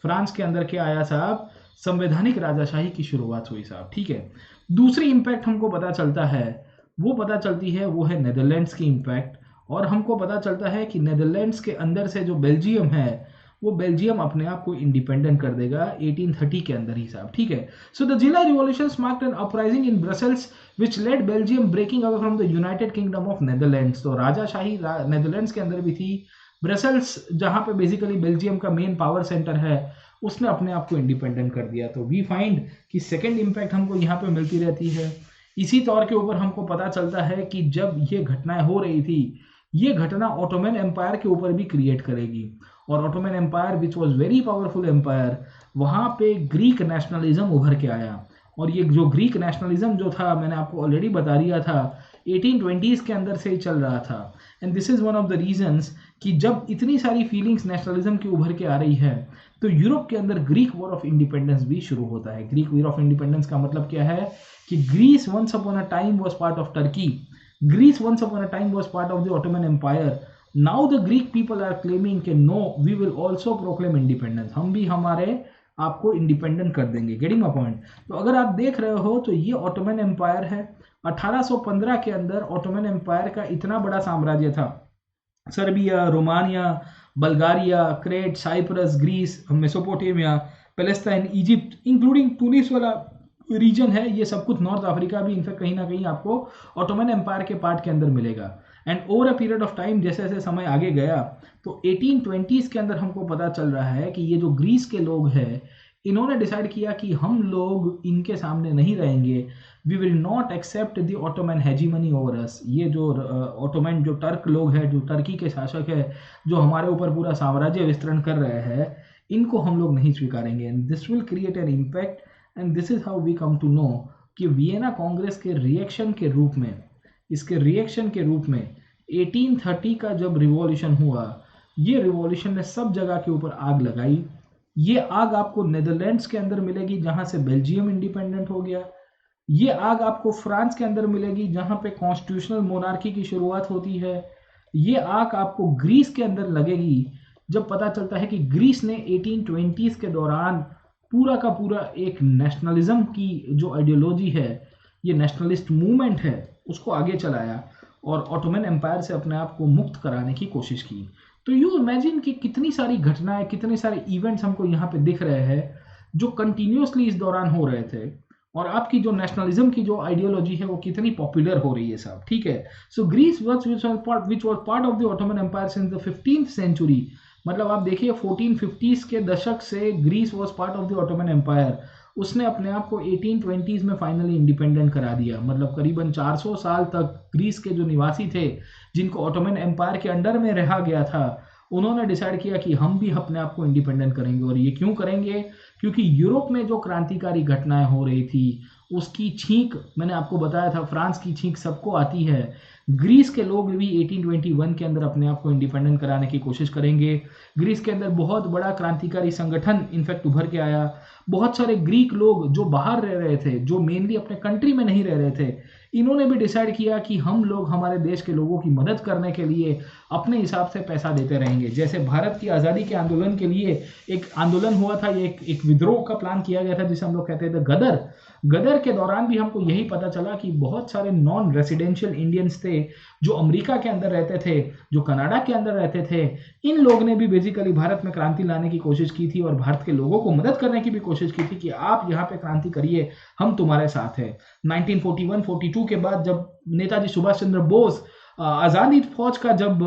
France के अंदर क्या आया साहब? संवैधानिक राजाशाही की शुरुआत हुई साहब, ठीक है। दूसरी इम्पैक्ट हमको पता चलता है, वो है नेदरलैंड्स की इम्पैक्ट, और हमको पता चलता है कि नेदरलैंड्स के अंदर से जो बेल्जियम है वो बेल्जियम अपने आप को इंडिपेंडेंट कर देगा 1830 के अंदर ही साहब, ठीक है। So the July revolutions marked an uprising in Brussels which led Belgium breaking away from the United Kingdom of Netherlands. तो राजाशाही नेदरलैंड्स के अंदर भी थी। ब्रसेल्स जहां पे बेसिकली बेल्जियम का मेन पावर सेंटर है उसने अपने आप को इंडिपेंडेंट कर दिया। तो वी फाइंड कि सेकेंड इम्पैक्ट हमको यहाँ पे मिलती रहती है। इसी तौर के ऊपर हमको पता चलता है कि जब ये घटनाएं हो रही थी, ये घटना ऑटोमन एम्पायर के ऊपर भी क्रिएट करेगी, और Ottoman empire which was very powerful empire, वहाँ पे ग्रीक नेशनलिज्म उभर के आया। और ये जो ग्रीक नेशनलिज्म जो था, मैंने आपको ऑलरेडी बता दिया था, 1820s के अंदर से ही चल रहा था। And this is one of the reasons कि जब इतनी सारी फीलिंग्स नेशनलिज्म की उभर के आ रही है तो यूरोप के अंदर ग्रीक वॉर ऑफ इंडिपेंडेंस भी शुरू होता है। ग्रीक वॉर ऑफ इंडिपेंडेंस का मतलब क्या है कि Greece once upon a time was part of Turkey, Greece once upon a time was part of the Ottoman empire. Now the Greek people are claiming कि no, we will also proclaim independence, हम भी हमारे आपको independent कर देंगे। Getting my point. तो अगर आप देख रहे हो तो ये ऑटोमन एम्पायर है। 1815 के अंदर ऑटोमन एम्पायर का इतना बड़ा साम्राज्य था, Serbia, Romania, Bulgaria, Crete, Cyprus, Greece, Mesopotamia, Palestine, Egypt, including Tunis वाला रीजन है, ये सब कुछ, नॉर्थ अफ्रीका भी इनफैक्ट कहीं ना कहीं आपको ऑटोमन एम्पायर के पार्ट के अंदर मिलेगा। And over a period of time, जैसे जैसे समय आगे गया, तो 1820s के अंदर हमको पता चल रहा है कि ये जो ग्रीस के लोग हैं इन्होंने डिसाइड किया कि हम लोग इनके सामने नहीं रहेंगे, we will not accept the Ottoman hegemony over us. ये जो ऑटोमन जो टर्क लोग हैं, जो टर्की के शासक है, जो हमारे ऊपर पूरा साम्राज्य विस्तरण कर रहे हैं, इनको हम लोग नहीं स्वीकारेंगे। And this will create an impact, and this is how we come to know कि वियना कांग्रेस के रिएक्शन के रूप में, इसके रिएक्शन के रूप में 1830 का जब रिवॉल्यूशन हुआ, ये रिवॉल्यूशन ने सब जगह के ऊपर आग लगाई। ये आग आपको नेदरलैंड्स के अंदर मिलेगी जहां से बेल्जियम इंडिपेंडेंट हो गया। ये आग आपको फ्रांस के अंदर मिलेगी जहां पे कॉन्स्टिट्यूशनल मोनार्की की शुरुआत होती है। ये आग आपको ग्रीस के अंदर लगेगी जब पता चलता है कि ग्रीस ने 1820s के दौरान पूरा का पूरा एक नेशनलिज्म की जो आइडियोलॉजी है, ये नेशनलिस्ट मूवमेंट है, उसको आगे चलाया और ऑटोमन एम्पायर से अपने आप को मुक्त कराने की कोशिश की। तो यू इमेजिन कि कितनी सारी घटनाएं, कितने सारे इवेंट्स हमको यहाँ पे दिख रहे हैं जो कंटिन्यूसली इस दौरान हो रहे थे, और आपकी जो नेशनलिज्म की जो आइडियोलॉजी है वो कितनी पॉपुलर हो रही है साहब, ठीक है। So Greece which was part of the Ottoman empire since the 15th century, मतलब आप देखिए 1450s के दशक से Greece was part of the Ottoman empire. उसने अपने आप को 1820s में फाइनली इंडिपेंडेंट करा दिया। मतलब करीबन 400 साल तक ग्रीस के जो निवासी थे, जिनको ऑटोमन एम्पायर के अंडर में रहा गया था, उन्होंने डिसाइड किया कि हम भी अपने आप को इंडिपेंडेंट करेंगे। और ये क्यों करेंगे? क्योंकि यूरोप में जो क्रांतिकारी घटनाएं हो रही थी उसकी छींक, मैंने आपको बताया था, फ्रांस की छींक सबको आती है। ग्रीस के लोग भी 1821 के अंदर अपने आप को इंडिपेंडेंट कराने की कोशिश करेंगे। ग्रीस के अंदर बहुत बड़ा क्रांतिकारी संगठन इनफैक्ट उभर के आया। बहुत सारे ग्रीक लोग जो बाहर रह रहे थे, जो मेनली अपने कंट्री में नहीं रह रहे थे, इन्होंने भी डिसाइड किया कि हम लोग हमारे देश के लोगों की मदद करने के लिए अपने हिसाब से पैसा देते रहेंगे। जैसे भारत की आज़ादी के आंदोलन के लिए एक आंदोलन हुआ था, ये एक विद्रोह का प्लान किया गया था जिसे हम लोग कहते थे गदर। गदर के दौरान भी हमको यही पता चला कि बहुत सारे नॉन रेसिडेंशियल इंडियंस थे जो अमेरिका के अंदर रहते थे, जो कनाडा के अंदर रहते थे। इन लोग ने भी बेसिकली भारत में क्रांति लाने की कोशिश की थी और भारत के लोगों को मदद करने की भी कोशिश की थी कि आप यहाँ पे क्रांति करिए, हम तुम्हारे साथ हैं। 1941-42 के बाद जब नेताजी सुभाष चंद्र बोस आज़ादी फौज का जब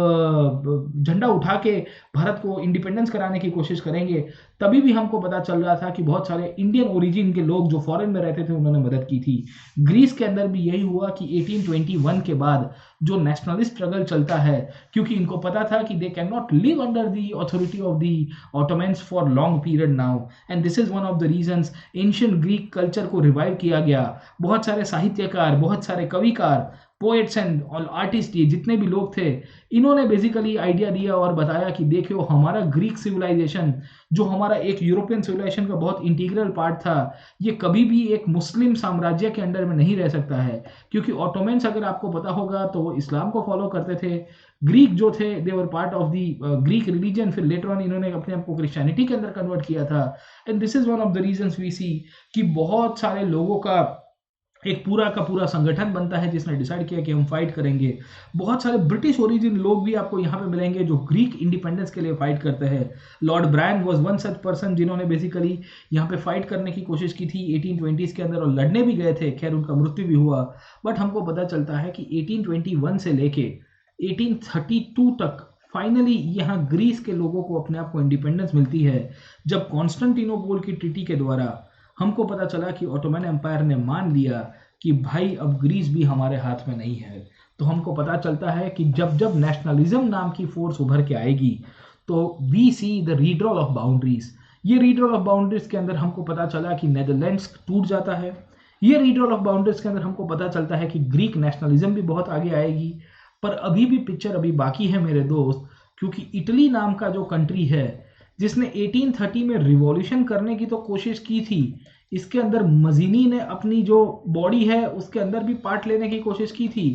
झंडा उठा के भारत को इंडिपेंडेंस कराने की कोशिश करेंगे, तभी भी हमको पता चल रहा था कि बहुत सारे इंडियन ओरिजिन के लोग जो फॉरेन में रहते थे उन्होंने मदद की थी। ग्रीस के अंदर भी यही हुआ कि 1821 के बाद जो नेशनलिस्ट स्ट्रगल चलता है, क्योंकि इनको पता था कि they can not live under the authority of the Ottomans for long period now, and this is one of the reasons ancient Greek culture को रिवाइव किया गया। बहुत सारे साहित्यकार, बहुत सारे कविकार, पोएट्स एंड आर्टिस्ट, ये जितने भी लोग थे, इन्होंने बेसिकली आइडिया दिया और बताया कि देखियो हमारा ग्रीक सिविलाइजेशन, जो हमारा एक यूरोपियन सिविलाइजेशन का बहुत इंटीग्रल पार्ट था, ये कभी भी एक मुस्लिम साम्राज्य के अंडर में नहीं रह सकता है। क्योंकि ऑटोमन्स, अगर आपको पता होगा, तो वो इस्लाम को फॉलो करते थे। ग्रीक जो थे, they were part of the Greek religion. फिर लेटर ऑन इन्होंने अपने आप को क्रिश्चियनिटी के अंदर कन्वर्ट किया था। And this is one of the reasons we see कि बहुत सारे लोगों का एक पूरा का पूरा संगठन बनता है जिसने डिसाइड किया कि हम फाइट करेंगे। बहुत सारे ब्रिटिश ओरिजिन लोग भी आपको यहाँ पे मिलेंगे जो ग्रीक इंडिपेंडेंस के लिए फाइट करते हैं। Lord Byron was one such person जिन्होंने बेसिकली यहाँ पे फाइट करने की कोशिश की थी 1820s के अंदर, और लड़ने भी गए थे। खैर उनका मृत्यु भी हुआ। बट हमको पता चलता है कि 1821 से लेके 1832 तक फाइनली यहाँ ग्रीस के लोगों को अपने आप को इंडिपेंडेंस मिलती है, जब कॉन्स्टेंटिनोपल की ट्रीटी के द्वारा हमको पता चला कि ऑटोमन एम्पायर ने मान लिया कि भाई अब ग्रीस भी हमारे हाथ में नहीं है। तो हमको पता चलता है कि जब जब नेशनलिज्म नाम की फोर्स उभर के आएगी, तो we see the redrawal of boundaries. ये रीड्रॉल ऑफ बाउंड्रीज के अंदर हमको पता चला कि नेदरलैंड्स टूट जाता है। ये रीड्रॉल ऑफ बाउंड्रीज के अंदर हमको पता चलता है कि ग्रीक नेशनलिज्म भी बहुत आगे आएगी। पर अभी भी पिक्चर अभी बाकी है मेरे दोस्त, क्योंकि इटली नाम का जो कंट्री है, जिसने 1830 में रिवॉल्यूशन करने की तो कोशिश की थी, इसके अंदर मजीनी ने अपनी जो बॉडी है उसके अंदर भी पार्ट लेने की कोशिश की थी।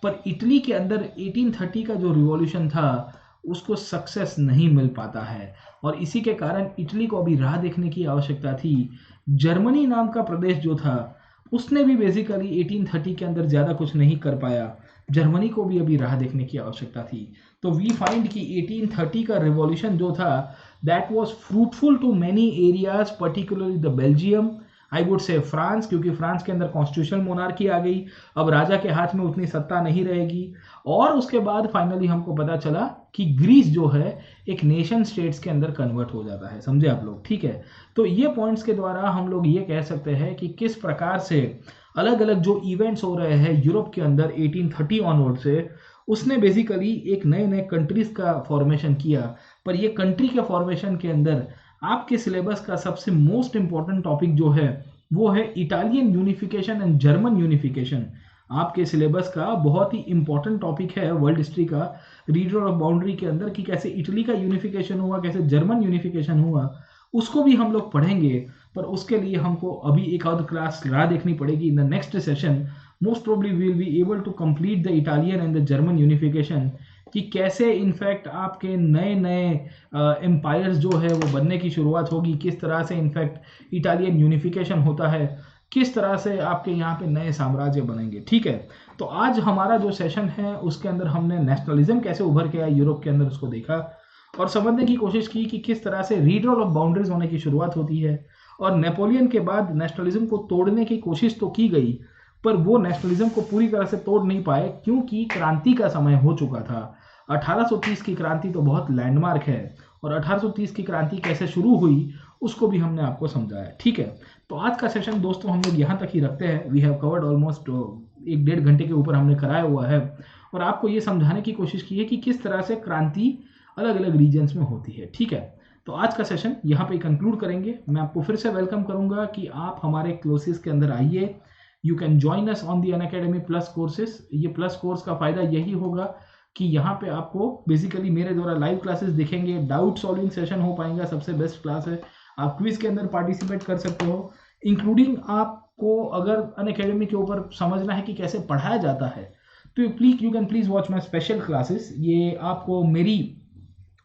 पर इटली के अंदर 1830 का जो रिवॉल्यूशन था उसको सक्सेस नहीं मिल पाता है, और इसी के कारण इटली को अभी राह देखने की आवश्यकता थी। जर्मनी नाम का प्रदेश जो था, उसने भी बेसिकली 1830 के अंदर ज़्यादा कुछ नहीं कर पाया। जर्मनी को भी अभी राह देखने की आवश्यकता थी। तो वी फाइंड कि 1830 का रिवॉल्यूशन जो था, that was fruitful to many areas, particularly the Belgium, I would say France, क्योंकि फ्रांस के अंदर कॉन्स्टिट्यूशनल मोनार्की आ गई। अब राजा के हाथ में उतनी सत्ता नहीं रहेगी। और उसके बाद फाइनली हमको पता चला कि ग्रीस जो है एक नेशन स्टेट्स के अंदर कन्वर्ट हो जाता है। समझे आप लोग? ठीक है। तो ये पॉइंट्स के द्वारा हम लोग ये कह सकते हैं कि किस प्रकार से अलग अलग जो इवेंट्स हो रहे हैं यूरोप के अंदर 1830 ऑनवर्ड से, उसने बेसिकली एक नए नए कंट्रीज का फॉर्मेशन किया। पर ये कंट्री के फॉर्मेशन के अंदर आपके सिलेबस का सबसे मोस्ट इंपॉर्टेंट टॉपिक जो है वो है Italian unification and German unification. आपके सिलेबस का बहुत ही इंपॉर्टेंट टॉपिक है वर्ल्ड हिस्ट्री का, रीजन ऑफ बाउंड्री के अंदर, कि कैसे इटली का यूनिफिकेशन हुआ, कैसे जर्मन यूनिफिकेशन हुआ, उसको भी हम लोग पढ़ेंगे। पर उसके लिए हमको अभी एक और क्लास राह देखनी पड़ेगी। In the next session most probably we will be able to complete the Italian and the German unification, कि कैसे इनफैक्ट आपके नए नए एम्पायर्स जो है वो बनने की शुरुआत होगी, किस तरह से इनफैक्ट इटालियन यूनिफिकेशन होता है, किस तरह से आपके यहाँ पे नए साम्राज्य बनेंगे। ठीक है। तो आज हमारा जो सेशन है उसके अंदर हमने नेशनलिज्म कैसे उभर के आया यूरोप के अंदर उसको देखा, और समझने की कोशिश की कि किस तरह से रीड्रॉल ऑफ बाउंड्रीज होने की शुरुआत होती है। और नेपोलियन के बाद नेशनलिज्म को तोड़ने की कोशिश तो की गई, पर वो नेशनलिज्म को पूरी तरह से तोड़ नहीं पाए, क्योंकि क्रांति का समय हो चुका था। 1830 की क्रांति तो बहुत लैंडमार्क है, और 1830 की क्रांति कैसे शुरू हुई उसको भी हमने आपको समझाया। ठीक है। तो आज का सेशन दोस्तों हम लोग यहाँ तक ही रखते हैं। वी हैव कवर्ड ऑलमोस्ट 1-1.5 घंटे के ऊपर हमने कराया हुआ है, और आपको ये समझाने की कोशिश की है कि किस तरह से क्रांति अलग अलग रीजन्स में होती है। ठीक है। तो आज का सेशन यहाँ पे कंक्लूड करेंगे। मैं आपको फिर से वेलकम करूंगा कि आप हमारे क्लासेस के अंदर आइए, you can join us on the Unacademy plus courses. ये प्लस कोर्स का फायदा यही होगा कि यहाँ पे आपको बेसिकली मेरे द्वारा लाइव क्लासेस दिखेंगे, डाउट सॉल्विंग सेशन हो पाएगा, सबसे बेस्ट क्लास है, आप क्विज के अंदर पार्टिसिपेट कर सकते हो, इंक्लूडिंग आपको अगर अनअकैडमी के ऊपर समझना है कि कैसे पढ़ाया जाता है तो you can please watch my special classes. ये आपको मेरी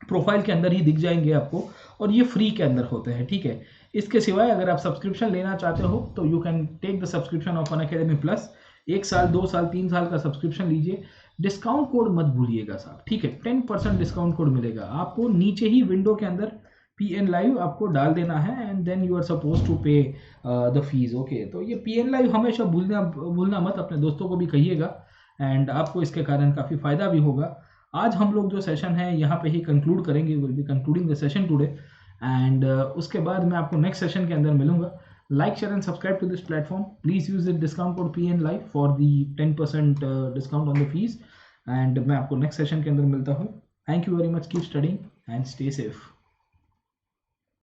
प्रोफाइल के अंदर ही दिख जाएंगे आपको, और ये फ्री के अंदर होते हैं, ठीक है। इसके सिवाय अगर आप सब्सक्रिप्शन लेना चाहते हो तो you can take the subscription of Unacademy plus. 1 साल 2 साल 3 साल का सब्सक्रिप्शन लीजिए। डिस्काउंट कोड मत भूलिएगा साहब, ठीक है। 10% डिस्काउंट कोड मिलेगा आपको, नीचे ही विंडो के अंदर PN लाइव आपको डाल देना है and then you are suppose to pay the fees, okay. तो ये PN लाइव हमेशा भूलना मत, अपने दोस्तों को भी कहिएगा एंड आपको इसके कारण काफ़ी फायदा भी होगा। आज हम लोग जो सेशन है यहाँ पे ही कंक्लूड करेंगे, will be concluding the session today and उसके बाद मैं आपको नेक्स्ट सेशन के अंदर मिलूंगा। Like share and subscribe to this platform, please use the discount code PN live for the 10% discount on the fees and मैं आपको नेक्स्ट सेशन के अंदर मिलता हूँ। Thank you very much, keep studying and stay safe.